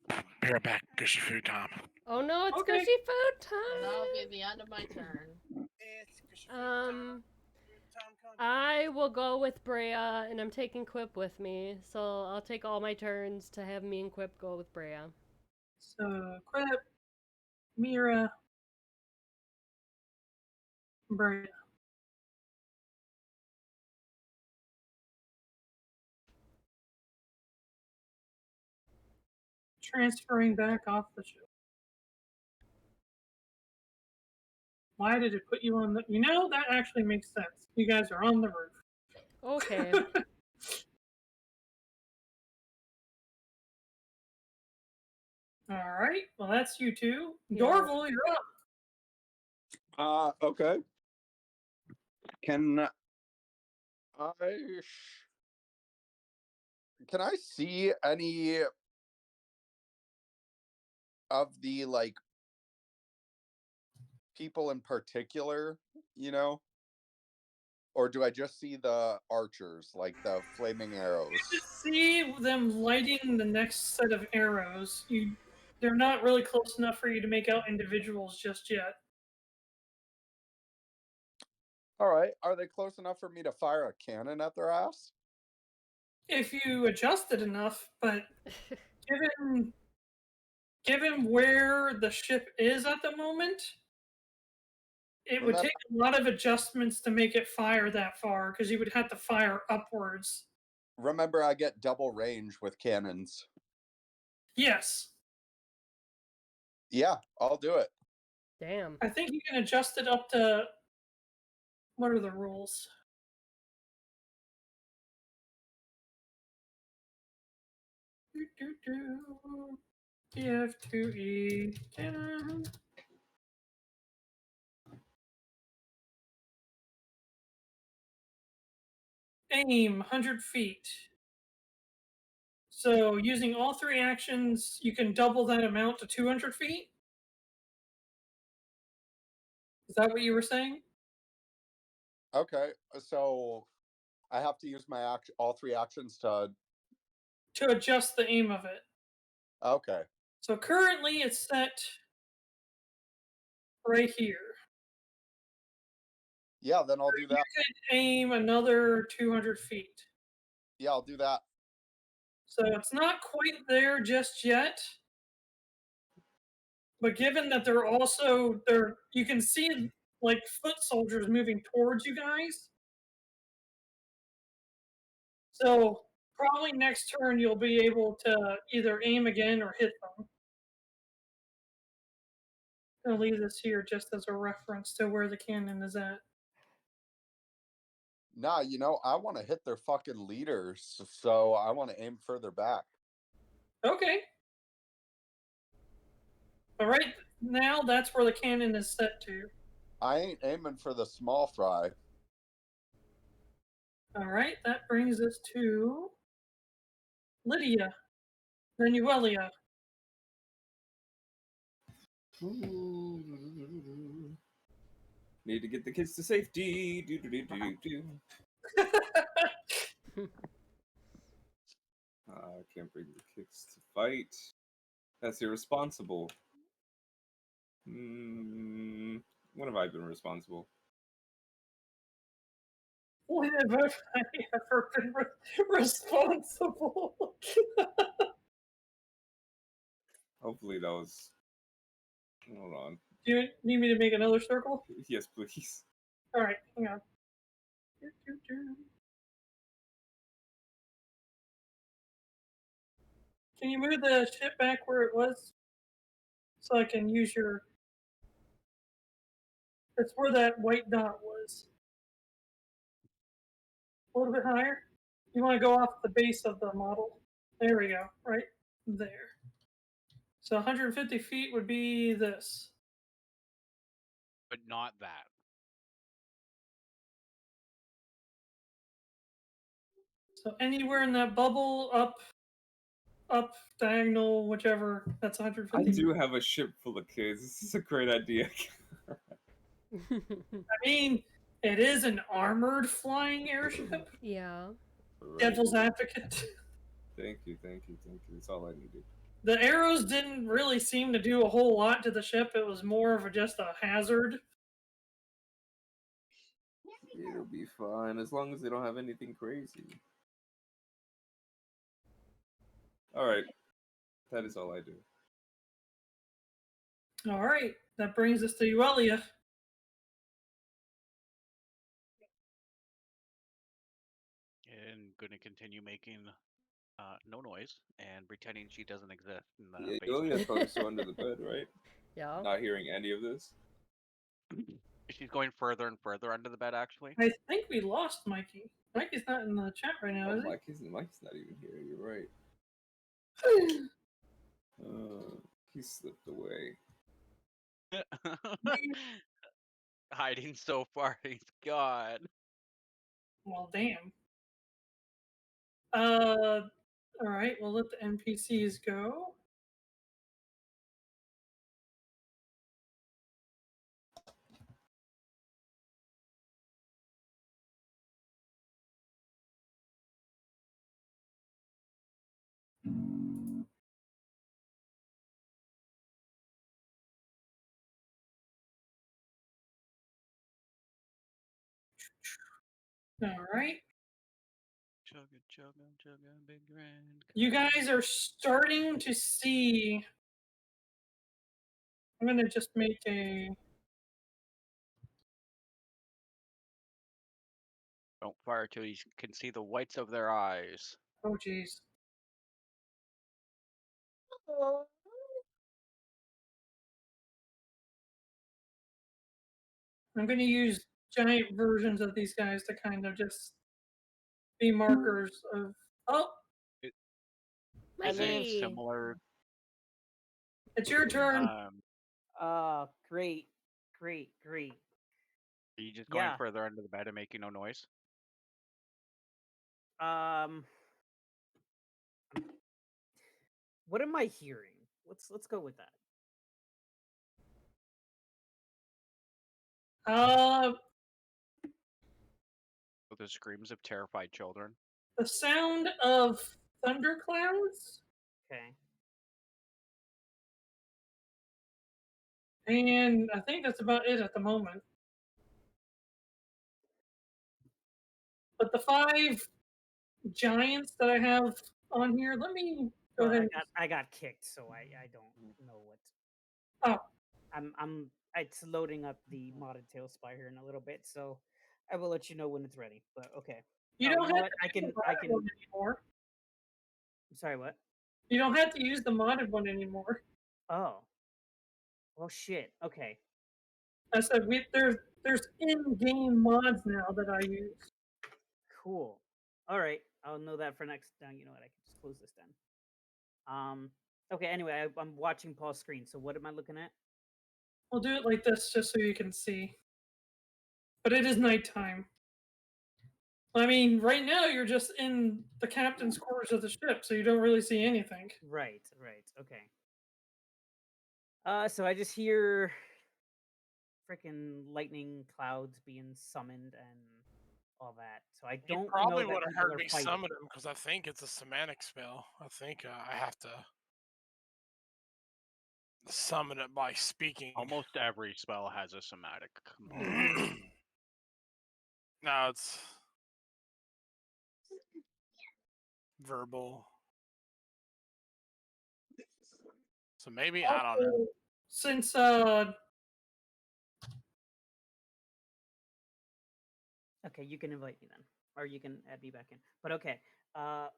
Be right back. Gushy food time. Oh no, it's Okay. gushy food And that'll time. be the end of my turn. I will go with Brea, and I'm taking Quip with me, so I'll take all my turns to have me and Quip go with Brea. So, Quip, Mirra, Brea. Transferring back off the ship. Why did it put you on the... You know, that actually makes sense. You guys are on the roof. Okay. All right, well, that's you two. Yeah. Dorval, you're up. Okay. Can I see any of the like people in particular, you know? Or do I just see the archers, like the flaming arrows? Just see them lighting the next set of arrows. They're not really close enough for you to make out individuals just yet. All right. Are they close enough for me to fire a cannon at their ass? If you adjust it enough, but given where the ship is at the moment, it would take a lot of adjustments to make it fire that far, because you would have to fire upwards. Remember, I get double range with cannons. Yes. Yeah, I'll do it. Damn. I think you can adjust it up to... What are the rules? TF2E cannon. Aim 100 feet. So using all 3 actions, you can double that amount to 200 feet? Is that what you were saying? Okay, so I have to use my all 3 actions to adjust the aim of it. Okay. So currently it's set right here. Yeah, then I'll do that. You could aim another 200 feet. Yeah, I'll do that. So it's not quite there just yet. But given that you can see like foot soldiers moving towards you guys. So probably next turn you'll be able to either aim again or hit them. I'll leave this here just as a reference to where the cannon is at. Nah, I want to hit their fucking leaders, so I want to aim further back. Okay. All right, now that's where the cannon is set to. I ain't aiming for the small fry. All right, that brings us to Lydia, then Yuelia. Need to get the kids to safety. I can't bring the kids to fight. That's irresponsible. When have I been responsible? When have I ever been responsible? Hopefully that was... Hold on. Do you need me to make another circle? Yes, please. All right, hang on. Can you move the ship back where it was? So I can use your... That's where that white dot was. A little bit higher. You want to go off the base of the model. There we go, right there. So 150 feet would be this. But not that. So anywhere in that bubble, up, diagonal, whichever, that's 150 I do have a ship full of kids. This is a great idea. I mean, it is an armored flying airship. Yeah. Right. Devil's advocate. Thank you. That's all I needed. The arrows didn't really seem to do a whole lot to the ship. It was more of just a hazard. It'll be fine as long as they don't have anything crazy. Alright. That is all I do. All right, that brings us to Yuelia. And gonna continue making no noise and pretending she doesn't exist in the basement. Yuelia's probably still under the bed, right? Yeah. Not hearing any of this. She's going further and further under the bed, actually. I think we lost Mikey. Mikey's not in the chat right now, is he? Mikey's not even here. You're right. He slipped away. Hiding so far, he's gone. Well, damn. All right, we'll let the NPCs go. All right. Chugga, chugga, chugga, big grand. You guys are starting to see. I'm gonna just make a. Don't fire till you can see the whites of their eyes. Oh, geez. I'm gonna use giant versions of these guys to kind of just be markers of. Oh, Is Mikey. it similar? it's your turn. Great, great, great. Are you just going Yeah. further under the bed and making no noise? What am I hearing? Let's go with that. The screams of terrified children. The sound of thunderclouds Okay. and I think that's about it at the moment. But the 5 giants that I have on here, let me go Well, ahead. I got kicked, so I don't know what. Oh. It's loading up the modded TaleSpire here in a little bit, so I will let you know when it's ready. But okay. You don't know have what? to I use can. the modded one anymore. I'm sorry. What? You don't have to use the modded one anymore. Oh. Well, shit. Okay. I said there's in-game mods now that I use. Cool. All right. I'll know that for next. You know what? I can just close this then. Okay. Anyway, I'm watching Paul's screen. So what am I looking at? I'll do it like this just so you can see. But it is nighttime. I mean, right now you're just in the captain's quarters of the ship, so you don't really see anything. Right. Okay. So I just hear freaking lightning clouds being summoned and all that. So I don't You probably know that would have people heard are me fighting. summon him because I think it's a semantic spell. I think I have to summon it by speaking. Almost every spell has a somatic component. No, it's verbal. So maybe I don't know. Also, since Okay, you can invite me then, or you can add me back in. But okay. All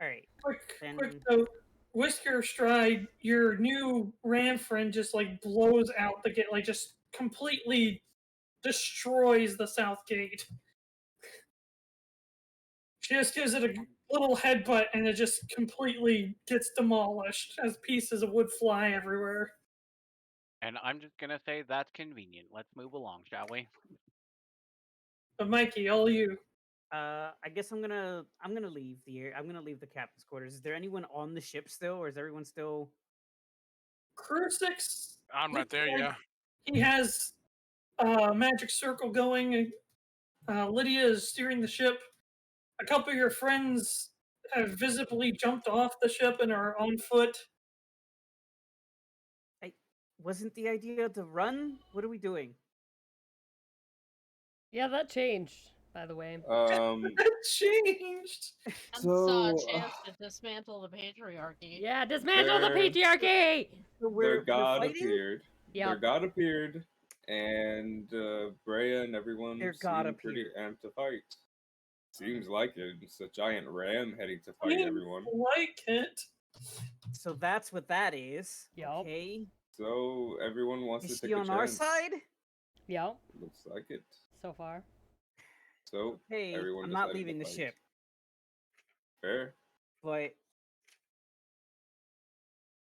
right. quick Then note, WhiskerStride, your new ram friend just like blows out the gate, like just completely destroys the south gate. She just gives it a little headbutt and it just completely gets demolished as pieces of wood fly everywhere. And I'm just gonna say that's convenient. Let's move along, shall we? But Mikey, all you. I guess I'm gonna leave I'm gonna leave the captain's quarters. Is there anyone on the ship still, or is everyone still? Crusix. I'm right there, yeah. He has a magic circle going. Lydia is steering the ship. A couple of your friends have visibly jumped off the ship and are on foot. Wasn't the idea to run? What are we doing? Yeah, that changed, by the way. It changed. And So, saw a chance to dismantle the patriarchy. Yeah, dismantle the There- patriarchy! So their we're god fighting? appeared. Their Yep. god appeared, and Brea and everyone Their god seemed pretty appeared. amped to fight. Seems like it. It's a giant ram heading to fight Seems everyone. like it. So that's what that is. Yup. Okay. So everyone wants Is to she take a on chance. our side? Yep, Looks like it. so far. So Hey, everyone I'm not decided to leaving the fight. ship, Fair. but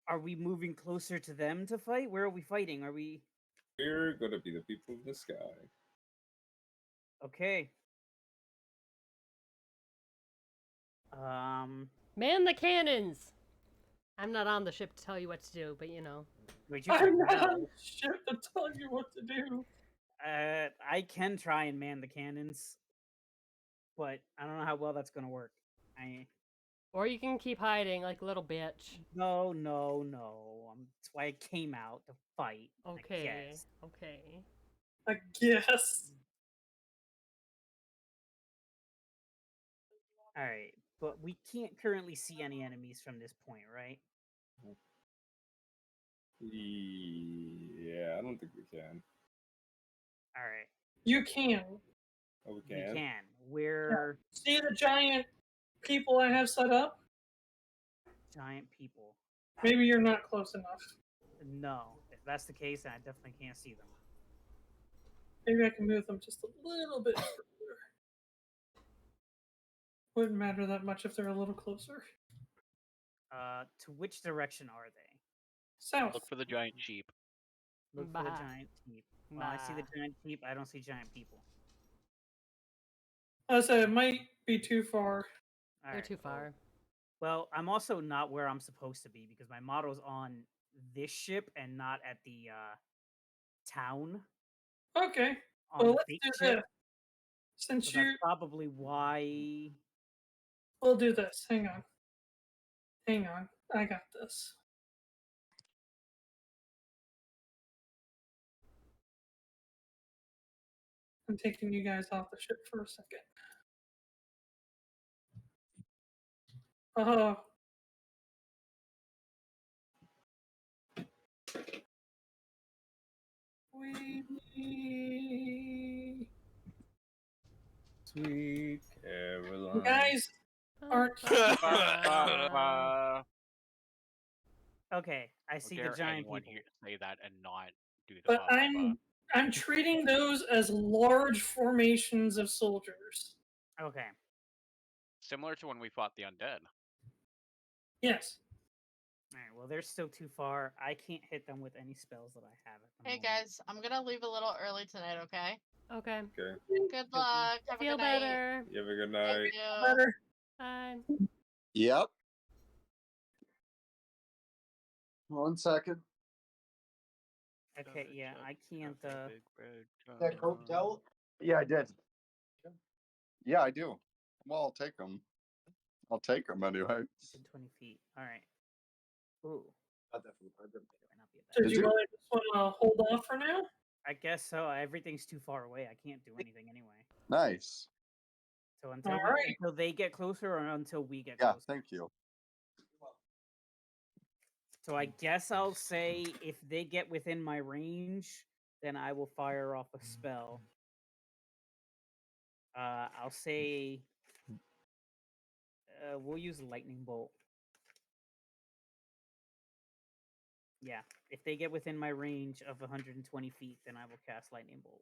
are we moving closer to them to fight? Where are we fighting? Are we We're gonna be the people of the sky. okay? Man the cannons! I'm not on the ship to tell you what to do, but you know. Wait, you I'm can not now. on the ship to tell you what to do. I can try and man the cannons, but I don't know how well that's gonna work. Or you can keep hiding like a little bitch. No. That's why I came out to fight. Okay. I guess. Okay. I guess. All right, but we can't currently see any enemies from this point, right? Yeah, I don't think we can. All right, You can. Oh, we we can? can. We're See the giant people I have set up? giant people. Maybe you're not close enough. No, if that's the case, then I definitely can't see them. Maybe I can move them just a little bit further. Wouldn't matter that much if they're a little closer. To which direction are they? South. Look for the giant sheep. Look for the Bah. giant sheep. Well, I see the Bah. giant sheep. I don't see giant people. I said it might be too far. All They're right, too far. Well, I'm also not where I'm supposed to be because my model's on this ship and not at the town. Okay. On Well, the let's big do ship. this. Since So you, that's probably why. we'll do this. Hang on. Hang on. I got this. I'm taking you guys off the ship for a second. Oh. Sweet Caroline. You guys aren't. Okay, I see the Dare giant anyone people. here say that and not do the But ba ba ba. I'm treating those as large formations of soldiers. Okay. Similar to when we fought the undead. Yes. All right. Well, they're still too far. I can't hit them with any spells that I have at the Hey moment. guys, I'm gonna leave a little early tonight, okay? Okay. Okay. Good luck. Have a Feel good night. better. You have a good Thank night. you. Better. Bye. Yep. 1 second. Okay. Yeah, I can't. That coat towel? Yeah, I did. Yeah, I do. Well, I'll take them. I'll take them anyway. 20 feet. All right. Ooh. Not that from Ardent. Might not be a bad Did Did you you? really just want to hold off for now? I guess so. Everything's too far away. I can't do anything anyway. Nice. So until All we, right. until they get closer, or until we get Yeah, closer. thank you. So I guess I'll say if they get within my range, then I will fire off a spell. I'll say we'll use lightning bolt. Yeah, if they get within my range of 120 feet, then I will cast lightning bolt.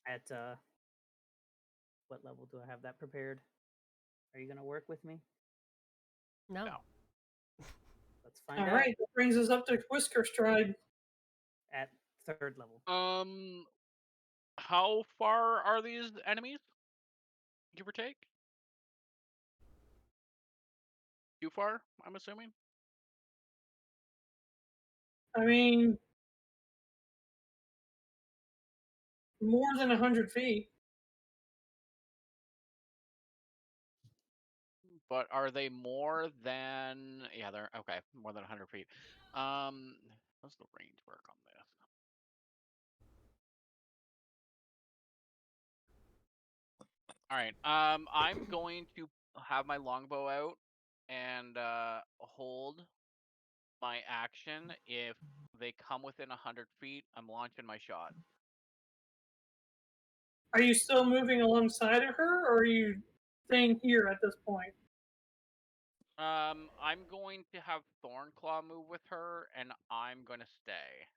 At what level do I have that prepared? Are you gonna work with me? No. No. Let's find All out. right. That brings us up to WhiskerStride. At 3rd level. How far are these enemies? Give or take? Too far, I'm assuming? I mean, more than 100 feet. But are they more than... Yeah, they're... Okay, more than 100 feet. How's the range work on this? Alright, I'm going to have my longbow out and hold my action. If they come within 100 feet, I'm launching my shot. Are you still moving alongside of her, or are you staying here at this point? I'm going to have Thornclaw move with her, and I'm going to stay.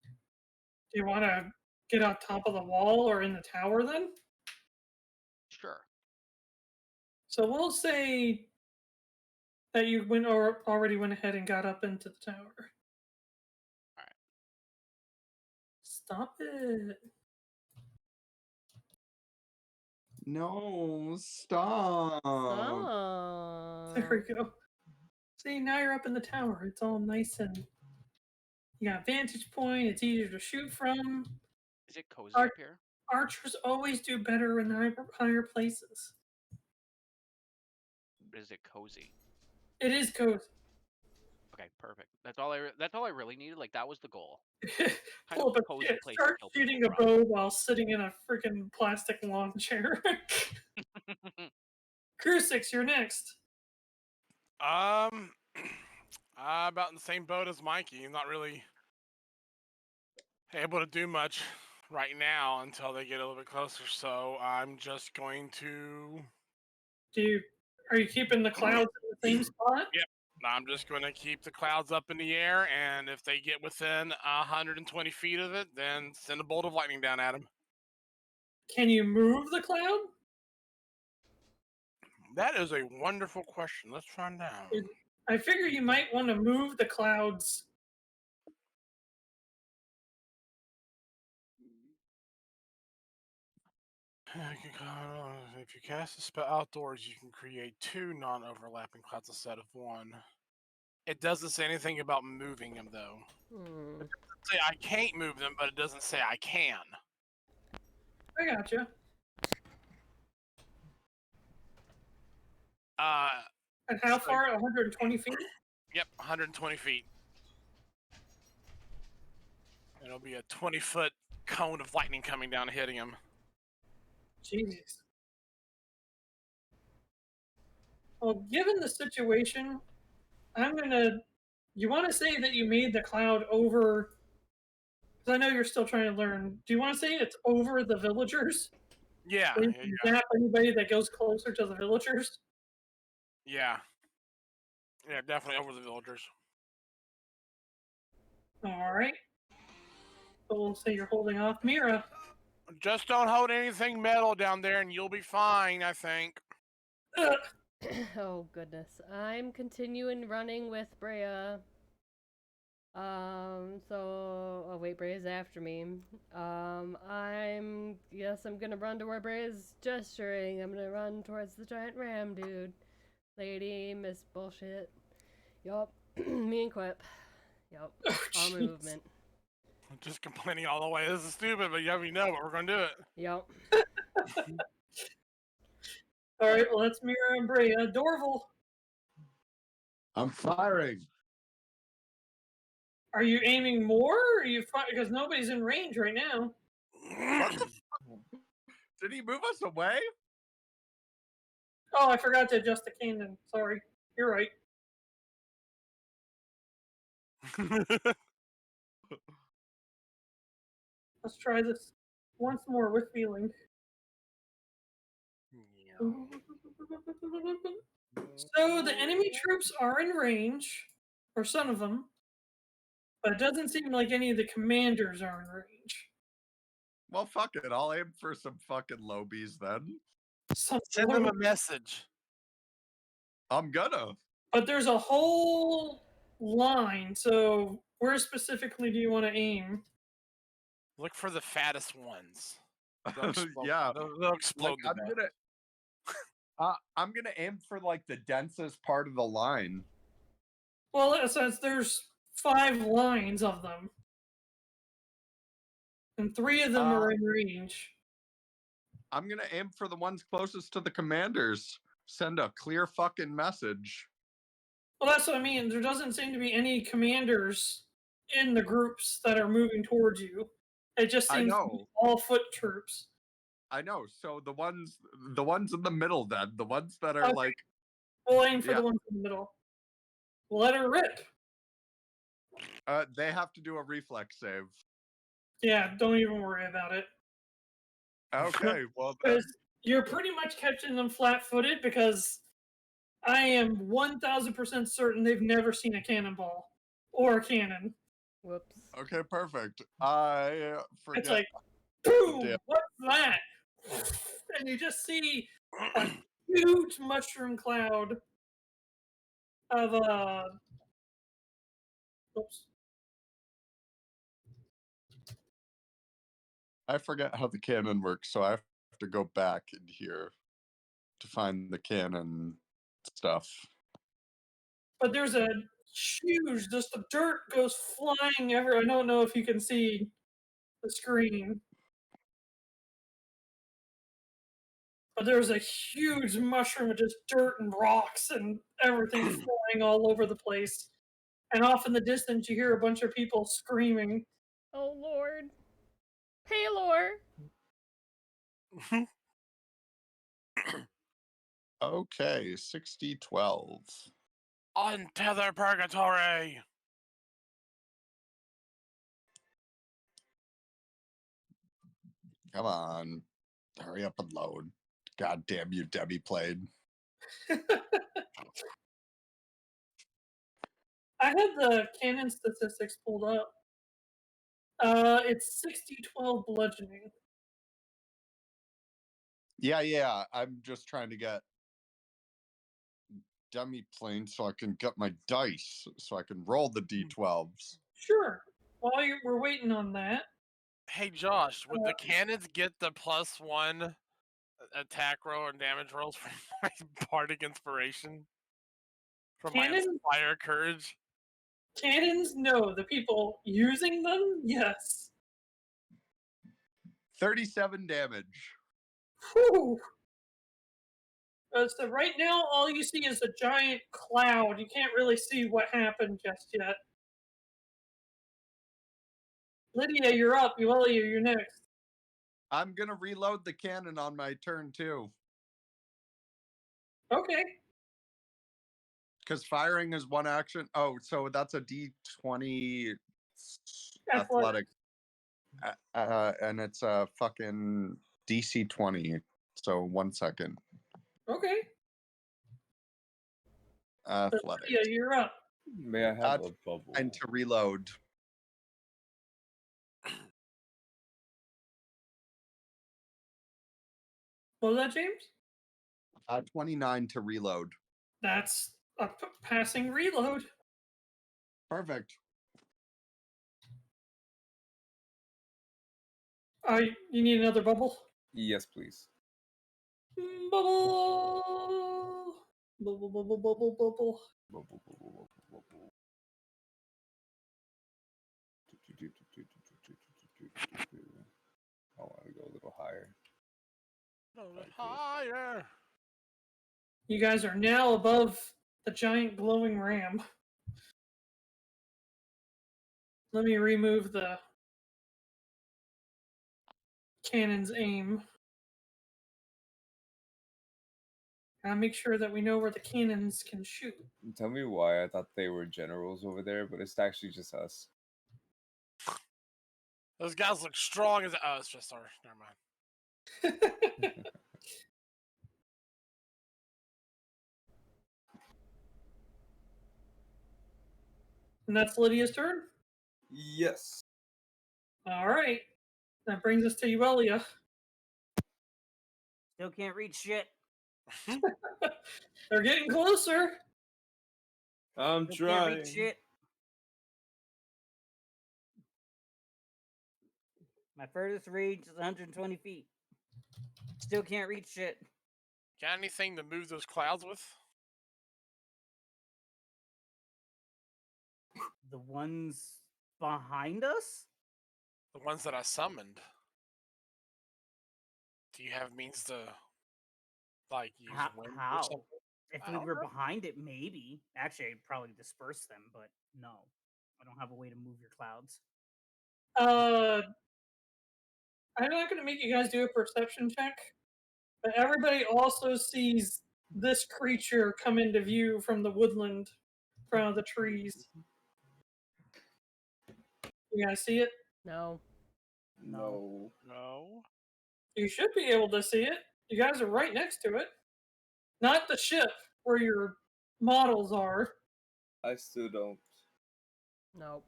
Do you want to get on top of the wall or in the tower then? Sure. So we'll say that you already went ahead and got up into the tower. All right. Stop it. No, stop. There we go. See, now you're up in the tower. It's all nice and you got a vantage point. It's easier to shoot from. Is it cozy Ar- up here? Archers always do better in the higher places. Is it cozy? It is cozy. Okay, perfect. That's all I really needed. Like that was the goal. Kind Pull of up cozy place to start kill shooting people a bow while sitting in a freaking plastic lawn chair. from. Crusix, you're next. About in the same boat as Mikey. I'm not really able to do much right now until they get a little bit closer. So I'm just going to. Are you keeping the clouds in the same spot? Yep. I'm just going to keep the clouds up in the air, and if they get within 120 feet of it, then send a bolt of lightning down at them. Can you move the cloud? That is a wonderful question. Let's find out. I figure you might want to move the clouds. If you cast a spell outdoors, you can create 2 non-overlapping clouds instead of 1. It doesn't say anything about moving them, though. It doesn't say I can't move them, but it doesn't say I can. I gotcha. And how far? 120 feet? Yep, 120 feet. It'll be a 20-foot cone of lightning coming down and hitting him. Jesus. Well, given the situation, I'm gonna. You want to say that you made the cloud over? Because I know you're still trying to learn. Do you want to say it's over the villagers? Yeah. So you can zap anybody that goes closer to the villagers? Yeah. Yeah, definitely over the villagers. Alright. So we'll say you're holding off Mirra. Just don't hold anything metal down there and you'll be fine, I think. Oh, goodness. I'm continuing running with Brea. Oh wait, Brea's after me. Yes, I'm gonna run to where Brea's gesturing. I'm gonna run towards the giant ram, dude. Lady, miss bullshit. Yup. Me and Quip. Yup. Armor movement. I'm just complaining all the way. This is stupid, but you know, but we're gonna do it. Yup. Alright, well that's Mirra and Brea. Dorval. I'm firing. Are you aiming more? Or are you because nobody's in range right now? Did he move us away? Oh, I forgot to adjust the cannon. Sorry. You're right. Let's try this once more with feeling. So the enemy troops are in range, or some of them, but it doesn't seem like any of the commanders are in range. Well, fuck it. I'll aim for some fucking lobies then. Send them a message. I'm gonna. But there's a whole line, so where specifically do you want to aim? Look for the fattest ones. Yeah. They'll explode. I'm gonna aim for like the densest part of the line. Well, it says there's 5 lines of them, and 3 of them are in range. I'm gonna aim for the ones closest to the commanders. Send a clear fucking message. Well, that's what I mean. There doesn't seem to be any commanders in the groups that are moving towards you. It just seems to be all foot troops. I know. So the ones in the middle, then the ones that are like. We'll aim for the ones in the middle. Let her rip. They have to do a reflex save. Yeah, don't even worry about it. Okay, well then. You're pretty much catching them flat-footed because I am 1,000% certain they've never seen a cannonball or a cannon. Whoops. Okay, perfect. I forget. It's like, boom! What's that? And you just see a huge mushroom cloud of oops. I forget how the cannon works, so I have to go back in here to find the cannon stuff. But there's a huge, just the dirt goes flying everywhere. I don't know if you can see the screen. but there's a huge mushroom with just dirt and rocks and everything flying all over the place. And off in the distance, you hear a bunch of people screaming. Oh Lord. Paylor! Okay, 60-12. Untether purgatory. Come on. Hurry up and load. God damn you, Debbie played. I had the cannon statistics pulled up. It's 60-12 bludgeoning. Yeah. I'm just trying to get dummy plane so I can get my dice so I can roll the d12s. Sure. While we're waiting on that. Hey Josh, would the cannons get the +1 attack roll and damage rolls from my bardic inspiration? From my inspire courage? Cannons, no. The people using them, yes. 37 damage. Whew. So right now, all you see is a giant cloud. You can't really see what happened just yet. Lydia, you're up. Yuelia, you're next. I'm gonna reload the cannon on my turn too. Okay. Because firing is one action. Oh, so that's a d20 Athletic. and it's a fucking DC 20. So 1 second. Okay. Athletic. Yeah, you're up. May I have a bubble? And to reload. What was that, James? 29 to reload. That's a passing reload. Perfect. You need another bubble? Yes, please. Bubble. Bubble, bubble, bubble, bubble. Bubble, bubble, bubble, bubble. I want to go a little higher. A little higher. You guys are now above the giant glowing ram. Let me remove the cannon's aim. And make sure that we know where the cannons can shoot. Tell me why I thought they were generals over there, but it's actually just us. Those guys look strong as. Oh, it's just our. Never mind. And that's Lydia's turn? Yes. Alright. That brings us to Yuelia. Still can't read shit. They're getting closer. I'm Still can't read trying. shit. My furthest range is 120 feet. Still can't read shit. Got anything to move those clouds with? The ones behind us? The ones that I summoned. Do you have means to, like, use wind or How? something? If I we don't were know. behind it, maybe. Actually, I'd probably disperse them, but no. I don't have a way to move your clouds. I'm not going to make you guys do a perception check, but everybody also sees this creature come into view from the woodland, in front of the trees. You guys see it? No. No. No. You should be able to see it. You guys are right next to it. Not the ship where your models are. I still don't. Nope.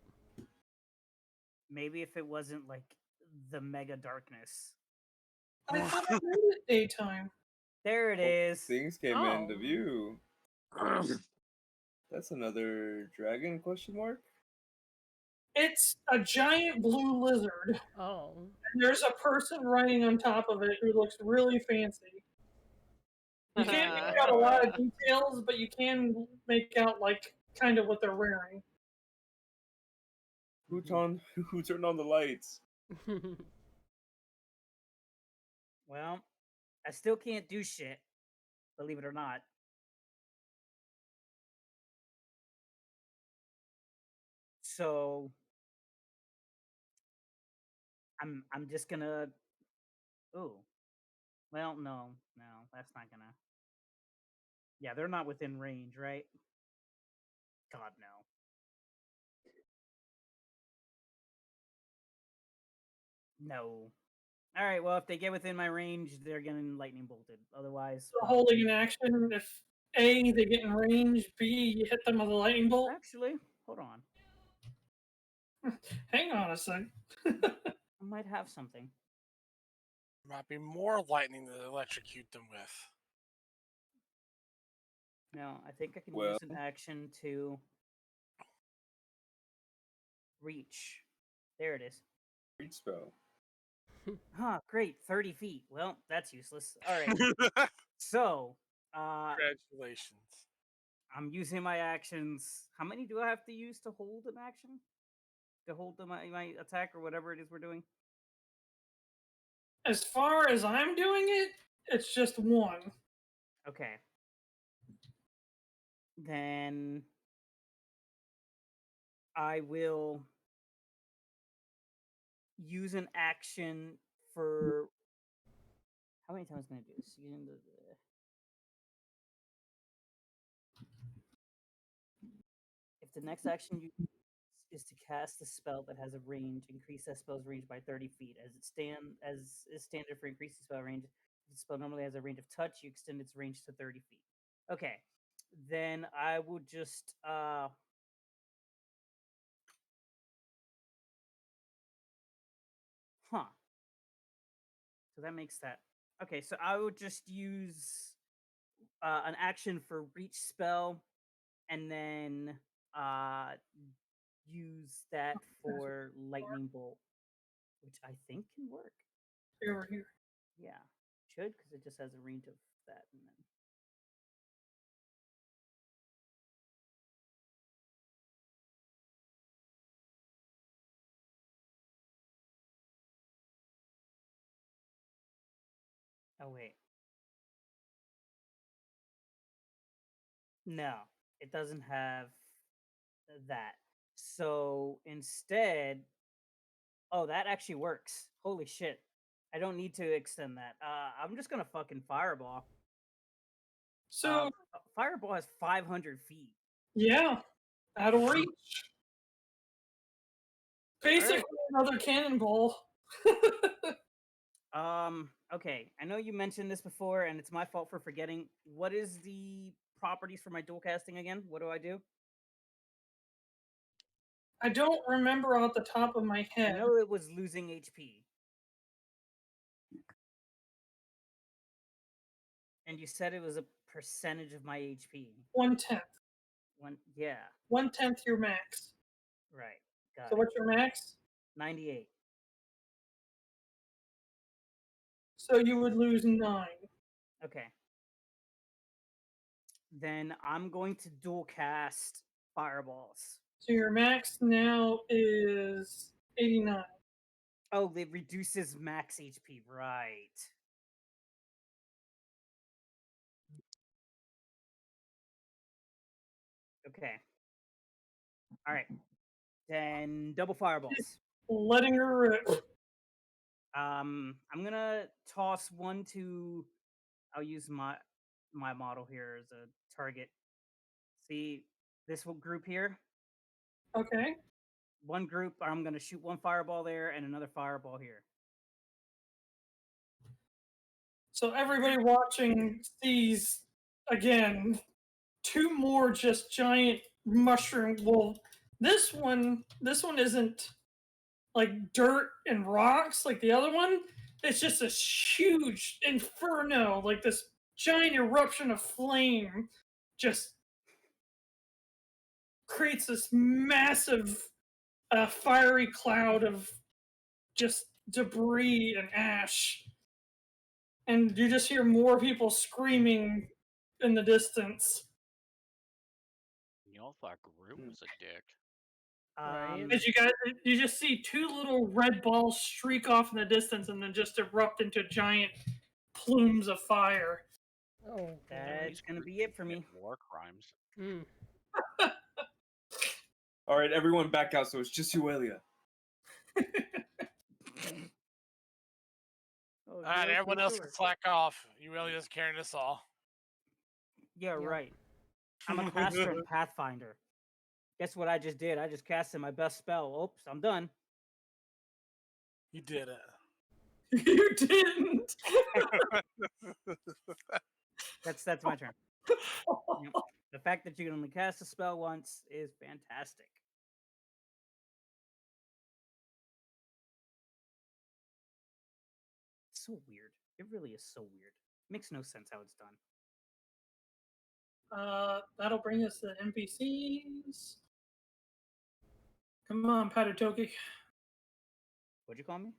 Maybe if it wasn't like the mega darkness. I thought I made it daytime. There it is. Things came Oh. into view. That's another dragon question mark? It's a giant blue lizard. Oh. And there's a person riding on top of it who looks really fancy. You can't make out a lot of details, but you can make out like kind of what they're wearing. Who turned on the lights? Well, I still can't do shit, believe it or not. So I'm just gonna. Ooh, well, no, that's not gonna. Yeah, they're not within range, right? God no. No. All right. Well, if they get within my range, they're getting lightning bolted. Otherwise, So well, holding an action, if A, they get in range, B, you hit them with a lightning bolt. actually, hold on. Hang on a sec. I might have something. Might be more lightning to electrocute them with. No, I think I can Well- use an action to reach. There it is. Reach spell. Huh, great. 30 feet. Well, that's useless. All right. So, Congratulations. I'm using my actions. How many do I have to use to hold an action? To hold my attack or whatever it is we're doing? As far as I'm doing it, it's just one. Okay. Then I will use an action for. How many times am I going to do this? If the next action you is to cast a spell that has a range, increase that spell's range by 30 feet. As is standard for increasing spell range, if the spell normally has a range of touch, you extend its range to 30 feet. Okay. Then I will just So that makes that. Okay, so I would just use an action for reach spell and then use that for lightning bolt, which I think can work. Over here. Yeah, should, because it just has a range of that. And then... Oh, wait. No, it doesn't have that. So instead, oh, that actually works. Holy shit. I don't need to extend that. I'm just going to fucking fireball. So, Fireball has 500 feet. yeah, out of reach. Basically, another cannonball. Okay. I know you mentioned this before, and it's my fault for forgetting. What is the properties for my dual casting again? What do I do? I don't remember off the top of my I head. know it was losing HP. And you said it was a percentage of my HP. 1/10. Yeah. 1/10 your max. Right. Got So it. what's your max? 98. So you would lose 9. Okay. Then I'm going to dual cast fireballs. So your max now is 89. Oh, it reduces max HP, right. Okay. All right. Then double fireballs. Letting her rip. I'm gonna toss one to. I'll use my model here as a target. See this group here. Okay. One group. I'm gonna shoot one fireball there and another fireball here. So everybody watching sees again 2 more just giant mushroom. Well, this one isn't like dirt and rocks like the other one. It's just this huge inferno, like this giant eruption of flame, just creates this massive fiery cloud of just debris and ash. And you just hear more people screaming in the distance. Y'all thought Groot was a dick. Right. As you just see 2 little red balls streak off in the distance and then just erupt into giant plumes of fire. Oh, That's gonna be it for me. War crimes. mm. All right, everyone back out. So it's just Yuelia. Oh, All right, sure, everyone sure, else sure. can slack off. Yuelia's carrying us all. Yeah, Yeah. right. I'm a caster and Pathfinder. Guess what I just did? I just casted my best spell. Oops, I'm done. You did it. You didn't. That's my turn. Yep. The fact that you can only cast a spell once is fantastic. It's so weird. It really is so weird. Makes no sense how it's done. That'll bring us to NPCs. Come on, Patatoki. What'd you call me?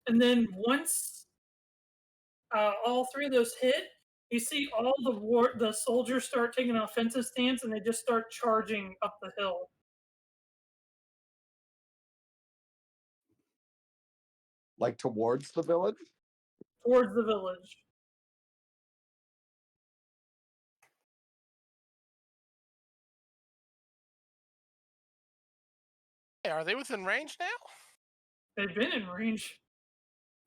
And then once all three of those hit, you see all the soldiers start taking an offensive stance, and they just start charging up the hill. Like towards the village? Towards the village. Hey, are they within range now? They've been in range.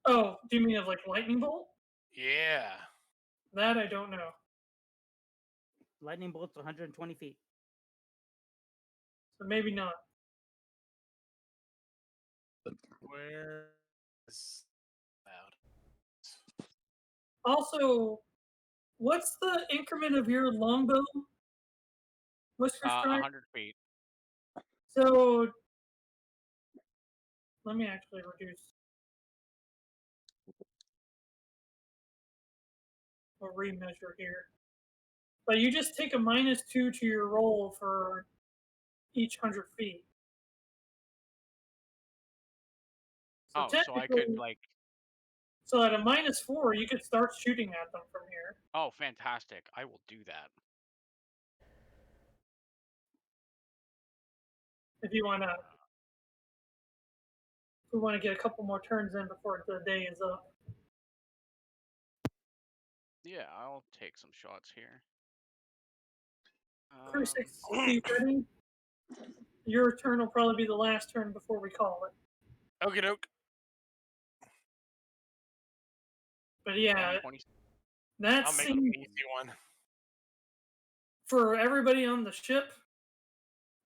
Oh, do you mean of like lightning bolt? Yeah. That I don't know. Lightning bolt's 120 feet. So maybe not. Where is loud? Also, what's the increment of your longbow? WhiskerStride? 100 feet. So let me actually reduce. Or remeasure here. But you just take a -2 to your roll for each 100 feet. So Oh, so I could technically, like. so at a -4, you could start shooting at them from here. Oh, fantastic! I will do that. If you want to, we want to get a couple more turns in before the day is up. Yeah, I'll take some shots here. Crusix, are you ready? Your turn will probably be the last turn before we call it. Okie doke. But yeah, 20. that I'll make it an seems, easy one. for everybody on the ship,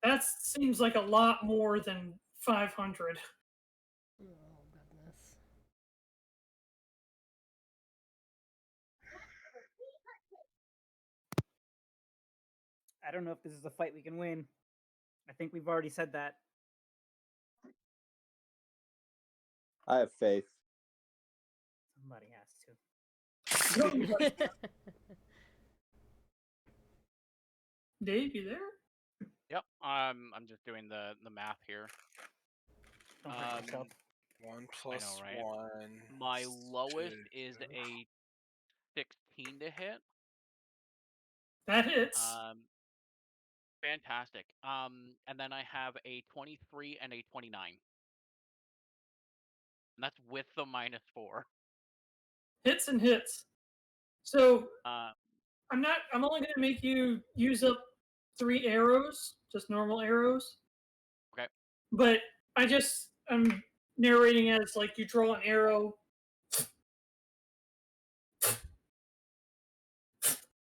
that seems like a lot more than 500. Oh, goodness. I don't know if this is a fight we can win. I think we've already said that. I have faith. Somebody has to. Dave, you there? Yep. I'm just doing the math here. Don't hurt yourself. 1 plus right? 1. My lowest is 2. a 16 to hit. That hits. Fantastic. And then I have a 23 and a 29. And that's with the -4. Hits and hits. So Uh, I'm only gonna make you use up 3 arrows, just normal arrows. Okay. But I'm narrating as like you draw an arrow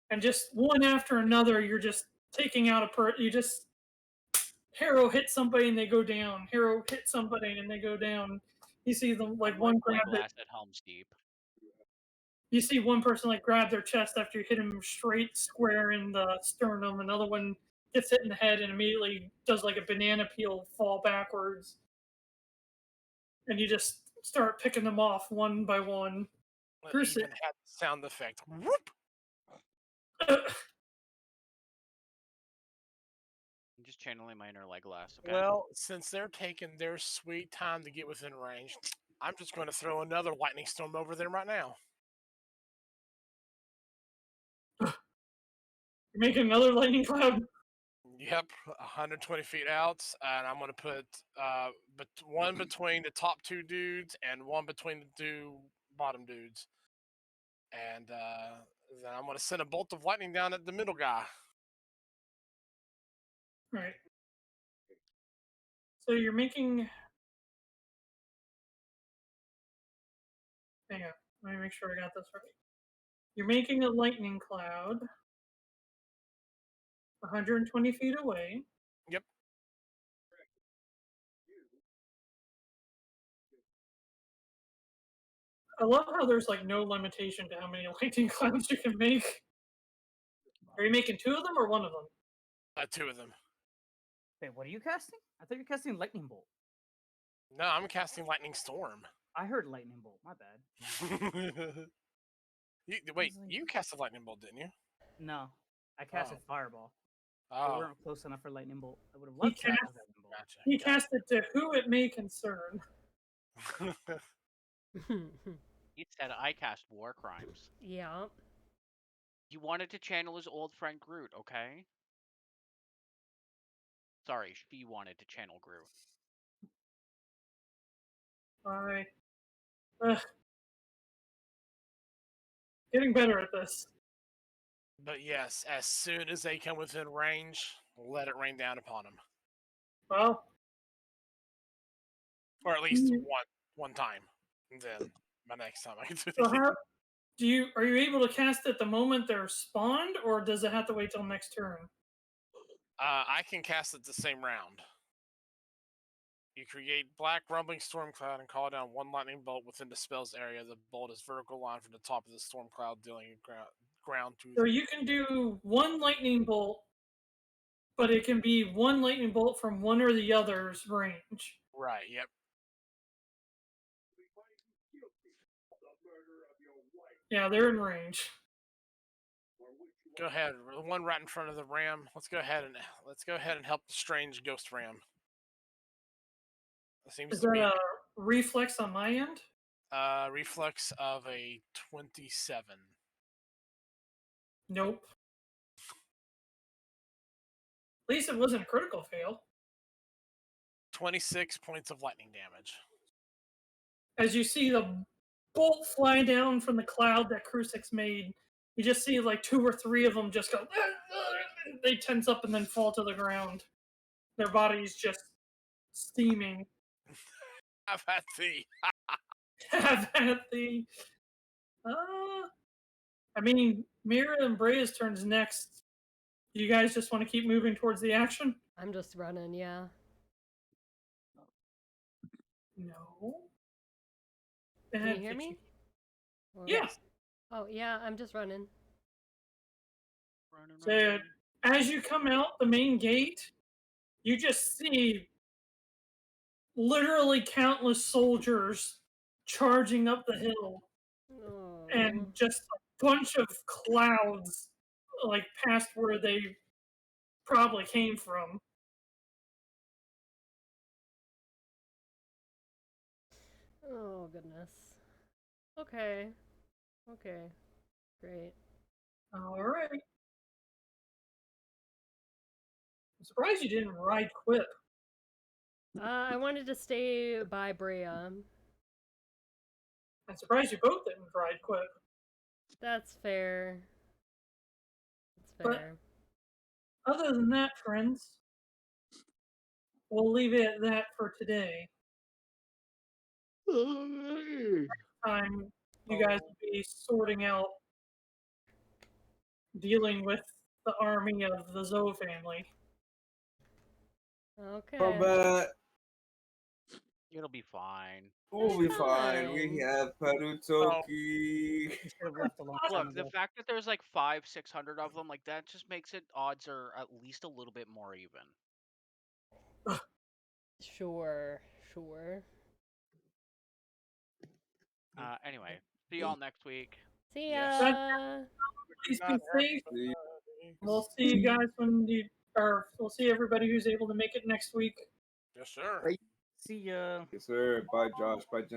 and just one after another you're just taking out you just arrow hit somebody and they go down. Arrow hit somebody and they go down. You see them like I'm one like grab it. Legolas at Helm's Deep. You see one person like grab their chest after you hit him straight square in the sternum. Another one gets hit in the head and immediately does like a banana peel fall backwards. And you just start picking them off one by one. It Crusix. even had the sound effect. Whoop! I'm just channeling my inner Legolas. Okay. Well, since they're taking their sweet time to get within range, I'm just going to throw another lightning storm over them right now. You're making another lightning cloud. Yep, 120 feet out, and I'm gonna put one between the top two dudes and one between the two bottom dudes, and then I'm gonna send a bolt of lightning down at the middle guy. Right. So you're making. Hang on. Let me make sure I got this right. You're making a lightning cloud 120 feet away. Yep. I love how there's like no limitation to how many lightning clouds you can make. Are you making 2 of them or 1 of them? 2 of them. Wait, what are you casting? I thought you were casting lightning bolt. No, I'm casting lightning storm. I heard lightning bolt. My bad. Wait, you casted lightning bolt, didn't you? No, I casted fireball. We Oh, weren't close enough for lightning bolt. I would have loved to have lightning bolt. gotcha. He cast it to who it may concern. He said I cast war crimes. Yeah. He wanted to channel his old friend Groot, okay? Sorry, she wanted to channel Groot. Alright. Getting better at this. But yes, as soon as they come within range, let it rain down upon them, Well, or at least one time. And then my next time I can do so it. how are you able to cast it the moment they're spawned, or does it have to wait till next turn? I can cast it the same round. You create black rumbling storm cloud and call down 1 lightning bolt within the spell's area. The bolt is vertical line from the top of the storm cloud, dealing ground to. So you can do 1 lightning bolt, but it can be 1 lightning bolt from one or the other's range. Right. Yep. Yeah, they're in range. Go ahead. The one right in front of the ram. Let's go ahead and help the strange ghost ram. It seems Is to that be a reflex on my end? reflex of a 27. Nope. At least it wasn't a critical fail. 26 points of lightning damage. As you see the bolt fly down from the cloud that Crusix made, you just see like 2 or 3 of them just go. They tense up and then fall to the ground. Their bodies just steaming. Have at thee. Have at thee. I mean, Mirra and Brea's turn's next. Do you guys just want to keep moving towards the action? I'm just running, yeah. No. Can you hear me? Or- Yes. Oh, yeah, I'm just running. So, as you come out the main gate, you just see literally countless soldiers charging up the hill, Oh. and just a bunch of clouds, like past where they probably came from. Oh, goodness. Okay. Okay. Great. All right. I'm surprised you didn't ride Quip. I wanted to stay by Brea. I'm surprised you both didn't ride Quip. That's fair. That's But- fair. Other than that, friends, we'll leave it at that for today. Time you guys will be sorting out, dealing with the army of the Zoe family. Okay. Combat. It'll be fine. We'll be fine. Fine. We have Parutoki. Should have left a long time Look, the ago. fact that there's like 500-600 of them, like that just makes it odds are at least a little bit more even. Sure. Sure. Anyway, see y'all next week. See Yes. ya. Please be Not safe. We'll see you guys we'll see everybody who's able to make it next week. Yes, sir. See ya. Yes, sir. Bye, Josh. Bye, Jen.